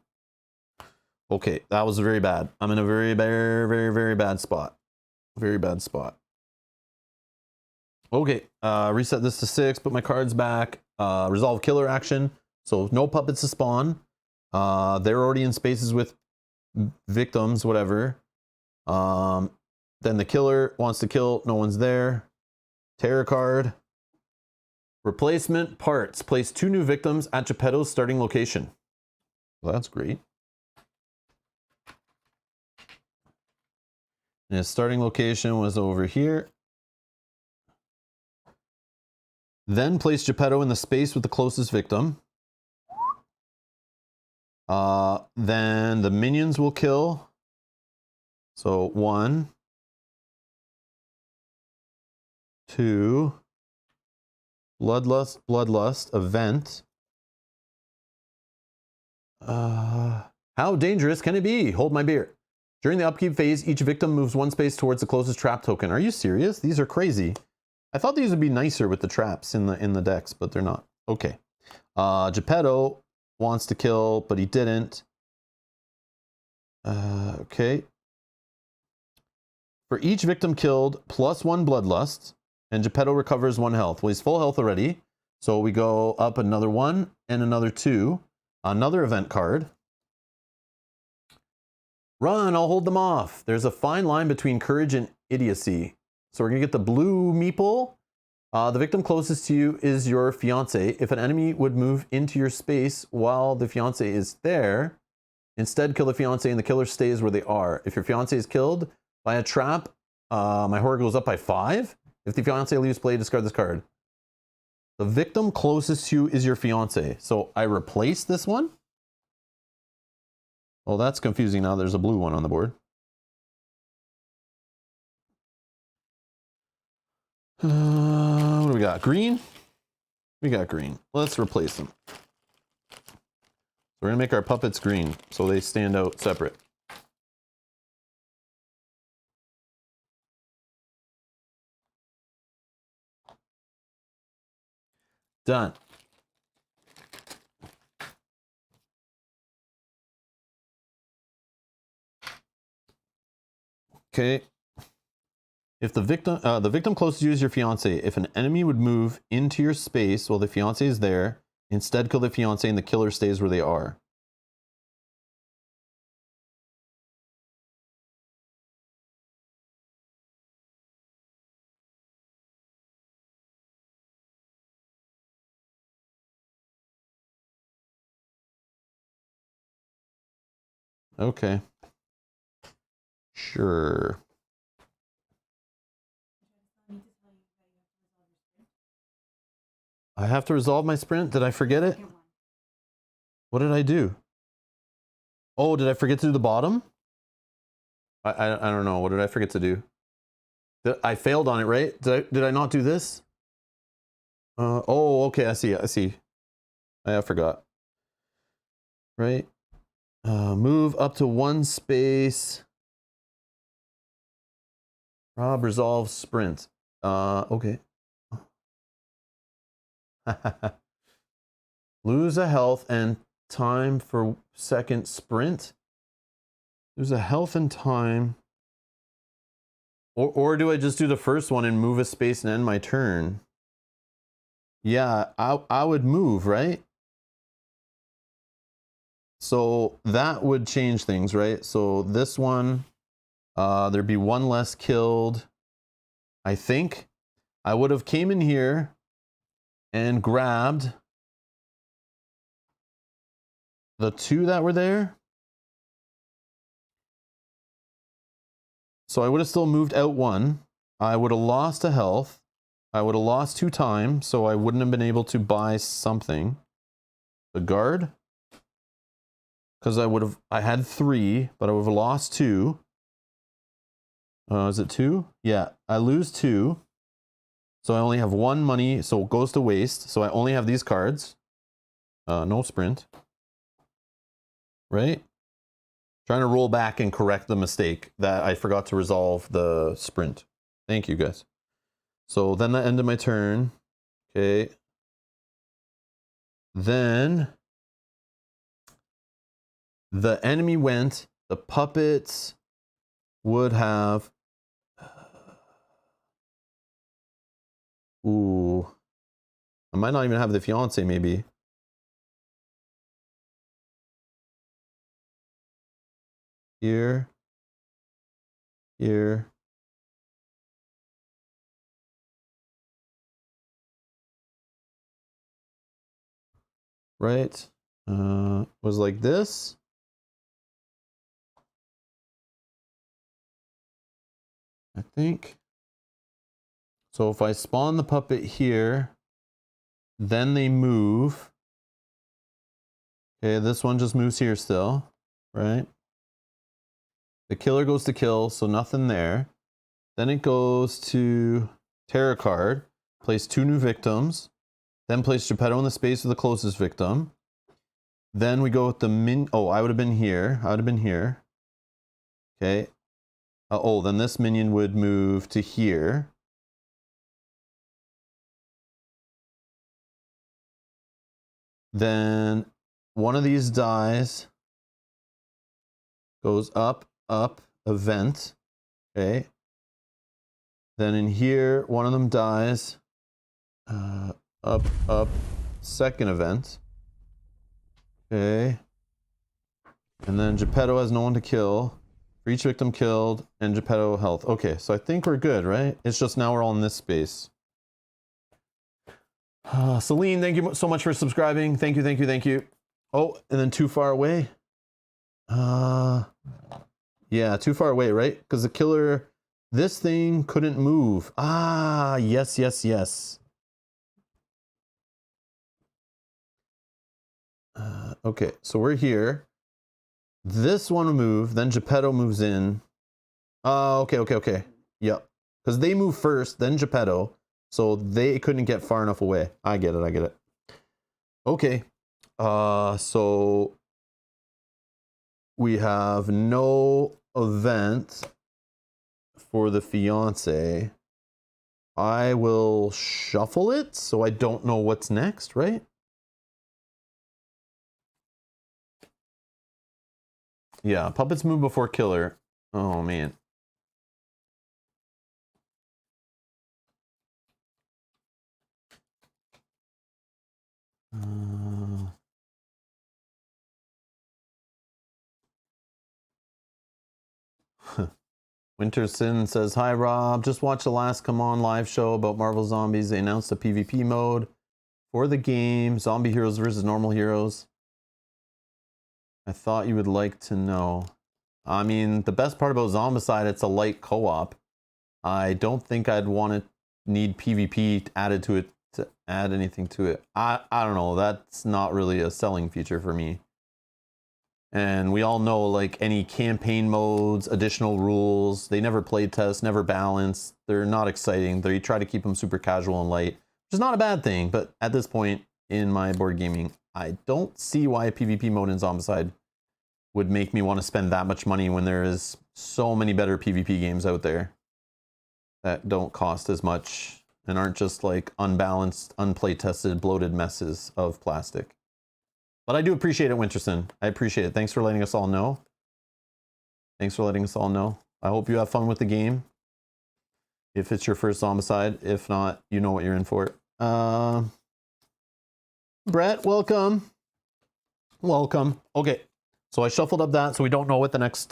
[SPEAKER 1] Okay, that was very bad. I'm in a very bad spot. Very bad spot. Okay, reset this to 6, put my cards back. Resolve killer action. So no puppets to spawn. They're already in spaces with victims, whatever. Then the killer wants to kill, no one's there. Terror card. Replacement parts. Place 2 new victims at Geppetto's starting location. Well, that's great. And his starting location was over here. Then place Geppetto in the space with the closest victim. Then the minions will kill. So 1, 2, Bloodlust, Bloodlust, event. How dangerous can it be? Hold my beer. During the upkeep phase, each victim moves 1 space towards the closest trap token. Are you serious? These are crazy. I thought these would be nicer with the traps in the decks, but they're not. Okay. Geppetto wants to kill, but he didn't. Okay. For each victim killed, +1 Bloodlust, and Geppetto recovers 1 health. Well, he's full health already, so we go up another 1 and another 2. Another event card. Run, I'll hold them off. There's a fine line between courage and idiocy. So we're gonna get the blue meeple. The victim closest to you is your fiance. If an enemy would move into your space while the fiance is there, instead kill the fiance and the killer stays where they are. If your fiance is killed by a trap, my horror goes up by 5. If the fiance leaves play, discard this card. The victim closest to you is your fiance. So I replace this one. Well, that's confusing now. There's a blue one on the board. What do we got? Green? We got green. Let's replace them. We're going to make our puppets green so they stand out separate. Done. Okay. If the victim closest to you is your fiance, if an enemy would move into your space while the fiance is there, instead kill the fiance and the killer stays where they are. Okay. Sure. I have to resolve my sprint. Did I forget it? What did I do? Oh, did I forget to do the bottom? I don't know. What did I forget to do? I failed on it, right? Did I not do this? Oh, okay. I see. I see. I forgot. Right. Move up to 1 space. Rob resolve sprint. Okay. Lose a health and time for second sprint. Lose a health and time. Or do I just do the first one and move a space and end my turn? Yeah, I would move, right? So that would change things, right? So this one, there'd be 1 less killed. I think I would have came in here and grabbed the 2 that were there. So I would have still moved out 1. I would have lost a health. I would have lost 2 time, so I wouldn't have been able to buy something. The guard. Because I had 3, but I would have lost 2. Is it 2? Yeah, I lose 2. So I only have 1 money, so it goes to waste. So I only have these cards. No sprint. Right? Trying to roll back and correct the mistake that I forgot to resolve the sprint. Thank you, guys. So then that ended my turn. Okay. Then the enemy went. The puppets would have... Ooh. I might not even have the fiance, maybe. Here. Here. Right? Was like this. I think. So if I spawn the puppet here, Then they move. Okay, this one just moves here still, right? The killer goes to kill, so nothing there. Then it goes to Terror card, place 2 new victims, then place Geppetto in the space of the closest victim. Then we go with the oh, I would have been here. I would have been here. Okay. Oh, then this minion would move to here. Then one of these dies, goes up, up, event. Okay. Then in here, one of them dies, up, up, second event. Okay. And then Geppetto has no one to kill. For each victim killed, and Geppetto health. Okay, so I think we're good, right? It's just now we're all in this space. Celine, thank you so much for subscribing. Thank you, thank you, thank you. Oh, and then too far away. Yeah, too far away, right? Because the killer, this thing couldn't move. Ah, yes, yes, yes. Okay, so we're here. This one will move, then Geppetto moves in. Okay, okay, okay. Yep. Because they move first, then Geppetto. So they couldn't get far enough away. I get it, I get it. Okay. So we have no event for the fiance. I will shuffle it so I don't know what's next, right? Yeah, puppets move before killer. Oh, man. Winter Sin says, hi, Rob. Just watched the last Come On live show about Marvel Zombies. They announced a PvP mode for the game. Zombie heroes versus normal heroes. I thought you would like to know. I mean, the best part about Zombicide, it's a light co-op. I don't think I'd want to need PvP added to it to add anything to it. I don't know. That's not really a selling feature for me. And we all know, like, any campaign modes, additional rules, they never play test, never balance. They're not exciting. They try to keep them super casual and light, which is not a bad thing. But at this point in my board gaming, I don't see why a PvP mode in Zombicide would make me want to spend that much money when there is so many better PvP games out there that don't cost as much and aren't just like unbalanced, unplay tested, bloated messes of plastic. But I do appreciate it, Winterson. I appreciate it. Thanks for letting us all know. Thanks for letting us all know. I hope you have fun with the game. If it's your first Zombicide. If not, you know what you're in for. Brett, welcome. Welcome. Okay. So I shuffled up that so we don't know what the next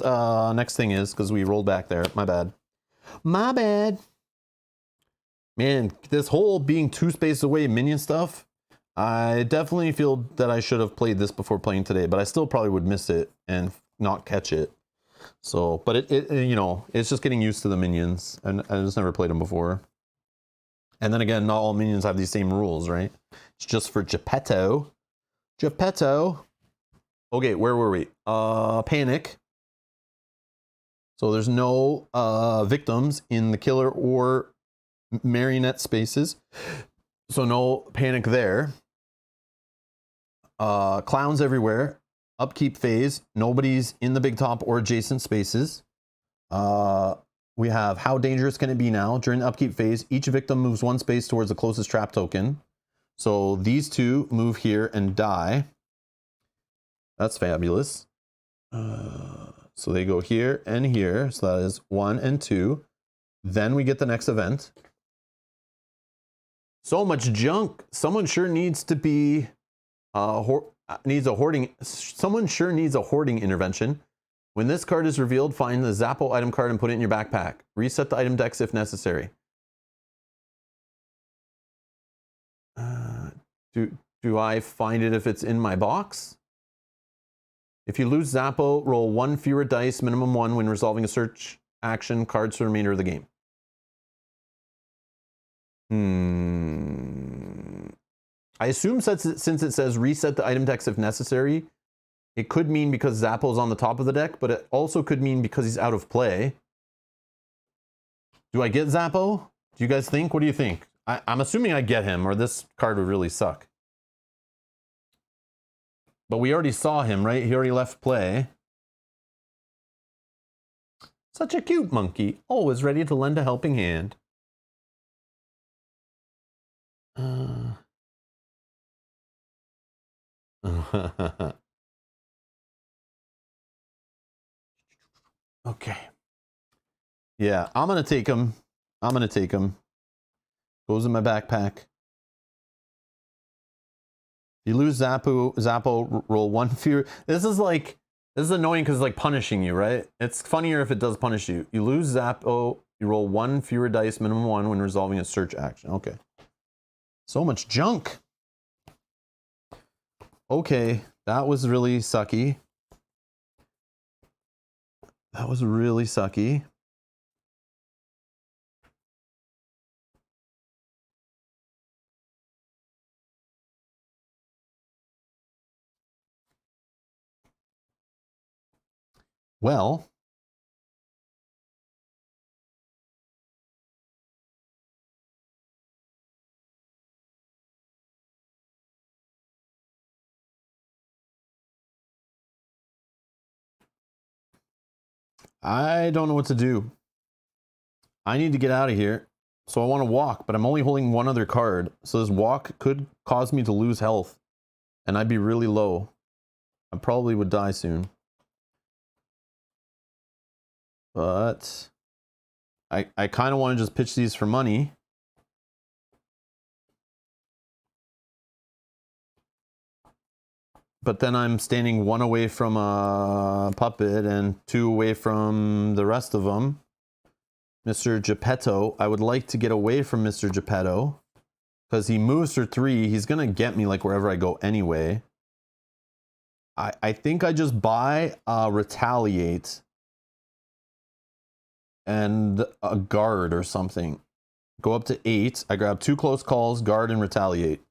[SPEAKER 1] thing is because we rolled back there. My bad. My bad. Man, this whole being 2 spaces away minion stuff, I definitely feel that I should have played this before playing today, but I still probably would miss it and not catch it. So, but it you know, it's just getting used to the minions, and I just never played them before. And then again, not all minions have these same rules, right? It's just for Geppetto. Geppetto. Okay, where were we? Panic. So there's no victims in the killer or marionette spaces. So no panic there. Clowns everywhere. Upkeep phase. Nobody's in the big top or adjacent spaces. We have how dangerous can it be now? During the upkeep phase, each victim moves 1 space towards the closest trap token. So these 2 move here and die. That's fabulous. So they go here and here. So that is 1 and 2. Then we get the next event. So much junk. Someone sure needs to be someone sure needs a hoarding intervention. When this card is revealed, find the Zappo item card and put it in your backpack. Reset the item decks if necessary. Do I find it if it's in my box? If you lose Zappo, roll 1 fewer dice, minimum 1, when resolving a search action, cards for the remainder of the game. I assume since it says reset the item decks if necessary, it could mean because Zappo's on the top of the deck, but it also could mean because he's out of play. Do I get Zappo? Do you guys think? What do you think? I'm assuming I get him, or this card would really suck. But we already saw him, right? He already left play. Such a cute monkey, always ready to lend a helping hand. Okay. Yeah, I'm gonna take him. I'm gonna take him. Goes in my backpack. You lose Zappo, roll 1 fear. This is annoying because it's like punishing you, right? It's funnier if it does punish you. You lose Zappo, you roll 1 fewer dice, minimum 1 when resolving a search action. Okay. So much junk. Okay, that was really sucky. That was really sucky. Well, I don't know what to do. I need to get out of here. So I want to walk, but I'm only holding 1 other card. So this walk could cause me to lose health. And I'd be really low. I probably would die soon. But I kind of want to just pitch these for money. But then I'm standing 1 away from a puppet and 2 away from the rest of them. Mr. Geppetto. I would like to get away from Mr. Geppetto. Because he moves for 3. He's going to get me like wherever I go anyway. I think I just buy Retaliate. And a guard or something. Go up to 8. I grab 2 close calls, guard, and retaliate.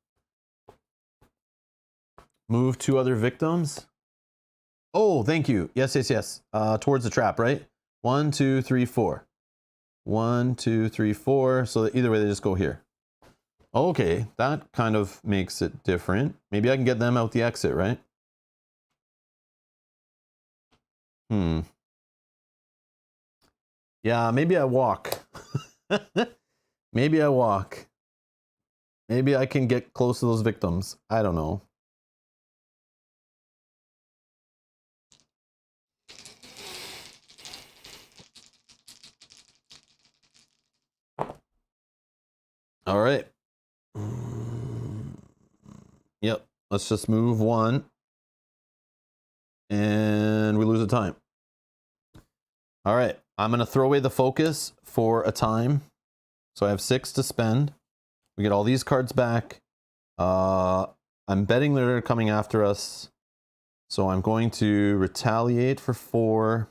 [SPEAKER 1] Move 2 other victims. Oh, thank you. Yes, yes, yes. Towards the trap, right? 1, 2, 3, 4. 1, 2, 3, 4. So that either way, they just go here. Okay, that kind of makes it different. Maybe I can get them out the exit, right? Yeah, maybe I walk. Maybe I walk. Maybe I can get close to those victims. I don't know. All right. Yep. Let's just move 1. And we lose a time. All right. I'm going to throw away the focus for a time. So I have 6 to spend. We get all these cards back. I'm betting they're coming after us. So I'm going to retaliate for 4.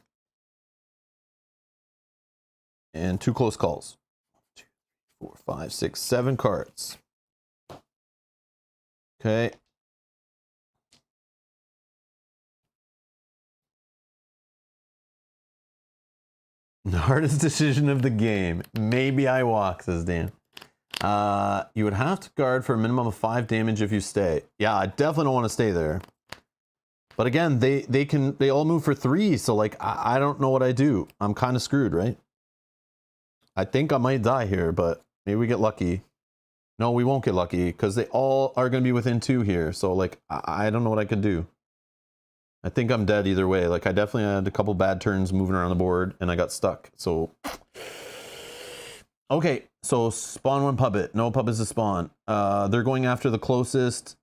[SPEAKER 1] And 2 close calls. 2, 4, 5, 6, 7 cards. Okay. The hardest decision of the game. Maybe I walk, says Dan. You would have to guard for a minimum of 5 damage if you stay. Yeah, I definitely don't want to stay there. But again, they all move for 3, so like I don't know what I do. I'm kind of screwed, right? I think I might die here, but maybe we get lucky. No, we won't get lucky because they all are going to be within 2 here. So like I don't know what I could do. I think I'm dead either way. Like I definitely had a couple bad turns moving around the board and I got stuck. So okay, so spawn 1 puppet. No puppets to spawn. They're going after the closest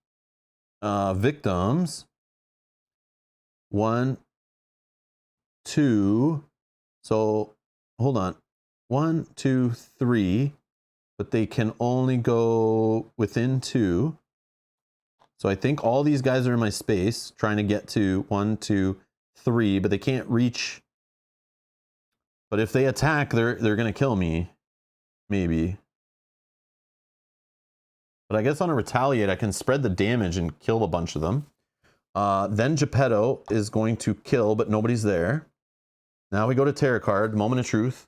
[SPEAKER 1] victims. 1, 2. So hold on. 1, 2, 3. But they can only go within 2. So I think all these guys are in my space trying to get to 1, 2, 3, but they can't reach. But if they attack, they're going to kill me. Maybe. But I guess on a retaliate, I can spread the damage and kill a bunch of them. Then Geppetto is going to kill, but nobody's there. Now we go to Tarot card, Moment of Truth.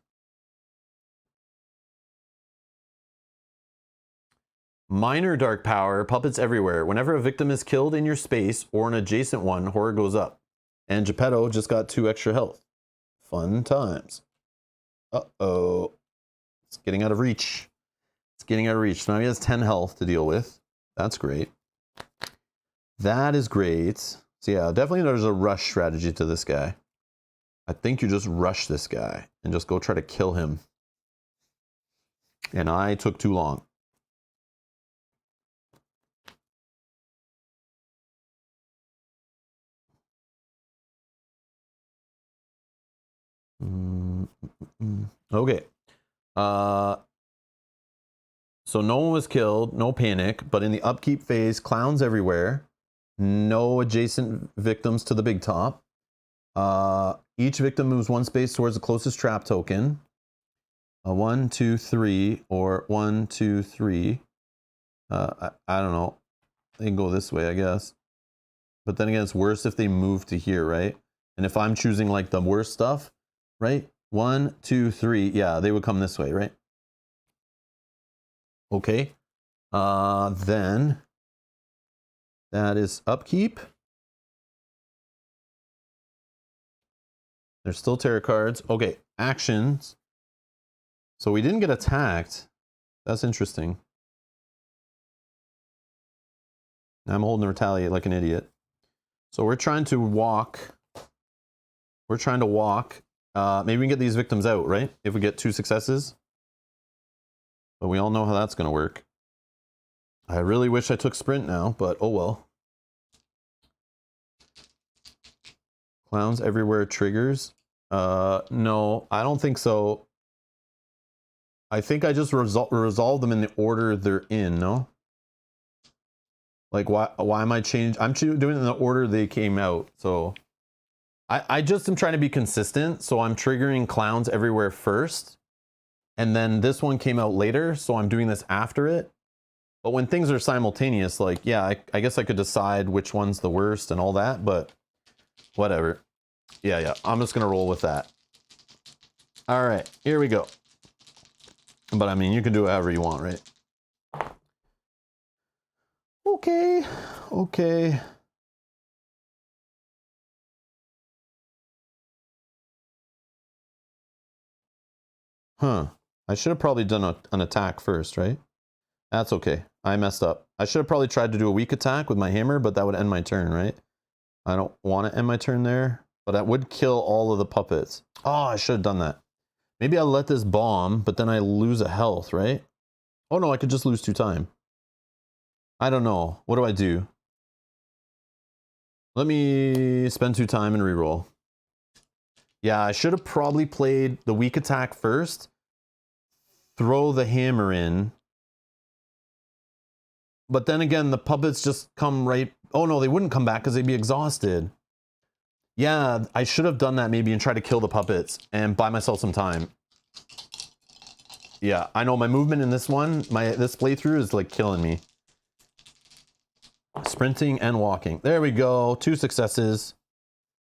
[SPEAKER 1] Minor dark power, puppets everywhere. Whenever a victim is killed in your space or an adjacent one, horror goes up. And Geppetto just got 2 extra health. Fun times. Uh-oh. It's getting out of reach. It's getting out of reach. Now he has 10 health to deal with. That's great. That is great. So yeah, definitely there's a rush strategy to this guy. I think you just rush this guy and just go try to kill him. And I took too long. Okay. So no one was killed, no panic, but in the upkeep phase, clowns everywhere. No adjacent victims to the big top. Each victim moves 1 space towards the closest trap token. 1, 2, 3, or 1, 2, 3. I don't know. They can go this way, I guess. But then again, it's worse if they move to here, right? And if I'm choosing like the worst stuff, right? 1, 2, 3. Yeah, they would come this way, right? Okay. Then that is upkeep. There's still tarot cards. Okay, actions. So we didn't get attacked. That's interesting. I'm holding the retaliate like an idiot. So we're trying to walk. We're trying to walk. Maybe we can get these victims out, right? If we get 2 successes. But we all know how that's going to work. I really wish I took sprint now, but oh well. Clowns everywhere triggers. No, I don't think so. I think I just resolve them in the order they're in, no? Like, why am I changing? I'm doing it in the order they came out, so... I just am trying to be consistent, so I'm triggering clowns everywhere first. And then this one came out later, so I'm doing this after it. But when things are simultaneous, like, yeah, I guess I could decide which one's the worst and all that, but whatever. Yeah, I'm just gonna roll with that. All right, here we go. But I mean, you can do it however you want, right? Okay. Huh. I should have probably done an attack first, right? That's okay. I messed up. I should have probably tried to do a weak attack with my hammer, but that would end my turn, right? I don't want to end my turn there, but that would kill all of the puppets. Oh, I should have done that. Maybe I'll let this bomb, but then I lose a health, right? Oh no, I could just lose 2 time. I don't know. What do I do? Let me spend 2 time and reroll. Yeah, I should have probably played the weak attack first. Throw the hammer in. But then again, the puppets just come right... Oh no, they wouldn't come back because they'd be exhausted. Yeah, I should have done that maybe and try to kill the puppets and buy myself some time. Yeah, I know my movement in this one, this playthrough is like killing me. Sprinting and walking. There we go. 2 successes.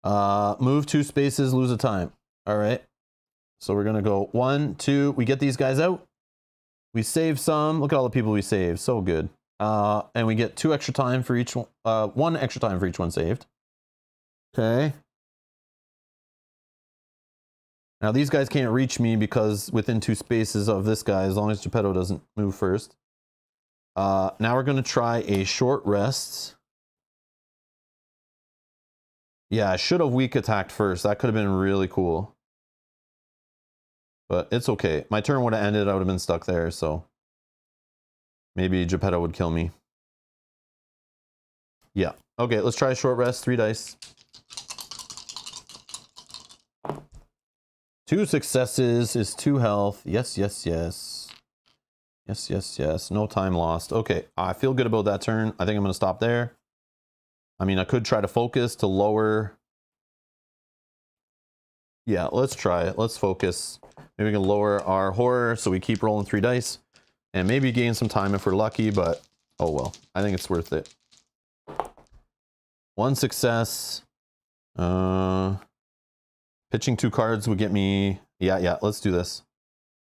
[SPEAKER 1] Move 2 spaces, lose a time. All right. So we're going to go 1, 2. We get these guys out. We save some. Look at all the people we saved. So good. And we get 2 extra time for each one. 1 extra time for each one saved. Okay. Now these guys can't reach me because within 2 spaces of this guy, as long as Geppetto doesn't move first. Now we're going to try a short rest. Yeah, I should have weak attacked first. That could have been really cool. But it's okay. My turn would have ended. I would have been stuck there, so maybe Geppetto would kill me. Yeah. Okay, let's try a short rest. 3 dice. 2 successes is 2 health. Yes. No time lost. Okay, I feel good about that turn. I think I'm going to stop there. I mean, I could try to focus to lower. Yeah, let's try it. Let's focus. Maybe we can lower our horror so we keep rolling 3 dice. And maybe gain some time if we're lucky, but Oh well, I think it's worth it. 1 success. Pitching 2 cards would get me... Yeah, let's do this.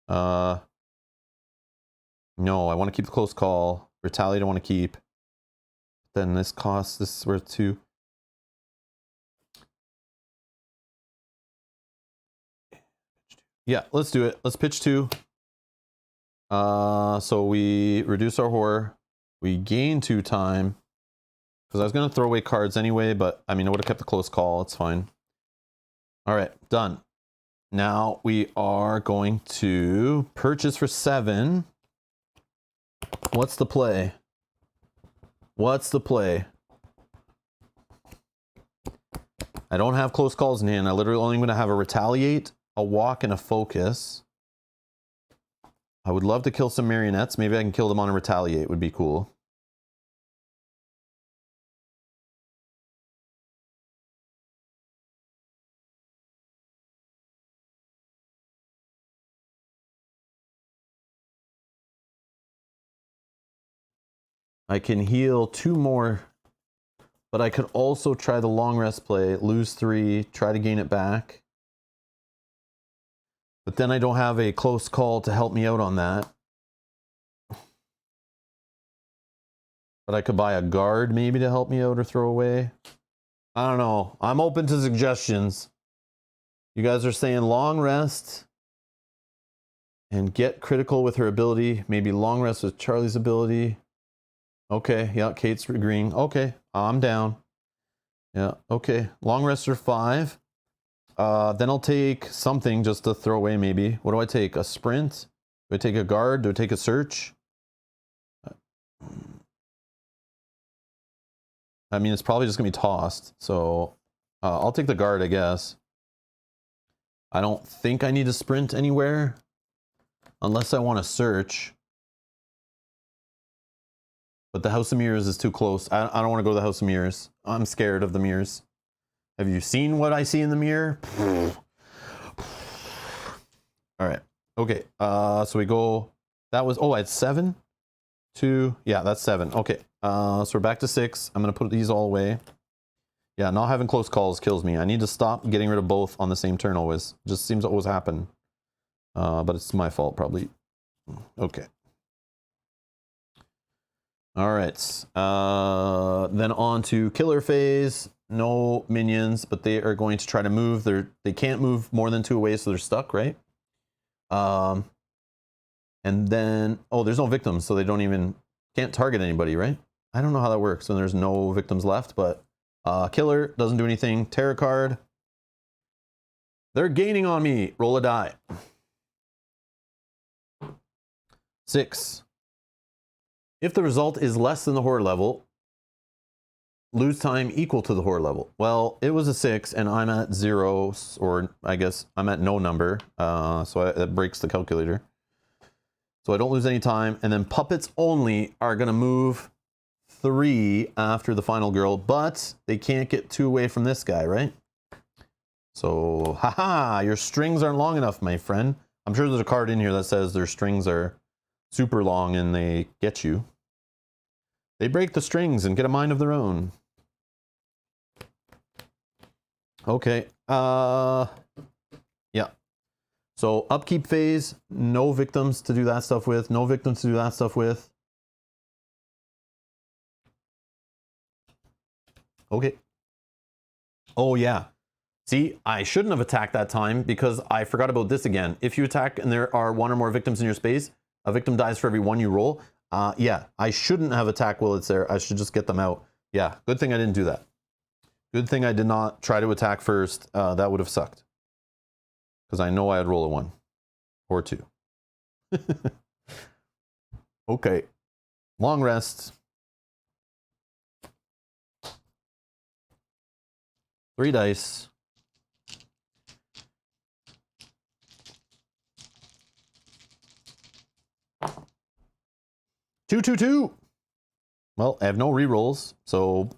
[SPEAKER 1] No, I want to keep the close call. Retaliate I want to keep. Then this costs... This is worth 2. Yeah, let's do it. Let's pitch 2. So we reduce our horror. We gain 2 time. Because I was going to throw away cards anyway, but I mean, I would have kept the close call. It's fine. All right, done. Now we are going to purchase for 7. What's the play? What's the play? I don't have close calls in hand. I literally only going to have a retaliate, a walk, and a focus. I would love to kill some marionettes. Maybe I can kill them on a retaliate. Would be cool. I can heal 2 more, but I could also try the long rest play, lose 3, try to gain it back. But then I don't have a close call to help me out on that. But I could buy a guard maybe to help me out or throw away. I don't know. I'm open to suggestions. You guys are saying long rest and get critical with her ability. Maybe long rest with Charlie's ability. Okay, yeah, Kate's agreeing. Okay, I'm down. Yeah, okay. Long rest or 5. Then I'll take something just to throw away maybe. What do I take? A sprint? Do I take a guard? Do I take a search? I mean, it's probably just going to be tossed. So I'll take the guard, I guess. I don't think I need to sprint anywhere. Unless I want to search. But the House of Mirrors is too close. I don't want to go to the House of Mirrors. I'm scared of the mirrors. Have you seen what I see in the mirror? All right. Okay. So we go. That was... Oh, I had 7? 2. Yeah, that's 7. Okay. So we're back to 6. I'm going to put these all away. Yeah, not having close calls kills me. I need to stop getting rid of both on the same turn always. Just seems to always happen. But it's my fault probably. Okay. All right. Then on to killer phase. No minions, but they are going to try to move. They can't move more than 2 away, so they're stuck, right? And then there's no victims, so they can't target anybody, right? I don't know how that works when there's no victims left, but killer doesn't do anything. Terror card. They're gaining on me. Roll a die. 6. If the result is less than the horror level, lose time equal to the horror level. Well, it was a 6 and I'm at 0, or I guess I'm at no number. So that breaks the calculator. So I don't lose any time. And then puppets only are going to move 3 after the final girl, but they can't get 2 away from this guy, right? So, haha, your strings aren't long enough, my friend. I'm sure there's a card in here that says their strings are super long and they get you. They break the strings and get a mind of their own. Okay. Yeah. So upkeep phase, no victims to do that stuff with. No victims to do that stuff with. Okay. Oh, yeah. See, I shouldn't have attacked that time because I forgot about this again. If you attack and there are 1 or more victims in your space, a victim dies for every 1 you roll. Yeah, I shouldn't have attacked while it's there. I should just get them out. Yeah, good thing I didn't do that. Good thing I did not try to attack first. That would have sucked. Because I know I'd roll a 1 or 2. Okay. Long rest. 3 dice. 2, 2, 2. Well, I have no rerolls, so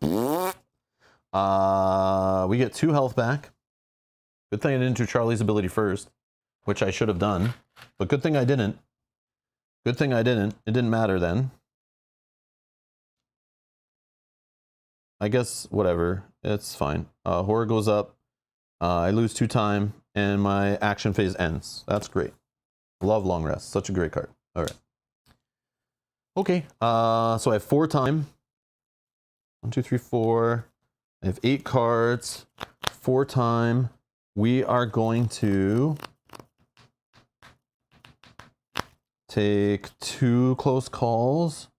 [SPEAKER 1] we get 2 health back. Good thing I didn't do Charlie's ability first, which I should have done. But good thing I didn't. Good thing I didn't. It didn't matter then. I guess whatever. It's fine. Horror goes up. I lose 2 time, and my action phase ends. That's great. Love long rest. Such a great card. All right. Okay. So I have 4 time. 1, 2, 3, 4. I have 8 cards. 4 time. We are going to take 2 close calls.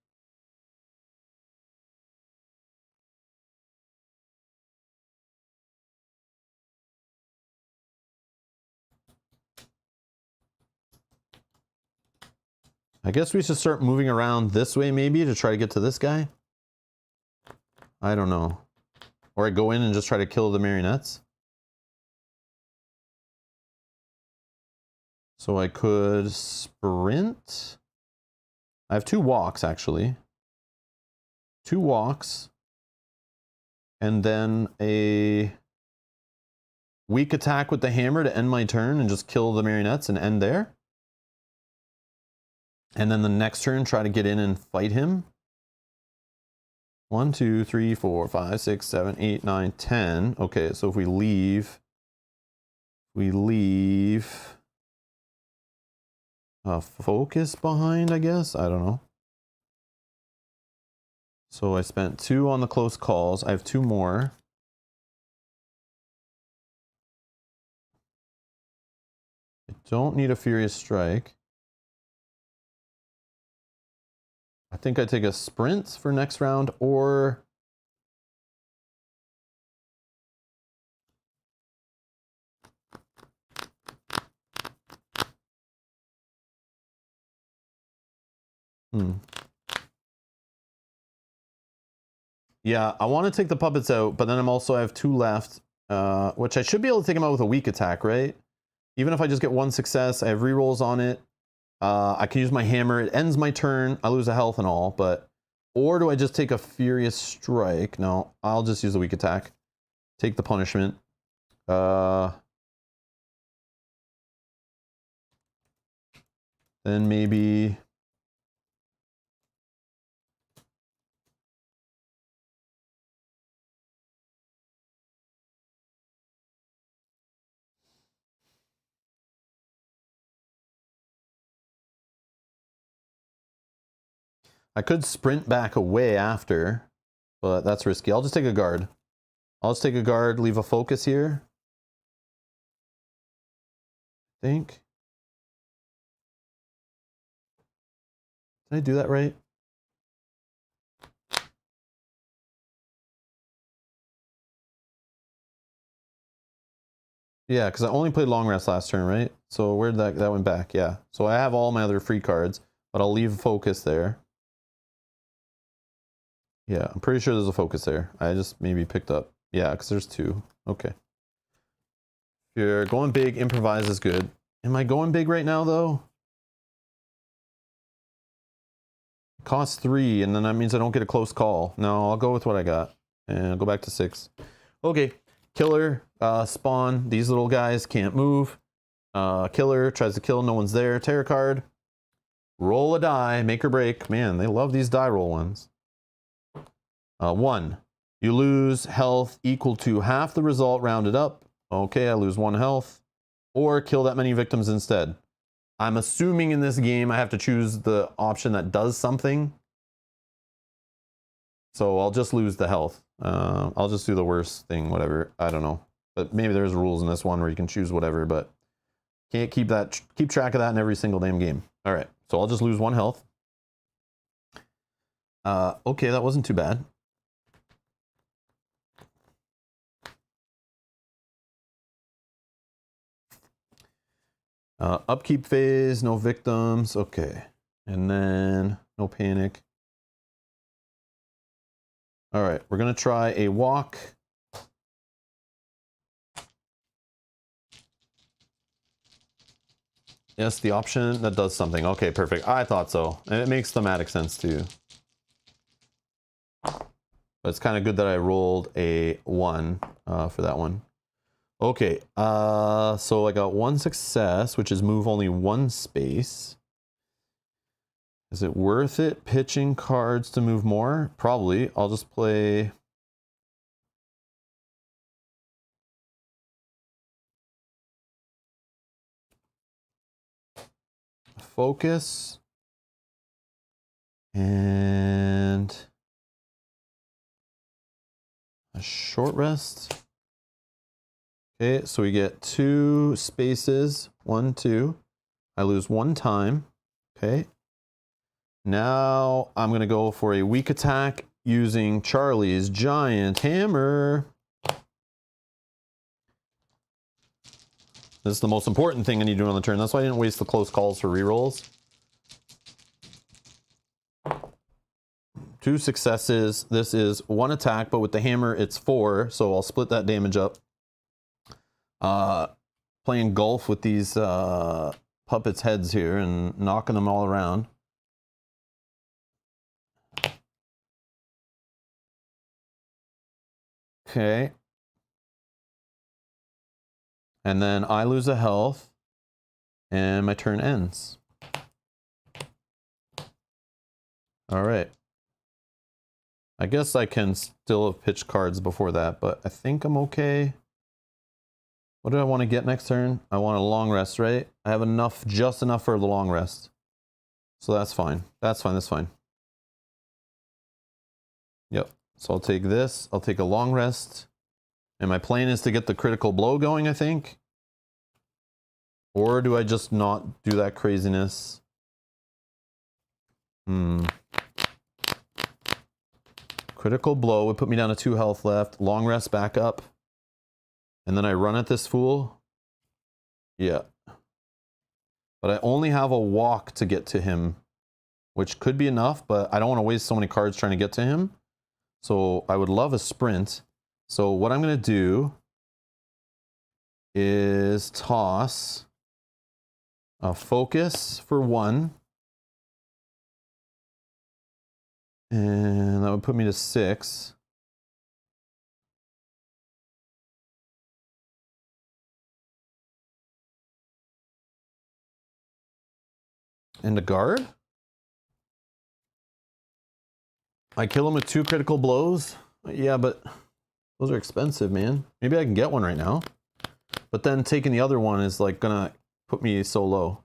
[SPEAKER 1] I guess we should start moving around this way maybe to try to get to this guy. I don't know. Or I go in and just try to kill the marionettes. So I could sprint. I have 2 walks actually. 2 walks. And then a weak attack with the hammer to end my turn and just kill the marionettes and end there. And then the next turn, try to get in and fight him. 1, 2, 3, 4, 5, 6, 7, 8, 9, 10. Okay, so if we leave focus behind, I guess. I don't know. So I spent 2 on the close calls. I have 2 more. I don't need a Furious Strike. I think I take a sprint for next round, or yeah, I want to take the puppets out, but then I have 2 left, which I should be able to take them out with a weak attack, right? Even if I just get 1 success, I have rerolls on it. I can use my hammer. It ends my turn. I lose a health and all, but... Or do I just take a Furious Strike? No, I'll just use the weak attack. Take the punishment. Then maybe... I could sprint back away after, but that's risky. I'll just take a guard. I'll just take a guard, leave a focus here. I think. Did I do that right? Yeah, because I only played long rest last turn, right? So where did that went back? Yeah. So I have all my other free cards, but I'll leave focus there. Yeah, I'm pretty sure there's a focus there. I just maybe picked up. Yeah, because there's 2. Okay. If you're going big, improvise is good. Am I going big right now, though? It costs 3, and then that means I don't get a close call. No, I'll go with what I got. And I'll go back to 6. Okay. Killer, spawn. These little guys can't move. Killer tries to kill. No one's there. Terror card. Roll a die. Make or break. Man, they love these die roll ones. 1. You lose health equal to half the result rounded up. Okay, I lose 1 health. Or kill that many victims instead. I'm assuming in this game I have to choose the option that does something. So I'll just lose the health. I'll just do the worst thing, whatever. I don't know. But maybe there's rules in this one where you can choose whatever, but can't keep track of that in every single damn game. All right, so I'll just lose 1 health. Okay, that wasn't too bad. Upkeep phase, no victims. Okay. And then no panic. All right, we're going to try a walk. Yes, the option that does something. Okay, perfect. I thought so. And it makes thematic sense too. But it's kind of good that I rolled a 1 for that one. Okay, so I got 1 success, which is move only 1 space. Is it worth it pitching cards to move more? Probably. I'll just play focus. And a short rest. Okay, so we get 2 spaces. 1, 2. I lose 1 time. Okay. Now I'm going to go for a weak attack using Charlie's giant hammer. This is the most important thing I need to do on the turn. That's why I didn't waste the close calls for rerolls. 2 successes. This is 1 attack, but with the hammer it's 4, so I'll split that damage up. Playing golf with these puppets' heads here and knocking them all around. Okay. And then I lose a health, and my turn ends. All right. I guess I can still have pitched cards before that, but I think I'm okay. What do I want to get next turn? I want a long rest, right? I have enough, just enough for the long rest. So that's fine. That's fine, that's fine. Yep. So I'll take this. I'll take a long rest. And my plan is to get the critical blow going, I think. Or do I just not do that craziness? Critical blow would put me down to 2 health left. Long rest back up. And then I run at this fool. Yeah. But I only have a walk to get to him, which could be enough, but I don't want to waste so many cards trying to get to him. So I would love a sprint. So what I'm going to do is toss a focus for 1. And that would put me to 6. And a guard. I kill him with 2 critical blows. Yeah, but those are expensive, man. Maybe I can get one right now. But then taking the other one is like gonna put me so low.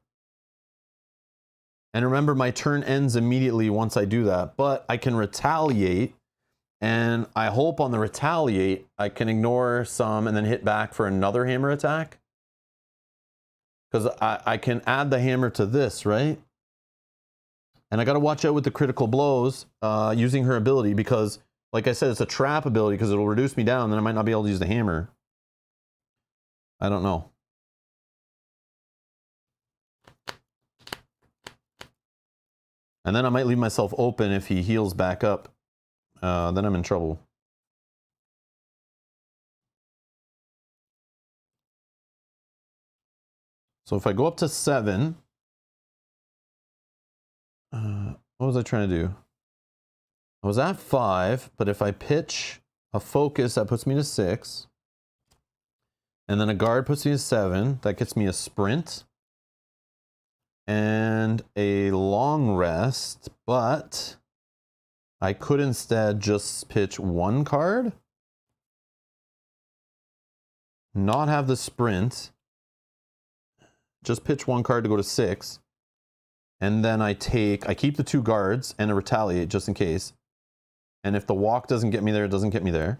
[SPEAKER 1] And remember, my turn ends immediately once I do that. But I can retaliate. And I hope on the retaliate, I can ignore some and then hit back for another hammer attack. Because I can add the hammer to this, right? And I got to watch out with the critical blows using her ability because, like I said, it's a trap ability because it'll reduce me down. Then I might not be able to use the hammer. I don't know. And then I might leave myself open if he heals back up. Then I'm in trouble. So if I go up to 7, what was I trying to do? I was at 5, but if I pitch a focus, that puts me to 6. And then a guard puts me to 7. That gets me a sprint. And a long rest, but I could instead just pitch 1 card. Not have the sprint. Just pitch 1 card to go to 6. And then I keep the 2 guards and a retaliate just in case. And if the walk doesn't get me there, it doesn't get me there.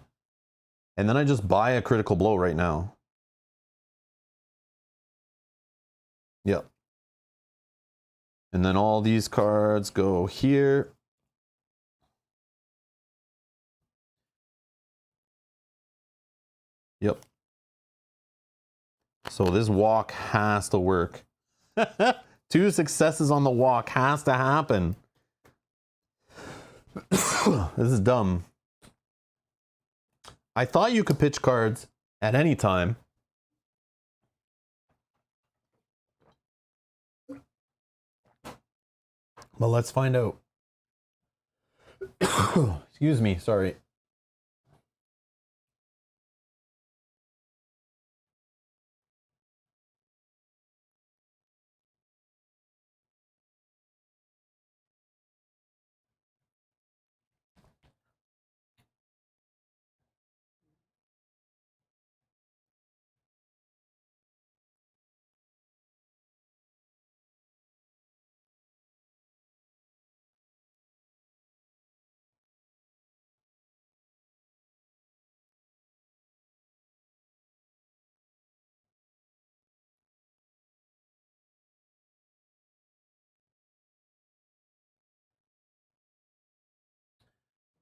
[SPEAKER 1] And then I just buy a critical blow right now. Yep. And then all these cards go here. Yep. So this walk has to work. 2 successes on the walk has to happen. This is dumb. I thought you could pitch cards at any time. But let's find out. Excuse me, sorry.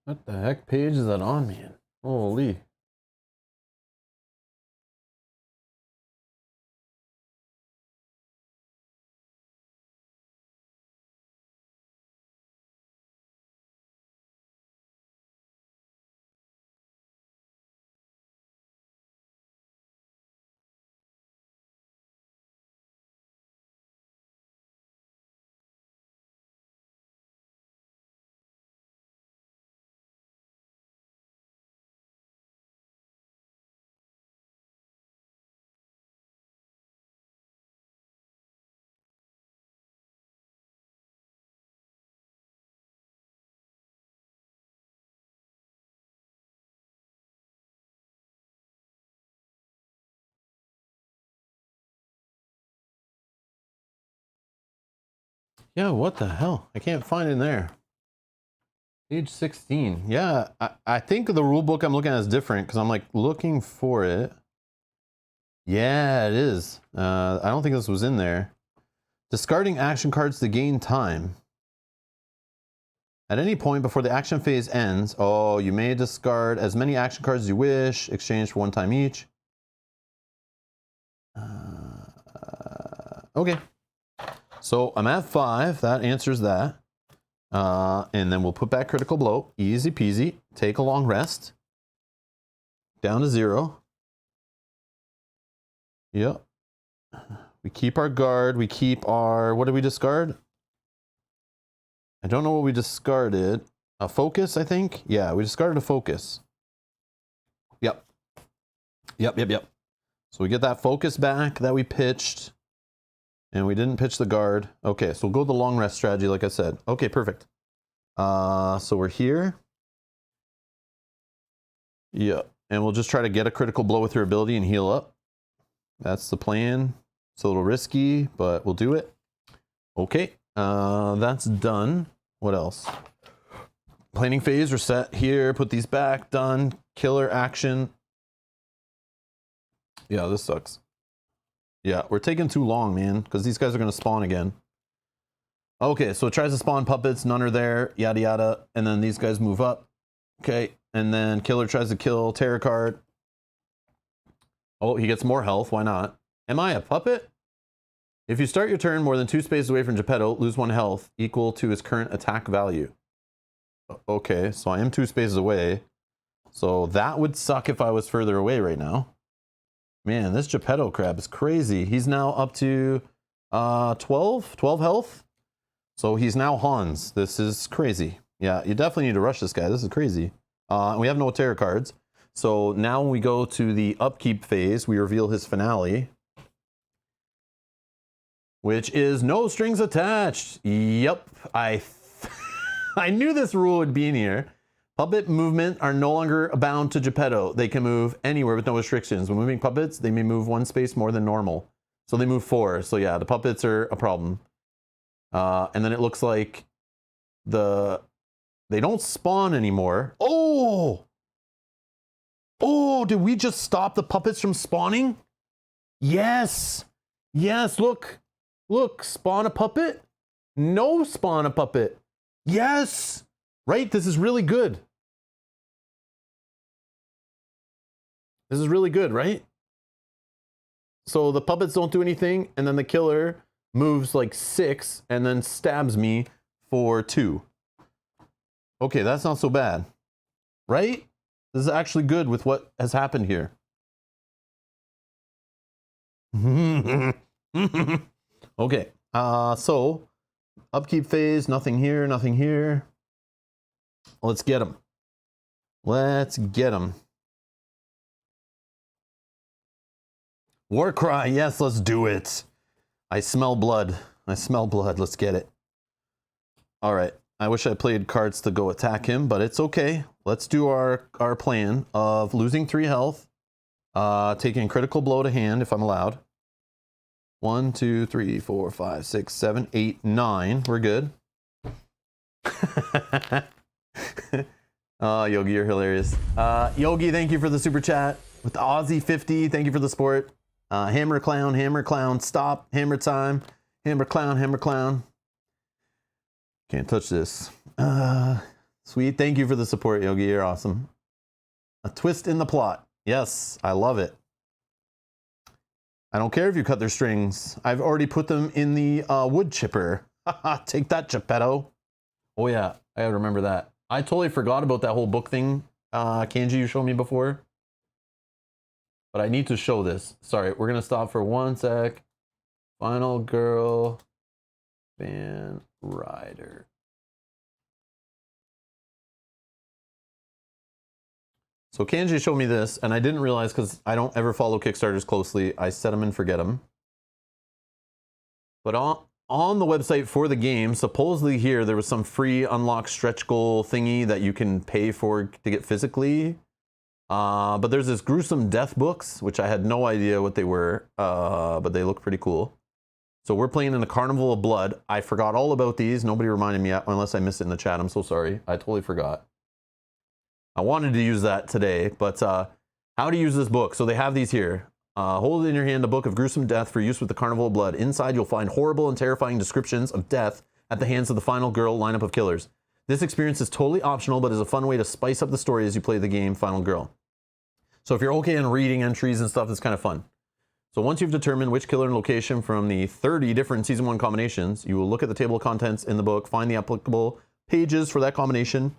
[SPEAKER 1] What the heck page is that on, man? Holy. Yeah, what the hell? I can't find it in there. Page 16. Yeah, I think the rule book I'm looking at is different because I'm like looking for it. Yeah, it is. I don't think this was in there. Discarding action cards to gain time. At any point before the action phase ends, oh, you may discard as many action cards as you wish, exchange for 1 time each. Okay. So I'm at 5. That answers that. And then we'll put back critical blow. Easy peasy. Take a long rest. Down to 0. Yep. We keep our guard. We keep our... What did we discard? I don't know what we discarded. A focus, I think? Yeah, we discarded a focus. Yep. Yep. So we get that focus back that we pitched. And we didn't pitch the guard. Okay, so we'll go the long rest strategy like I said. Okay, perfect. So we're here. Yeah, and we'll just try to get a critical blow with your ability and heal up. That's the plan. It's a little risky, but we'll do it. Okay, that's done. What else? Planning phase, reset here. Put these back. Done. Killer action. Yeah, this sucks. Yeah, we're taking too long, man, because these guys are going to spawn again. Okay, so it tries to spawn puppets. None are there. Yada, yada. And then these guys move up. Okay, and then Killer tries to kill Terror card. Oh, he gets more health. Why not? Am I a puppet? If you start your turn more than 2 spaces away from Geppetto, lose 1 health equal to his current attack value. Okay, so I am 2 spaces away. So that would suck if I was further away right now. Man, this Geppetto crab is crazy. He's now up to 12 health. So he's now Hans. This is crazy. Yeah, you definitely need to rush this guy. This is crazy. We have no Terror cards. So now when we go to the upkeep phase, we reveal his finale, which is no strings attached. Yep, I knew this rule would be in here. Puppet movement are no longer bound to Geppetto. They can move anywhere with no restrictions. When moving puppets, they may move 1 space more than normal. So they move 4. So yeah, the puppets are a problem. And then it looks like they don't spawn anymore. Oh! Oh, did we just stop the puppets from spawning? Yes! Yes, look. Look, spawn a puppet. No spawn a puppet. Yes! Right? This is really good. This is really good, right? So the puppets don't do anything, and then the killer moves like 6 and then stabs me for 2. Okay, that's not so bad. Right? This is actually good with what has happened here. Okay, so upkeep phase, nothing here, nothing here. Let's get him. Let's get him. War cry, yes, let's do it. I smell blood. I smell blood. Let's get it. All right. I wish I played cards to go attack him, but it's okay. Let's do our plan of losing 3 health, taking critical blow to hand if I'm allowed. 1, 2, 3, 4, 5, 6, 7, 8, 9. We're good. Oh, Yogi, you're hilarious. Yogi, thank you for the super chat. With the Aussie 50, thank you for the sport. Hammer clown, stop. Hammer time. Hammer clown. Can't touch this. Sweet. Thank you for the support, Yogi. You're awesome. A twist in the plot. Yes, I love it. I don't care if you cut their strings. I've already put them in the wood chipper. Take that, Geppetto. Oh yeah, I gotta remember that. I totally forgot about that whole book thing, Kanji, you showed me before. But I need to show this. Sorry, we're gonna stop for one sec. Final Girl, Van Ryder. So Kanji showed me this, and I didn't realize because I don't ever follow Kickstarters closely. I set them and forget them. But on the website for the game, supposedly here, there was some free unlock stretch goal thingy that you can pay for to get physically. But there's this gruesome death books, which I had no idea what they were, but they look pretty cool. So we're playing in the Carnival of Blood. I forgot all about these. Nobody reminded me, unless I missed it in the chat. I'm so sorry. I totally forgot. I wanted to use that today, but how to use this book. So they have these here. Hold in your hand a book of gruesome death for use with the Carnival of Blood. Inside, you'll find horrible and terrifying descriptions of death at the hands of the Final Girl lineup of killers. This experience is totally optional, but is a fun way to spice up the story as you play the game Final Girl. So if you're okay in reading entries and stuff, it's kind of fun. So once you've determined which killer and location from the 30 different Season 1 combinations, you will look at the table of contents in the book, find the applicable pages for that combination,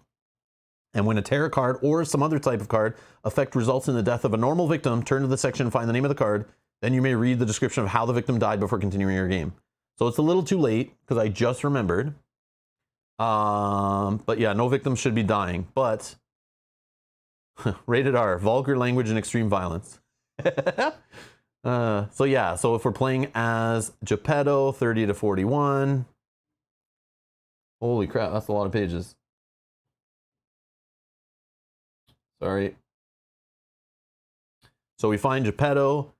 [SPEAKER 1] and when a tarot card or some other type of card effect results in the death of a normal victim, turn to the section and find the name of the card. Then you may read the description of how the victim died before continuing your game. So it's a little too late because I just remembered. But yeah, no victims should be dying. But rated R, vulgar language and extreme violence. So yeah, so if we're playing as Geppetto, 30 to 41. Holy crap, that's a lot of pages. Sorry. So we find Geppetto.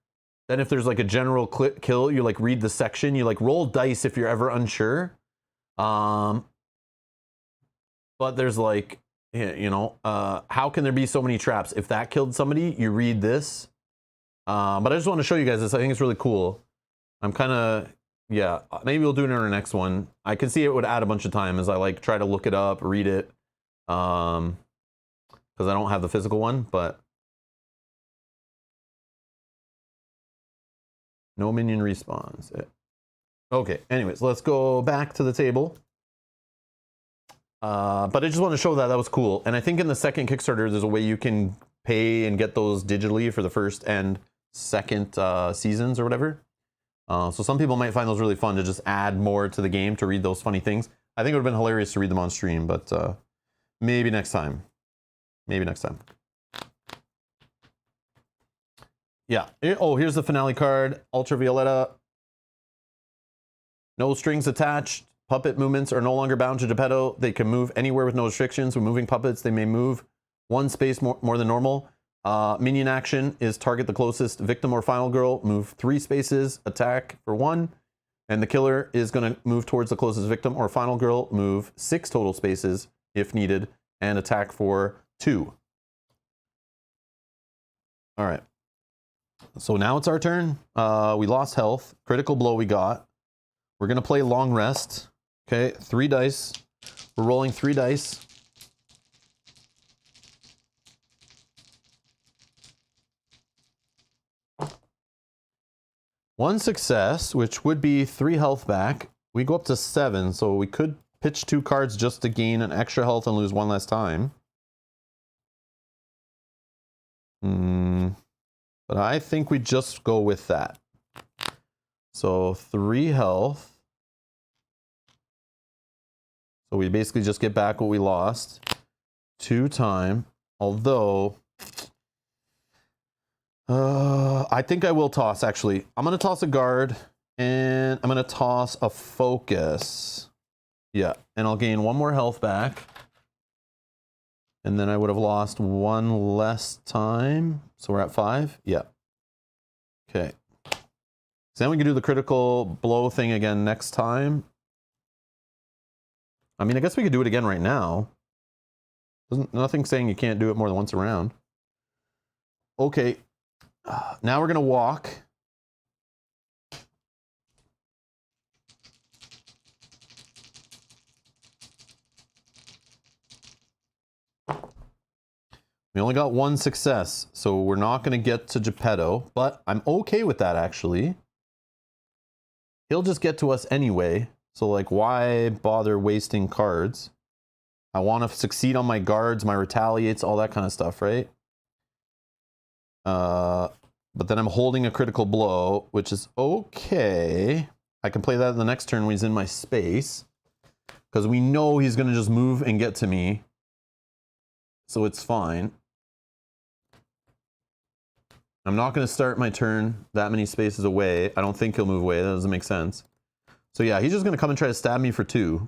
[SPEAKER 1] Then if there's like a general kill, you like read the section. You like roll dice if you're ever unsure. But there's like, you know, how can there be so many traps? If that killed somebody, you read this. But I just want to show you guys this. I think it's really cool. I'm kind of, yeah, maybe we'll do it in our next one. I can see it would add a bunch of time as I like try to look it up, read it. Because I don't have the physical one, but no minion respawns. Okay, anyways, let's go back to the table. But I just want to show that that was cool. And I think in the second Kickstarter, there's a way you can pay and get those digitally for the first and second seasons or whatever. So some people might find those really fun to just add more to the game to read those funny things. I think it would have been hilarious to read them on stream, but maybe next time. Maybe next time. Yeah. Oh, here's the finale card. Ultravioletta. No strings attached. Puppet movements are no longer bound to Geppetto. They can move anywhere with no restrictions. When moving puppets, they may move one space more than normal. Minion action is target the closest victim or final girl. Move 3 spaces. Attack for 1. And the killer is going to move towards the closest victim or final girl. Move 6 total spaces if needed. And attack for 2. All right. So now it's our turn. We lost health. Critical blow we got. We're going to play long rest. Okay, 3 dice. We're rolling 3 dice. One success, which would be 3 health back. We go up to 7, so we could pitch 2 cards just to gain an extra health and lose 1 less time. But I think we just go with that. So 3 health. So we basically just get back what we lost. 2 time. Although, I think I will toss, actually. I'm going to toss a guard, and I'm going to toss a focus. Yeah, and I'll gain 1 more health back. And then I would have lost 1 less time. So we're at 5? Yeah. Okay. So then we can do the critical blow thing again next time. I mean, I guess we could do it again right now. Nothing saying you can't do it more than once around. Okay. Now we're going to walk. We only got one success, so we're not going to get to Geppetto, but I'm okay with that, actually. He'll just get to us anyway, so like, why bother wasting cards? I want to succeed on my guards, my retaliates, all that kind of stuff, right? But then I'm holding a critical blow, which is okay. I can play that in the next turn when he's in my space, because we know he's going to just move and get to me, so it's fine. I'm not going to start my turn that many spaces away. I don't think he'll move away. That doesn't make sense. So yeah, he's just going to come and try to stab me for 2.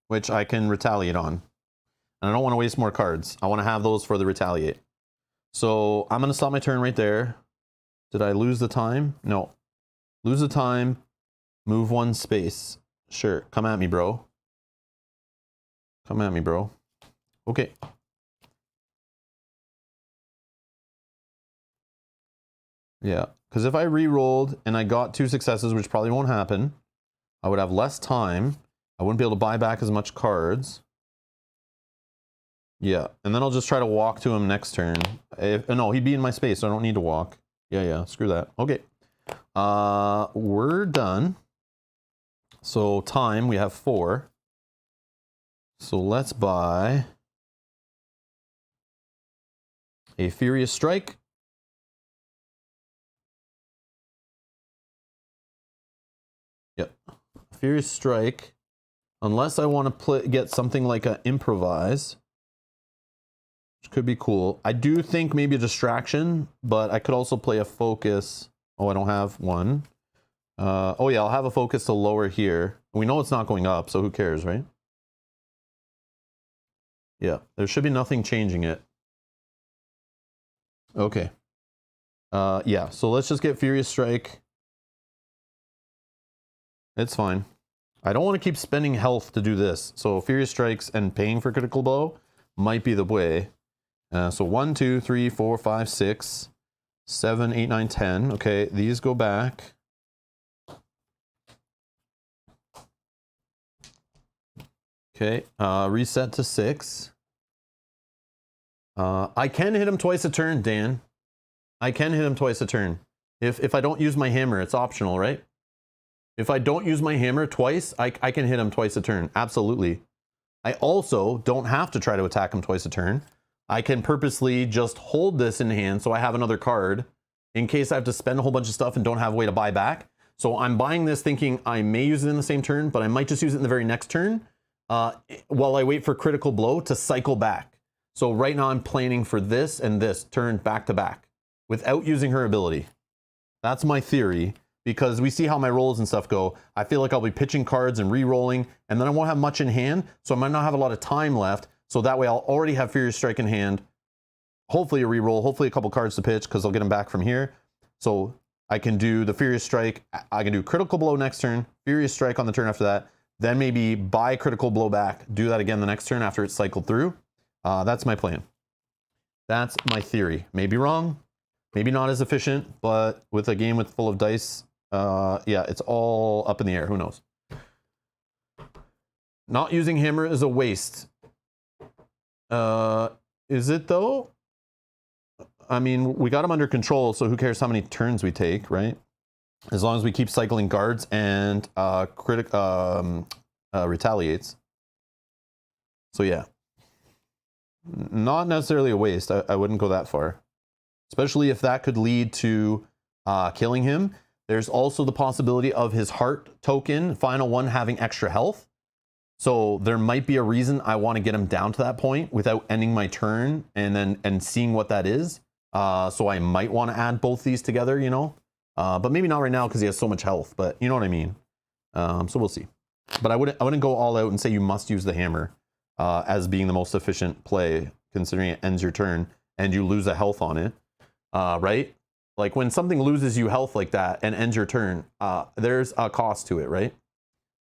[SPEAKER 1] Which I can retaliate on. And I don't want to waste more cards. I want to have those for the retaliate. So I'm going to stop my turn right there. Did I lose the time? No. Lose the time. Move 1 space. Sure. Come at me, bro. Come at me, bro. Okay. Yeah, because if I re-rolled and I got 2 successes, which probably won't happen, I would have less time. I wouldn't be able to buy back as much cards. Yeah, and then I'll just try to walk to him next turn. No, he'd be in my space, so I don't need to walk. Yeah, screw that. Okay. We're done. So time, we have 4. So let's buy a Furious Strike. Yep. Furious Strike. Unless I want to get something like an Improvise, which could be cool. I do think maybe a Distraction, but I could also play a Focus. Oh, I don't have one. Oh yeah, I'll have a Focus to lower here. We know it's not going up, so who cares, right? Yeah, there should be nothing changing it. Okay. Yeah, so let's just get Furious Strike. It's fine. I don't want to keep spending health to do this. So Furious Strikes and paying for Critical Blow might be the way. So 1, 2, 3, 4, 5, 6, 7, 8, 9, 10. Okay, these go back. Okay, reset to 6. I can hit him twice a turn, Dan. I can hit him twice a turn. If I don't use my hammer, it's optional, right? If I don't use my hammer twice, I can hit him twice a turn. Absolutely. I also don't have to try to attack him twice a turn. I can purposely just hold this in hand so I have another card in case I have to spend a whole bunch of stuff and don't have a way to buy back. So I'm buying this thinking I may use it in the same turn, but I might just use it in the very next turn while I wait for Critical Blow to cycle back. So right now I'm planning for this and this turn back to back without using her ability. That's my theory. Because we see how my rolls and stuff go. I feel like I'll be pitching cards and re-rolling, and then I won't have much in hand, so I might not have a lot of time left. So that way I'll already have Furious Strike in hand. Hopefully a re-roll, hopefully a couple cards to pitch, because I'll get them back from here. So I can do the Furious Strike. I can do Critical Blow next turn, Furious Strike on the turn after that. Then maybe buy Critical Blow back, do that again the next turn after it's cycled through. That's my plan. That's my theory. Maybe wrong, maybe not as efficient, but with a game full of dice, yeah, it's all up in the air. Who knows? Not using hammer is a waste. Is it though? I mean, we got him under control, so who cares how many turns we take, right? As long as we keep cycling guards and retaliates. So yeah, not necessarily a waste. I wouldn't go that far, especially if that could lead to killing him. There's also the possibility of his heart token, final one, having extra health. So there might be a reason I want to get him down to that point without ending my turn and seeing what that is. So I might want to add both these together, you know, but maybe not right now because he has so much health, but you know what I mean? So we'll see. But I wouldn't go all out and say you must use the hammer as being the most efficient play, considering it ends your turn and you lose a health on it, right? Like when something loses you health like that and ends your turn, there's a cost to it, right?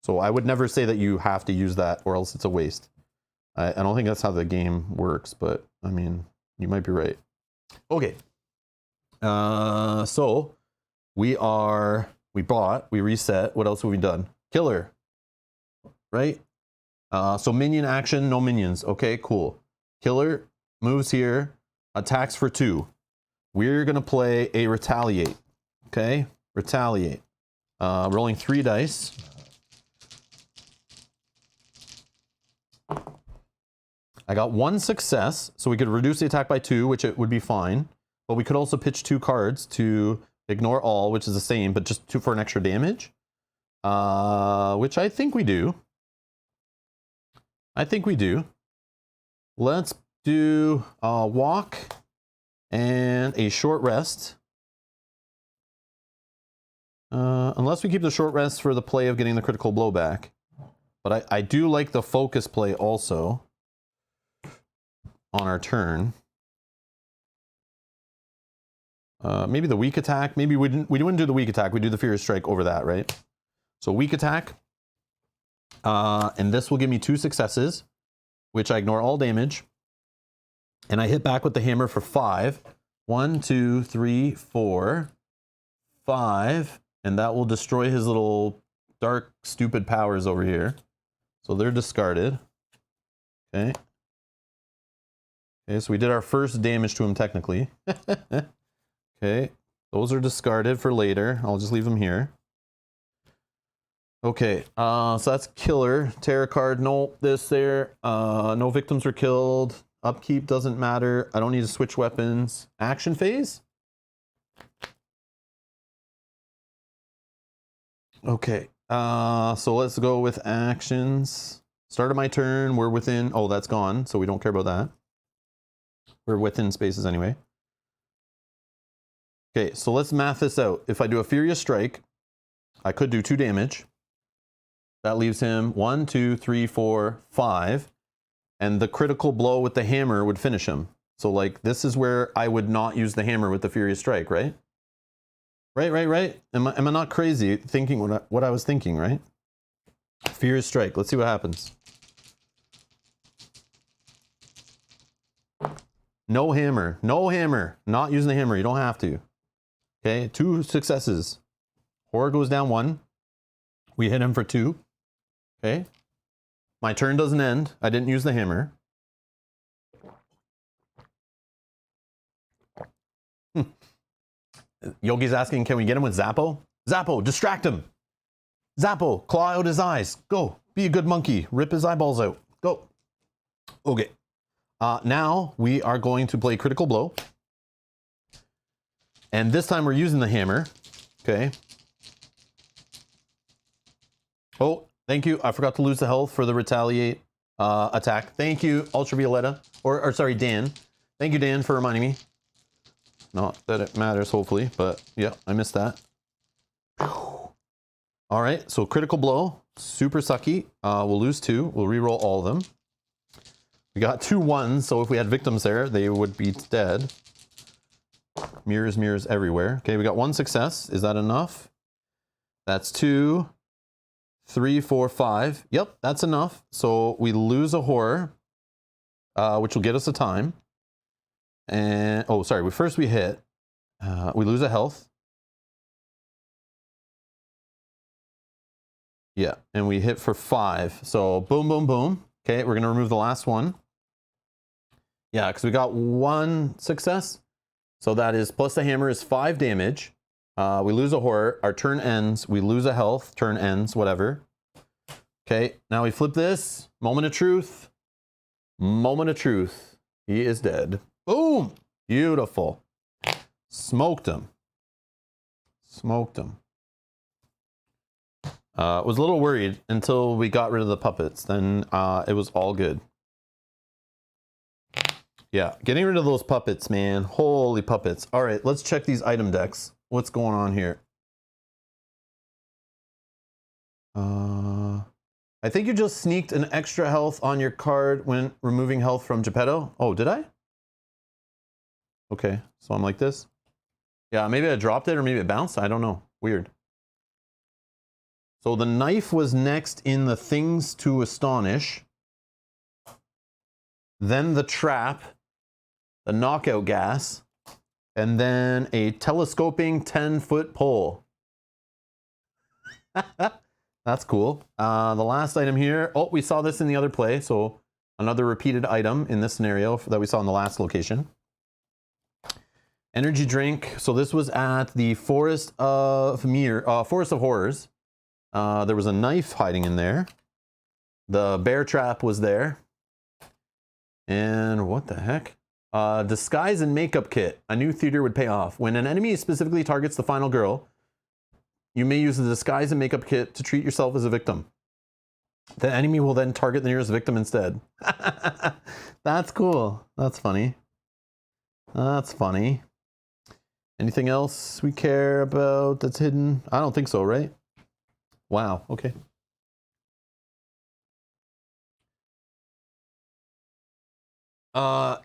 [SPEAKER 1] So I would never say that you have to use that or else it's a waste. I don't think that's how the game works, but I mean, you might be right. Okay. So we bought, we reset. What else have we done? Killer, right? So minion action, no minions. Okay, cool. Killer moves here, attacks for 2. We're going to play a retaliate. Okay, retaliate. Rolling 3 dice. I got 1 success, so we could reduce the attack by 2, which it would be fine. But we could also pitch 2 cards to ignore all, which is the same, but just 2 for an extra damage. Which I think we do. I think we do. Let's do a walk and a short rest. Unless we keep the short rest for the play of getting the critical blow back. But I do like the focus play also on our turn. Maybe the weak attack. Maybe we wouldn't do the weak attack. We do the Furious Strike over that, right? So weak attack. And this will give me 2 successes, which I ignore all damage. And I hit back with the hammer for 5. 1, 2, 3, 4, 5. And that will destroy his little dark, stupid powers over here. So they're discarded. Okay. Okay, so we did our first damage to him technically. Okay, those are discarded for later. I'll just leave them here. Okay, so that's Killer. Terror card, no, this there. No victims were killed. Upkeep doesn't matter. I don't need to switch weapons. Action phase? Okay, so let's go with actions. Start of my turn, we're within, oh, that's gone, so we don't care about that. We're within spaces anyway. Okay, so let's math this out. If I do a Furious Strike, I could do 2 damage. That leaves him 1, 2, 3, 4, 5. And the critical blow with the hammer would finish him. So like, this is where I would not use the hammer with the Furious Strike, right? Right. Am I not crazy thinking what I was thinking, right? Furious Strike, let's see what happens. No hammer, no hammer. Not using the hammer, you don't have to. Okay, 2 successes. Horror goes down 1. We hit him for 2. Okay. My turn doesn't end. I didn't use the hammer. Yogi's asking, can we get him with Zappo? Zappo, distract him. Zappo, claw out his eyes. Go. Be a good monkey. Rip his eyeballs out. Go. Okay. Now we are going to play Critical Blow. And this time we're using the hammer. Okay. Oh, thank you. I forgot to lose the health for the retaliate attack. Thank you, Ultravioletta. Or sorry, Dan. Thank you, Dan, for reminding me. Not that it matters, hopefully, but yeah, I missed that. All right, so Critical Blow, super sucky. We'll lose 2. We'll reroll all of them. We got 2 1s, so if we had victims there, they would be dead. Mirrors, mirrors everywhere. Okay, we got 1 success. Is that enough? That's 2, 3, 4, 5. Yep, that's enough. So we lose a horror, which will get us a time. And, oh, sorry, first we hit. We lose a health. Yeah, and we hit for 5. So boom, boom, boom. Okay, we're going to remove the last one. Yeah, because we got 1 success. So that is, plus the hammer is 5 damage. We lose a horror. Our turn ends. We lose a health. Turn ends, whatever. Okay, now we flip this. Moment of truth. Moment of truth. He is dead. Boom! Beautiful. Smoked him. Smoked him. Was a little worried until we got rid of the puppets. Then it was all good. Yeah, getting rid of those puppets, man. Holy puppets. All right, let's check these item decks. What's going on here? I think you just sneaked an extra health on your card when removing health from Geppetto. Oh, did I? Okay, so I'm like this. Yeah, maybe I dropped it or maybe it bounced. I don't know. Weird. So the knife was next in the things to astonish. Then the trap, the knockout gas, and then a telescoping 10-foot pole. That's cool. The last item here. Oh, we saw this in the other play. So Another repeated item in this scenario that we saw in the last location. Energy drink. So this was at the Forest of Horrors. There was a knife hiding in there. The bear trap was there. And what the heck? Disguise and makeup kit. A new theater would pay off. When an enemy specifically targets the final girl, you may use the disguise and makeup kit to treat yourself as a victim. The enemy will then target the nearest victim instead. That's cool. That's funny. That's funny. Anything else we care about that's hidden? I don't think so, right? Wow, okay.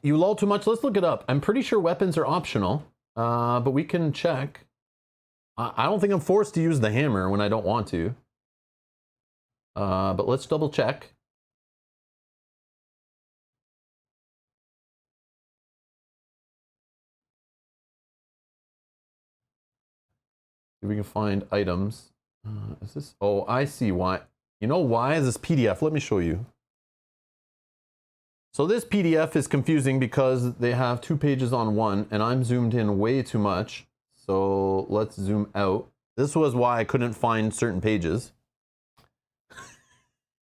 [SPEAKER 1] You lull too much? Let's look it up. I'm pretty sure weapons are optional, but we can check. I don't think I'm forced to use the hammer when I don't want to. But let's double check. See if we can find items. Is this? Oh, I see why. You know why is this PDF? Let me show you. So this PDF is confusing because they have 2 pages on one, and I'm zoomed in way too much. So let's zoom out. This was why I couldn't find certain pages.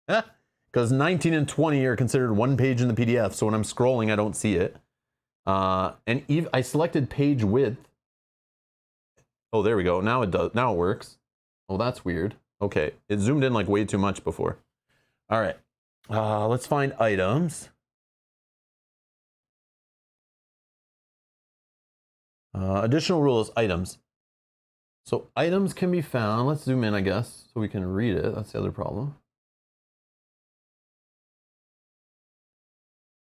[SPEAKER 1] Because 19 and 20 are considered 1 page in the PDF, so when I'm scrolling, I don't see it. And I selected page width. Oh, there we go. Now it does. Now it works. Oh, that's weird. Okay, it zoomed in like way too much before. All right, let's find items. Additional rules, items. So items can be found. Let's zoom in, I guess, so we can read it. That's the other problem.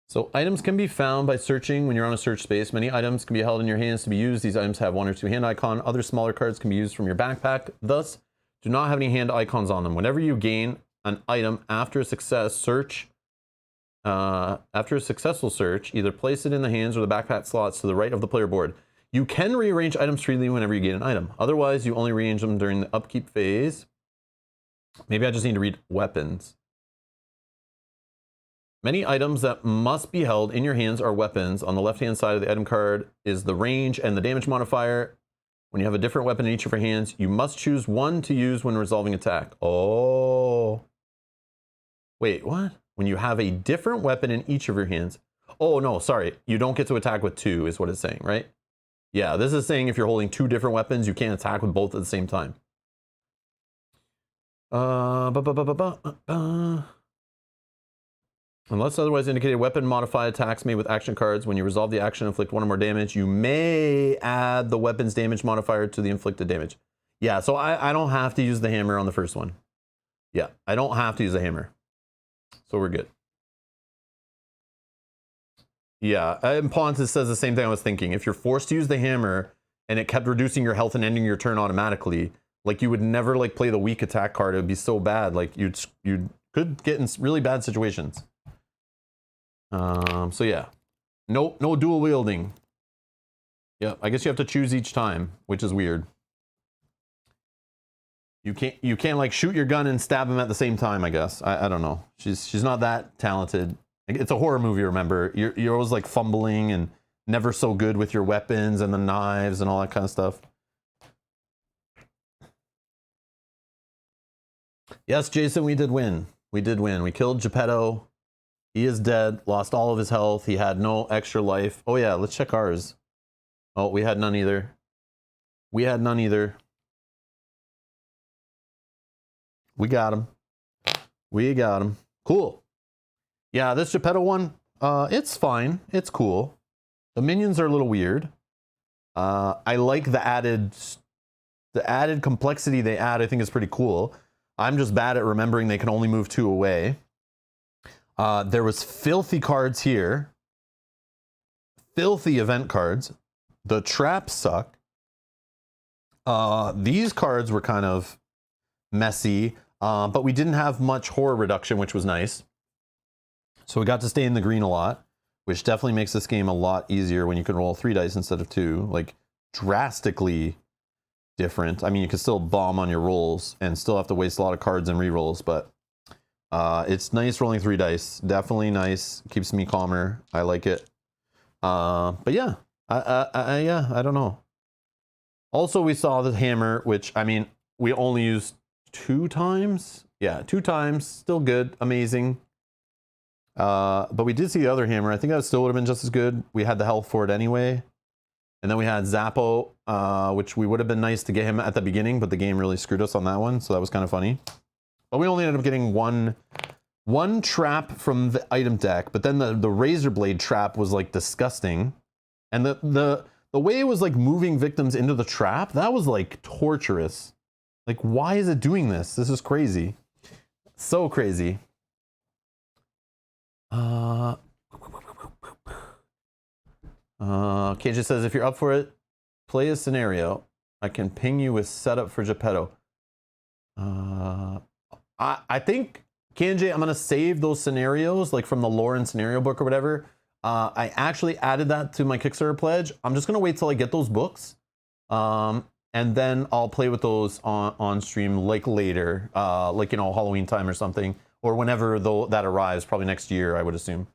[SPEAKER 1] So items can be found by searching when you're on a search space. Many items can be held in your hands to be used. These items have 1 or 2 hand icon. Other smaller cards can be used from your backpack. Thus, do not have any hand icons on them. Whenever you gain an item after a successful search, either place it in the hands or the backpack slots to the right of the player board. You can rearrange items freely whenever you gain an item. Otherwise, you only rearrange them during the upkeep phase. Maybe I just need to read weapons. Many items that must be held in your hands are weapons. On the left-hand side of the item card is the range and the damage modifier. When you have a different weapon in each of your hands, you must choose one to use when resolving attack. Oh. Wait, what? When you have a different weapon in each of your hands. Oh, no, sorry. You don't get to attack with 2 is what it's saying, right? Yeah, this is saying if you're holding 2 different weapons, you can't attack with both at the same time. Unless otherwise indicated, weapon modify attacks made with action cards. When you resolve the action, inflict 1 or more damage, you may add the weapon's damage modifier to the inflicted damage. Yeah, so I don't have to use the hammer on the first one. Yeah, I don't have to use the hammer. So we're good. Yeah, and Pontus says the same thing I was thinking. If you're forced to use the hammer and it kept reducing your health and ending your turn automatically, like you would never like play the weak attack card. It would be so bad. Like you could get in really bad situations. So yeah, no dual wielding. Yeah, I guess you have to choose each time, which is weird. You can't like shoot your gun and stab him at the same time, I guess. I don't know. She's not that talented. It's a horror movie, remember? You're always like fumbling and never so good with your weapons and the knives and all that kind of stuff. Yes, Jason, we did win. We did win. We killed Geppetto. He is dead, lost all of his health. He had no extra life. Oh yeah, let's check ours. Oh, we had none either. We had none either. We got him. We got him. Cool. Yeah, this Geppetto one, it's fine. It's cool. The minions are a little weird. I like the added complexity they add. I think is pretty cool. I'm just bad at remembering they can only move 2 away. There was filthy cards here. Filthy event cards. The traps suck. These cards were kind of messy, but we didn't have much horror reduction, which was nice. So we got to stay in the green a lot, which definitely makes this game a lot easier when you can roll 3 dice instead of 2. Like, drastically different. I mean, you can still bomb on your rolls and still have to waste a lot of cards and rerolls, but It's nice rolling 3 dice. Definitely nice. Keeps me calmer. I like it. But yeah, I don't know. Also, we saw the hammer, which, I mean, we only used 2 times. Yeah, 2 times. Still good. Amazing. But we did see the other hammer. I think that still would have been just as good. We had the health for it anyway. And then we had Zappo, which we would have been nice to get him at the beginning, but the game really screwed us on that one, so that was kind of funny. But we only ended up getting one trap from the item deck, but then the razor blade trap was like disgusting. And the way it was like moving victims into the trap, that was like torturous. Like, why is it doing this? This is crazy. So crazy. KJ says, if you're up for it, play a scenario. I can ping you with setup for Geppetto. I think, KJ, I'm going to save those scenarios, like from the lore and scenario book or whatever. I actually added that to my Kickstarter pledge. I'm just going to wait till I get those books. And then I'll play with those on stream, like later, like, you know, Halloween time or something, or whenever that arrives, probably next year, I would assume.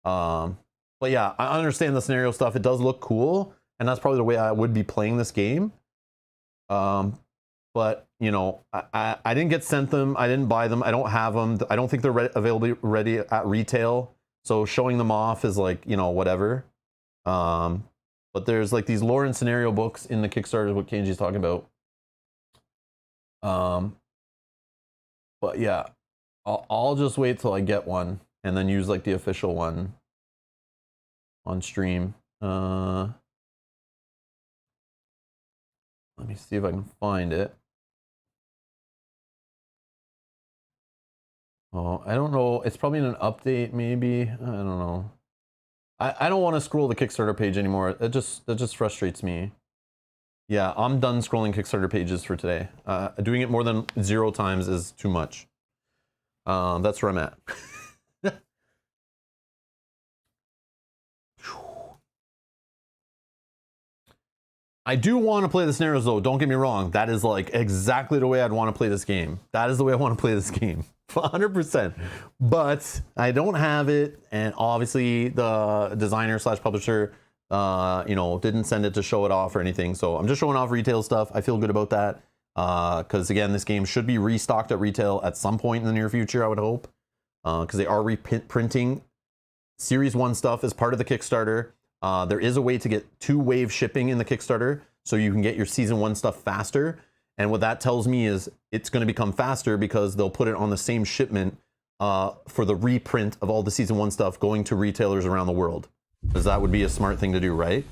[SPEAKER 1] But yeah, I understand the scenario stuff. It does look cool, and that's probably the way I would be playing this game. But, you know, I didn't get sent them. I didn't buy them. I don't have them. I don't think they're available ready at retail. So showing them off is like, you know, whatever. But there's like these lore and scenario books in the Kickstarter, what Kenji's talking about. But yeah, I'll just wait till I get one and then use like the official one on stream. Let me see if I can find it. Oh, I don't know. It's probably in an update, maybe. I don't know. I don't want to scroll the Kickstarter page anymore. That just frustrates me. Yeah, I'm done scrolling Kickstarter pages for today. Doing it more than 0 times is too much. That's where I'm at. I do want to play the scenarios though, don't get me wrong. That is like exactly the way I'd want to play this game. That is the way I want to play this game. 100%. But I don't have it, and obviously the designer / publisher, you know, didn't send it to show it off or anything. So I'm just showing off retail stuff. I feel good about that. Because again, this game should be restocked at retail at some point in the near future, I would hope. Because they are reprinting Series 1 stuff as part of the Kickstarter. There is a way to get 2-wave shipping in the Kickstarter, so you can get your Season 1 stuff faster. And what that tells me is it's going to become faster because they'll put it on the same shipment for the reprint of all the Season 1 stuff going to retailers around the world. Because that would be a smart thing to do, right?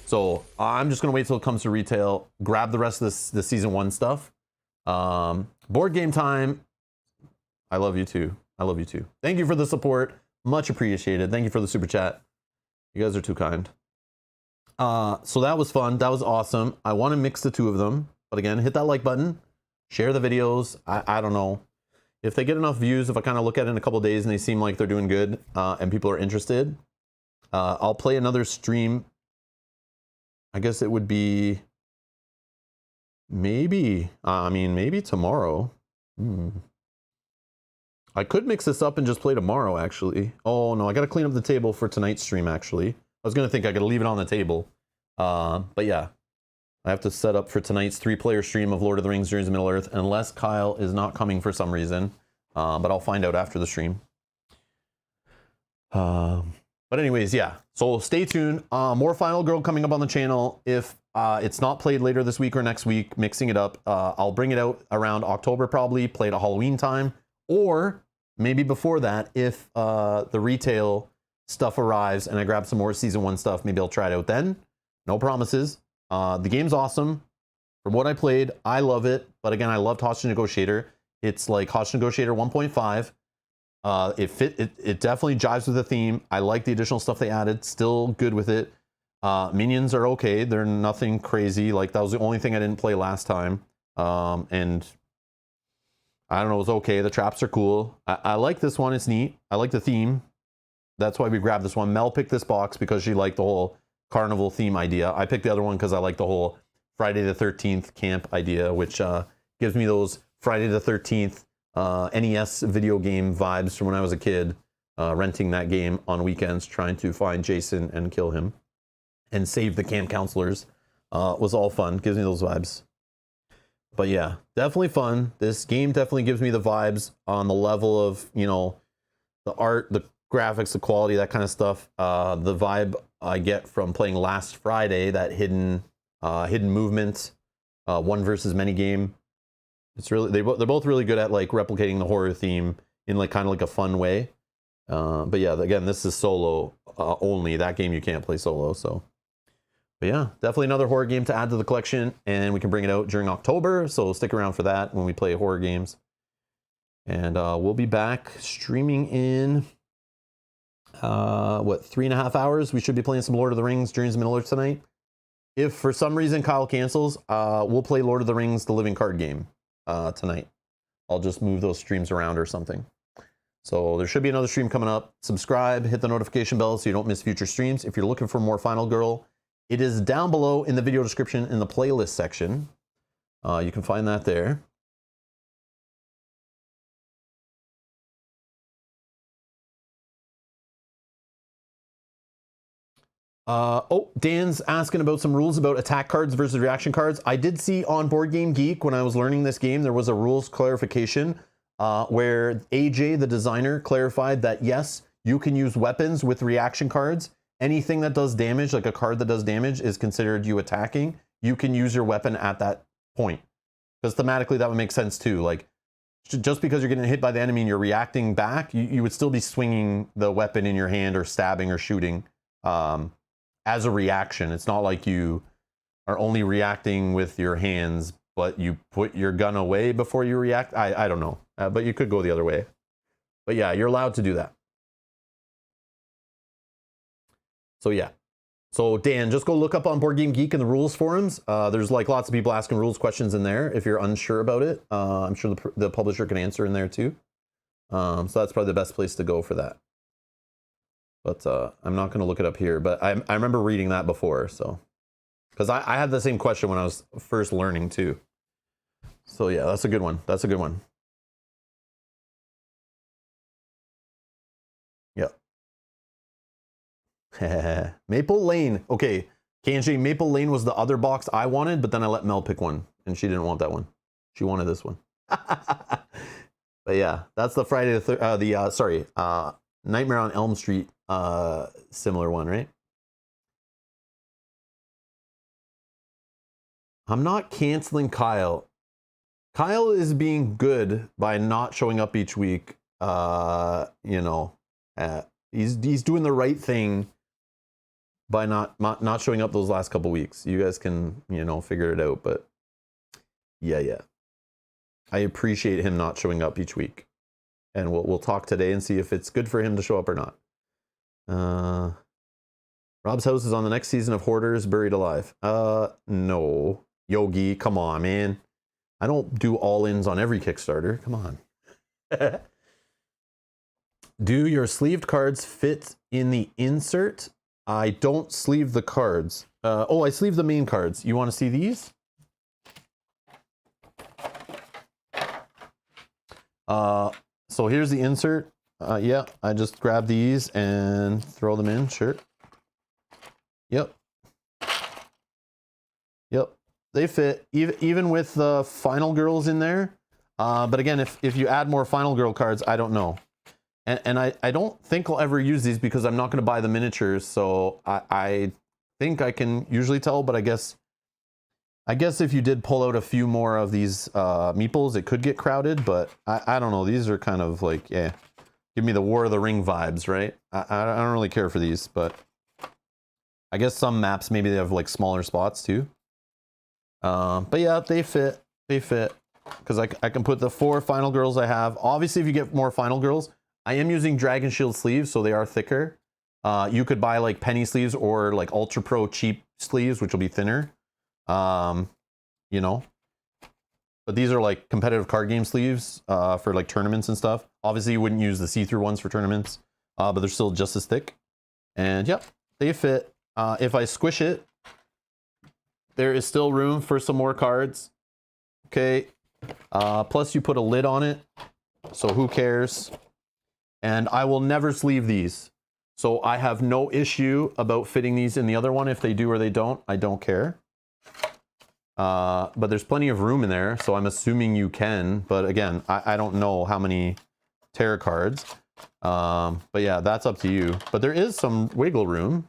[SPEAKER 1] So I'm just going to wait till it comes to retail, grab the rest of the Season 1 stuff. Board Game Time, I love you too. I love you too. Thank you for the support. Much appreciated. Thank you for the super chat. You guys are too kind. So that was fun. That was awesome. I want to mix the 2 of them. But again, hit that like button. Share the videos. I don't know. If they get enough views, if I kind of look at it in a couple days and they seem like they're doing good and people are interested, I'll play another stream. I guess it would be maybe, maybe tomorrow. I could mix this up and just play tomorrow, actually. Oh, no, I got to clean up the table for tonight's stream, actually. I was going to think I got to leave it on the table. But yeah, I have to set up for tonight's 3-player stream of Lord of the Rings, Journeys to Middle-earth, unless Kyle is not coming for some reason. But I'll find out after the stream. But anyways, yeah. So stay tuned. More Final Girl coming up on the channel. If it's not played later this week or next week, mixing it up, I'll bring it out around October probably, play it at Halloween time. Or maybe before that, if the retail stuff arrives and I grab some more Season 1 stuff, maybe I'll try it out then. No promises. The game's awesome. From what I played, I love it. But again, I loved Hostage Negotiator. It's like Hostage Negotiator 1.5. It definitely jives with the theme. I like the additional stuff they added. Still good with it. Minions are okay. They're nothing crazy. Like, that was the only thing I didn't play last time. And I don't know, it's okay. The traps are cool. I like this one. It's neat. I like the theme. That's why we grabbed this one. Mel picked this box because she liked the whole carnival theme idea. I picked the other one because I like the whole Friday the 13th camp idea, which gives me those Friday the 13th NES video game vibes from when I was a kid, renting that game on weekends, trying to find Jason and kill him and save the camp counselors. Was all fun. Gives me those vibes. But yeah, definitely fun. This game definitely gives me the vibes on the level of, you know, the art, the graphics, the quality, that kind of stuff. The vibe I get from playing Last Friday, that hidden movement, one versus many game. It's really, they're both really good at like replicating the horror theme in like kind of like a fun way. But yeah, again, this is solo only. That game you can't play solo, so. But yeah, definitely another horror game to add to the collection, and we can bring it out during October, so stick around for that when we play horror games. And we'll be back streaming in, what, 3.5 hours? We should be playing some Lord of the Rings, Journeys of Middle-earth tonight. If for some reason Kyle cancels, we'll play Lord of the Rings, the living card game tonight. I'll just move those streams around or something. So there should be another stream coming up. Subscribe, hit the notification bell so you don't miss future streams. If you're looking for more Final Girl, it is down below in the video description in the playlist section. You can find that there. Oh, Dan's asking about some rules about attack cards versus reaction cards. I did see on Board Game Geek when I was learning this game, there was a rules clarification where AJ, the designer, clarified that yes, you can use weapons with reaction cards. Anything that does damage, like a card that does damage, is considered you attacking. You can use your weapon at that point. Because thematically, that would make sense too. Like, just because you're getting hit by the enemy and you're reacting back, you would still be swinging the weapon in your hand or stabbing or shooting as a reaction. It's not like you are only reacting with your hands, but you put your gun away before you react. I don't know, but you could go the other way. But yeah, you're allowed to do that. So yeah, so Dan, just go look up on Board Game Geek in the rules forums. There's like lots of people asking rules questions in there. If you're unsure about it, I'm sure the publisher can answer in there too. So that's probably the best place to go for that. But I'm not going to look it up here. But I remember reading that before, so because I had the same question when I was first learning too. So yeah, that's a good one. That's a good one. Maple Lane. Okay, KNJ, Maple Lane was the other box I wanted, but then I let Mel pick one, and she didn't want that one. She wanted this one. But yeah, that's the Friday the Nightmare on Elm Street similar one, right? I'm not canceling Kyle. Kyle is being good by not showing up each week. You know, he's doing the right thing by not showing up those last couple weeks. You guys can, you know, figure it out, but yeah. I appreciate him not showing up each week. And we'll talk today and see if it's good for him to show up or not. Rob's house is on the next season of Hoarders Buried Alive. No. Yogi, come on, man. I don't do all-ins on every Kickstarter. Come on. Do your sleeved cards fit in the insert? I don't sleeve the cards. Oh, I sleeve the main cards. You want to see these? So here's the insert. Yeah, I just grab these and throw them in. Sure. Yep. They fit, even with the Final Girls in there. But again, if you add more Final Girl cards, I don't know. And I don't think I'll ever use these because I'm not going to buy the miniatures. So I think I can usually tell, but I guess if you did pull out a few more of these meeples, it could get crowded, but I don't know. These are kind of like, yeah, give me the War of the Ring vibes, right? I don't really care for these, but I guess some maps, maybe they have like smaller spots too. But yeah, they fit because I can put the 4 Final Girls I have. Obviously, if you get more Final Girls, I am using Dragon Shield sleeves, so they are thicker. You could buy like penny sleeves or like Ultra Pro cheap sleeves, which will be thinner. You know, but these are like competitive card game sleeves for like tournaments and stuff. Obviously, you wouldn't use the see-through ones for tournaments, but they're still just as thick. And yep, they fit. If I squish it, there is still room for some more cards. Okay. Plus, you put a lid on it. So who cares? And I will never sleeve these. So I have no issue about fitting these in the other one. If they do or they don't, I don't care. But there's plenty of room in there, so I'm assuming you can. But again, I don't know how many tarot cards. But yeah, that's up to you. But there is some wiggle room.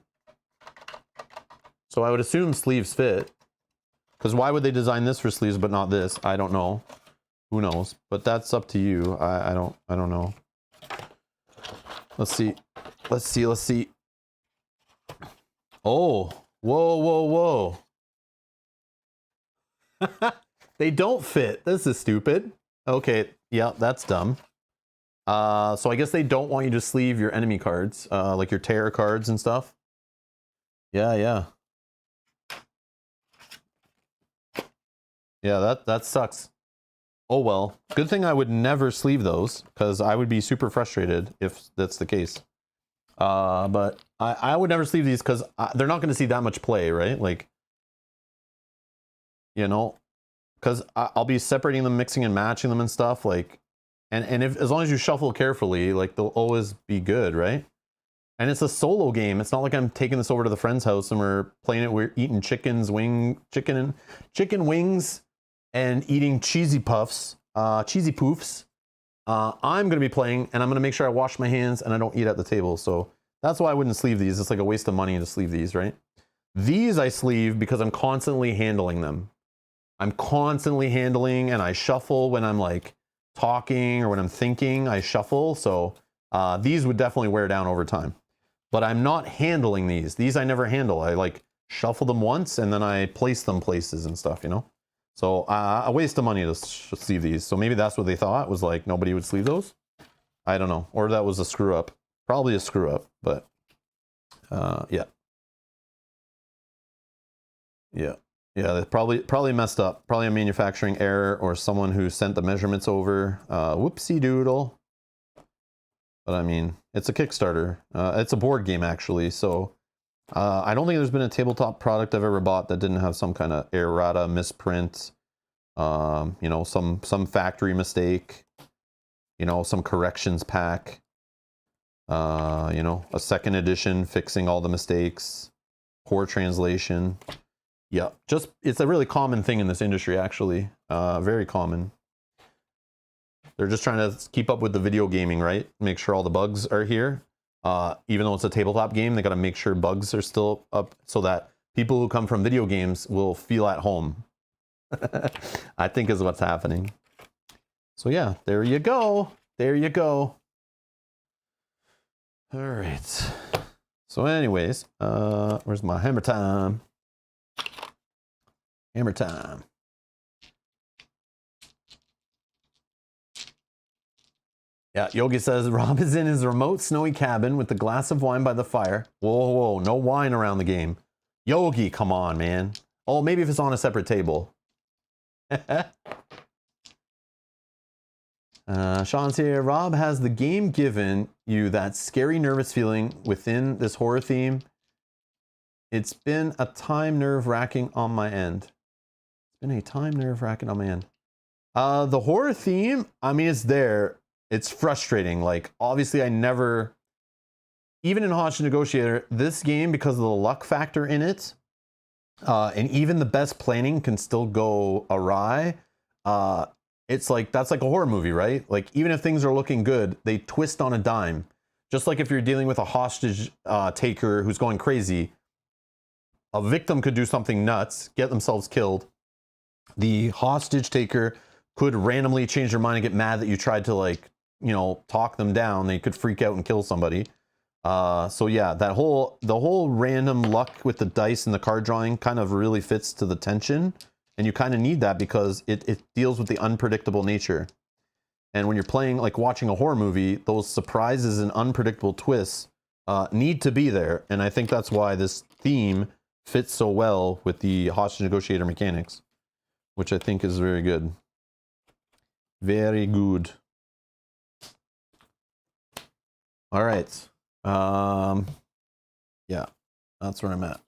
[SPEAKER 1] So I would assume sleeves fit. Because why would they design this for sleeves but not this? I don't know. Who knows? But that's up to you. I don't know. Let's see. Let's see. Oh, whoa. They don't fit. This is stupid. Okay, yeah, that's dumb. So I guess they don't want you to sleeve your enemy cards, like your terror cards and stuff. Yeah. Yeah, that sucks. Oh well. Good thing I would never sleeve those, because I would be super frustrated if that's the case. But I would never sleeve these because they're not going to see that much play, right? Like, you know, because I'll be separating them, mixing and matching them and stuff. Like, and if as long as you shuffle carefully, like they'll always be good, right? And it's a solo game. It's not like I'm taking this over to the friend's house and we're playing it. We're eating chicken wings and eating cheesy poofs. I'm going to be playing, and I'm going to make sure I wash my hands and I don't eat at the table. So that's why I wouldn't sleeve these. It's like a waste of money to sleeve these, right? These I sleeve because I'm constantly handling them. I'm constantly handling, and I shuffle when I'm like talking or when I'm thinking, I shuffle. So these would definitely wear down over time. But I'm not handling these. These I never handle. I like shuffle them once and then I place them places and stuff, you know? So a waste of money to sleeve these. So maybe that's what they thought, was like nobody would sleeve those. I don't know. Or that was a screw up. Probably a screw up, but yeah. They probably messed up. Probably a manufacturing error or someone who sent the measurements over. Whoopsie doodle. But I mean, it's a Kickstarter. It's a board game actually, so I don't think there's been a tabletop product I've ever bought that didn't have some kind of errata, misprint, you know, some factory mistake, you know, some corrections pack, you know, a second edition fixing all the mistakes, poor translation. Yeah, just it's a really common thing in this industry actually, very common. They're just trying to keep up with the video gaming, right? Make sure all the bugs are here. Even though it's a tabletop game, they got to make sure bugs are still up so that people who come from video games will feel at home. I think is what's happening. So yeah, there you go. There you go. All right. So anyways, where's my hammer time? Hammer time. Yeah, Yogi says, Rob is in his remote snowy cabin with a glass of wine by the fire. Whoa, no wine around the game. Yogi, come on, man. Oh, maybe if it's on a separate table. Sean's here. Rob, has the game given you that scary, nervous feeling within this horror theme? It's been a time nerve-wracking on my end. The horror theme, I mean, it's there. It's frustrating. Like, obviously, I never, even in Hostage Negotiator, this game, because of the luck factor in it, and even the best planning can still go awry. It's like, that's like a horror movie, right? Like, even if things are looking good, they twist on a dime. Just like if you're dealing with a hostage taker who's going crazy, a victim could do something nuts, get themselves killed. The hostage taker could randomly change their mind and get mad that you tried to, like, you know, talk them down. They could freak out and kill somebody. So yeah, the whole random luck with the dice and the card drawing kind of really fits to the tension, and you kind of need that because it deals with the unpredictable nature. And when you're playing, like watching a horror movie, those surprises and unpredictable twists need to be there. And I think that's why this theme fits so well with the hostage negotiator mechanics, which I think is very good. Very good. All right. Yeah, that's where I'm at.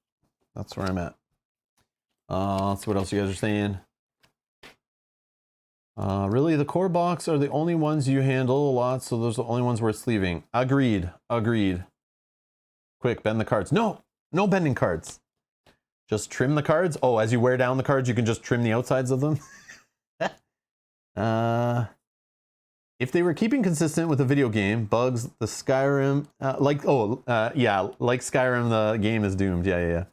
[SPEAKER 1] Let's see what else you guys are saying. Really, the core box are the only ones you handle a lot, so those are the only ones worth sleeving. Agreed. Agreed. Quick, bend the cards. No! No bending cards. Just trim the cards. Oh, as you wear down the cards, you can just trim the outsides of them. If they were keeping consistent with the video game, bugs, the Skyrim, like Skyrim, the game is doomed. Yeah.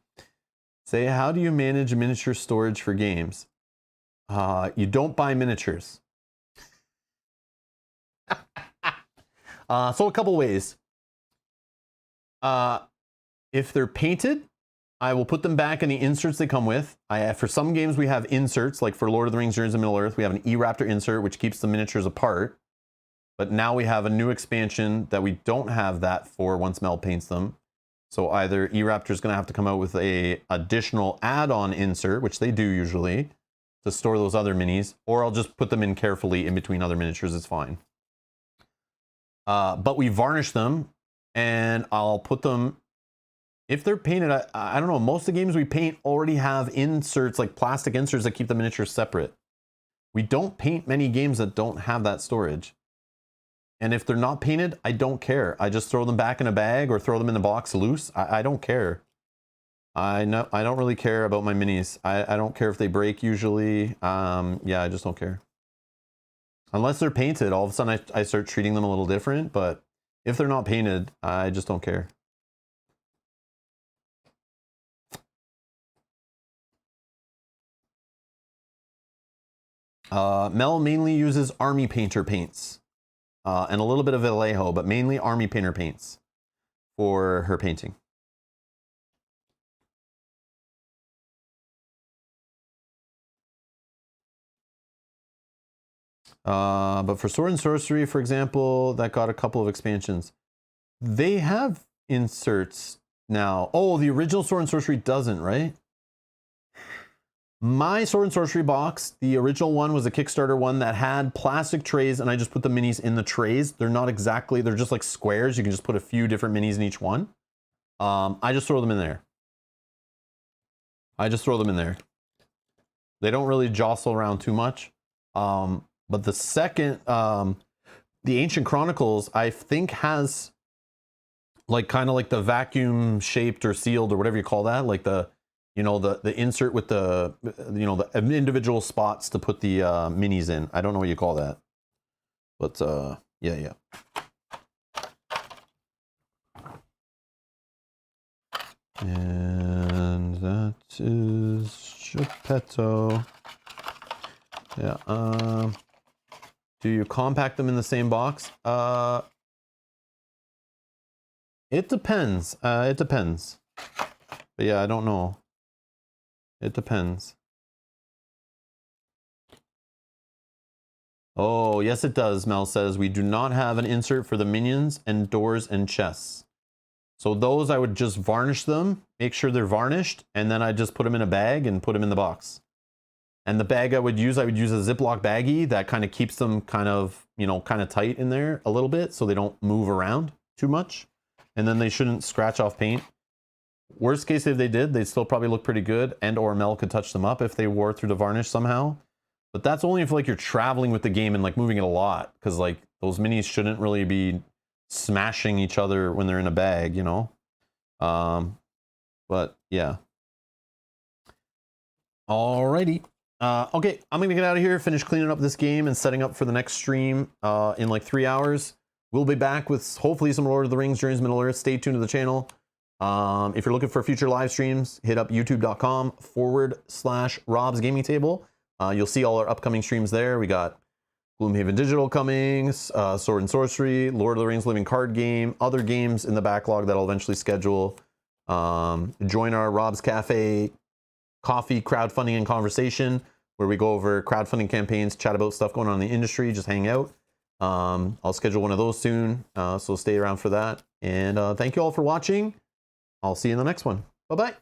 [SPEAKER 1] Say, how do you manage miniature storage for games? You don't buy miniatures. So a couple ways. If they're painted, I will put them back in the inserts they come with. For some games, we have inserts, like for Lord of the Rings, Journeys to Middle-earth, we have an E-Raptor insert, which keeps the miniatures apart. But now we have a new expansion that we don't have that for once Mel paints them. So either E-Raptor is going to have to come out with a additional add-on insert, which they do usually, to store those other minis, or I'll just put them in carefully in between other miniatures. It's fine. But we varnish them, and I'll put them, if they're painted, I don't know, most of the games we paint already have inserts, like plastic inserts that keep the miniatures separate. We don't paint many games that don't have that storage. And if they're not painted, I don't care. I just throw them back in a bag or throw them in the box loose. I don't care. I don't really care about my minis. I don't care if they break usually. Yeah, I just don't care. Unless they're painted, all of a sudden I start treating them a little different. But if they're not painted, I just don't care. Mel mainly uses Army Painter paints. And a little bit of Vallejo, but mainly Army Painter paints for her painting. But for Sword and Sorcery, for example, that got a couple of expansions. They have inserts now. Oh, the original Sword and Sorcery doesn't, right? My Sword and Sorcery box, the original one was a Kickstarter one that had plastic trays, and I just put the minis in the trays. They're not exactly, they're just like squares. You can just put a few different minis in each one. I just throw them in there. They don't really jostle around too much. But the second, the Ancient Chronicles, I think has like kind of like the vacuum shaped or sealed or whatever you call that, like the, you know, the insert with the, you know, the individual spots to put the minis in. I don't know what you call that, but yeah. And that is Geppetto. Yeah. Do you compact them in the same box? It depends. It depends. But yeah, I don't know. It depends. Oh, yes it does, Mel says. We do not have an insert for the minions and doors and chests. So those I would just varnish them, make sure they're varnished, and then I just put them in a bag and put them in the box. And the bag I would use a Ziploc baggie that kind of keeps them kind of, you know, kind of tight in there a little bit so they don't move around too much. And then they shouldn't scratch off paint. Worst case, if they did, they'd still probably look pretty good, and or Mel could touch them up if they wore through the varnish somehow. But that's only if like you're traveling with the game and like moving it a lot, because like those minis shouldn't really be smashing each other when they're in a bag, you know. But yeah. Alrighty. Okay, I'm gonna get out of here, finish cleaning up this game and setting up for the next stream in like 3 hours. We'll be back with hopefully some Lord of the Rings, Journeys to Middle-earth. Stay tuned to the channel. If you're looking for future live streams, hit up youtube.com/Rob's Gaming Table. You'll see all our upcoming streams there. We got Gloomhaven Digital coming, Sword and Sorcery, Lord of the Rings Living Card Game, other games in the backlog that I'll eventually schedule. Join our Rob's Cafe coffee crowdfunding and conversation, where we go over crowdfunding campaigns, chat about stuff going on in the industry, just hang out. I'll schedule one of those soon, so stay around for that. And thank you all for watching. I'll see you in the next one. Bye-bye.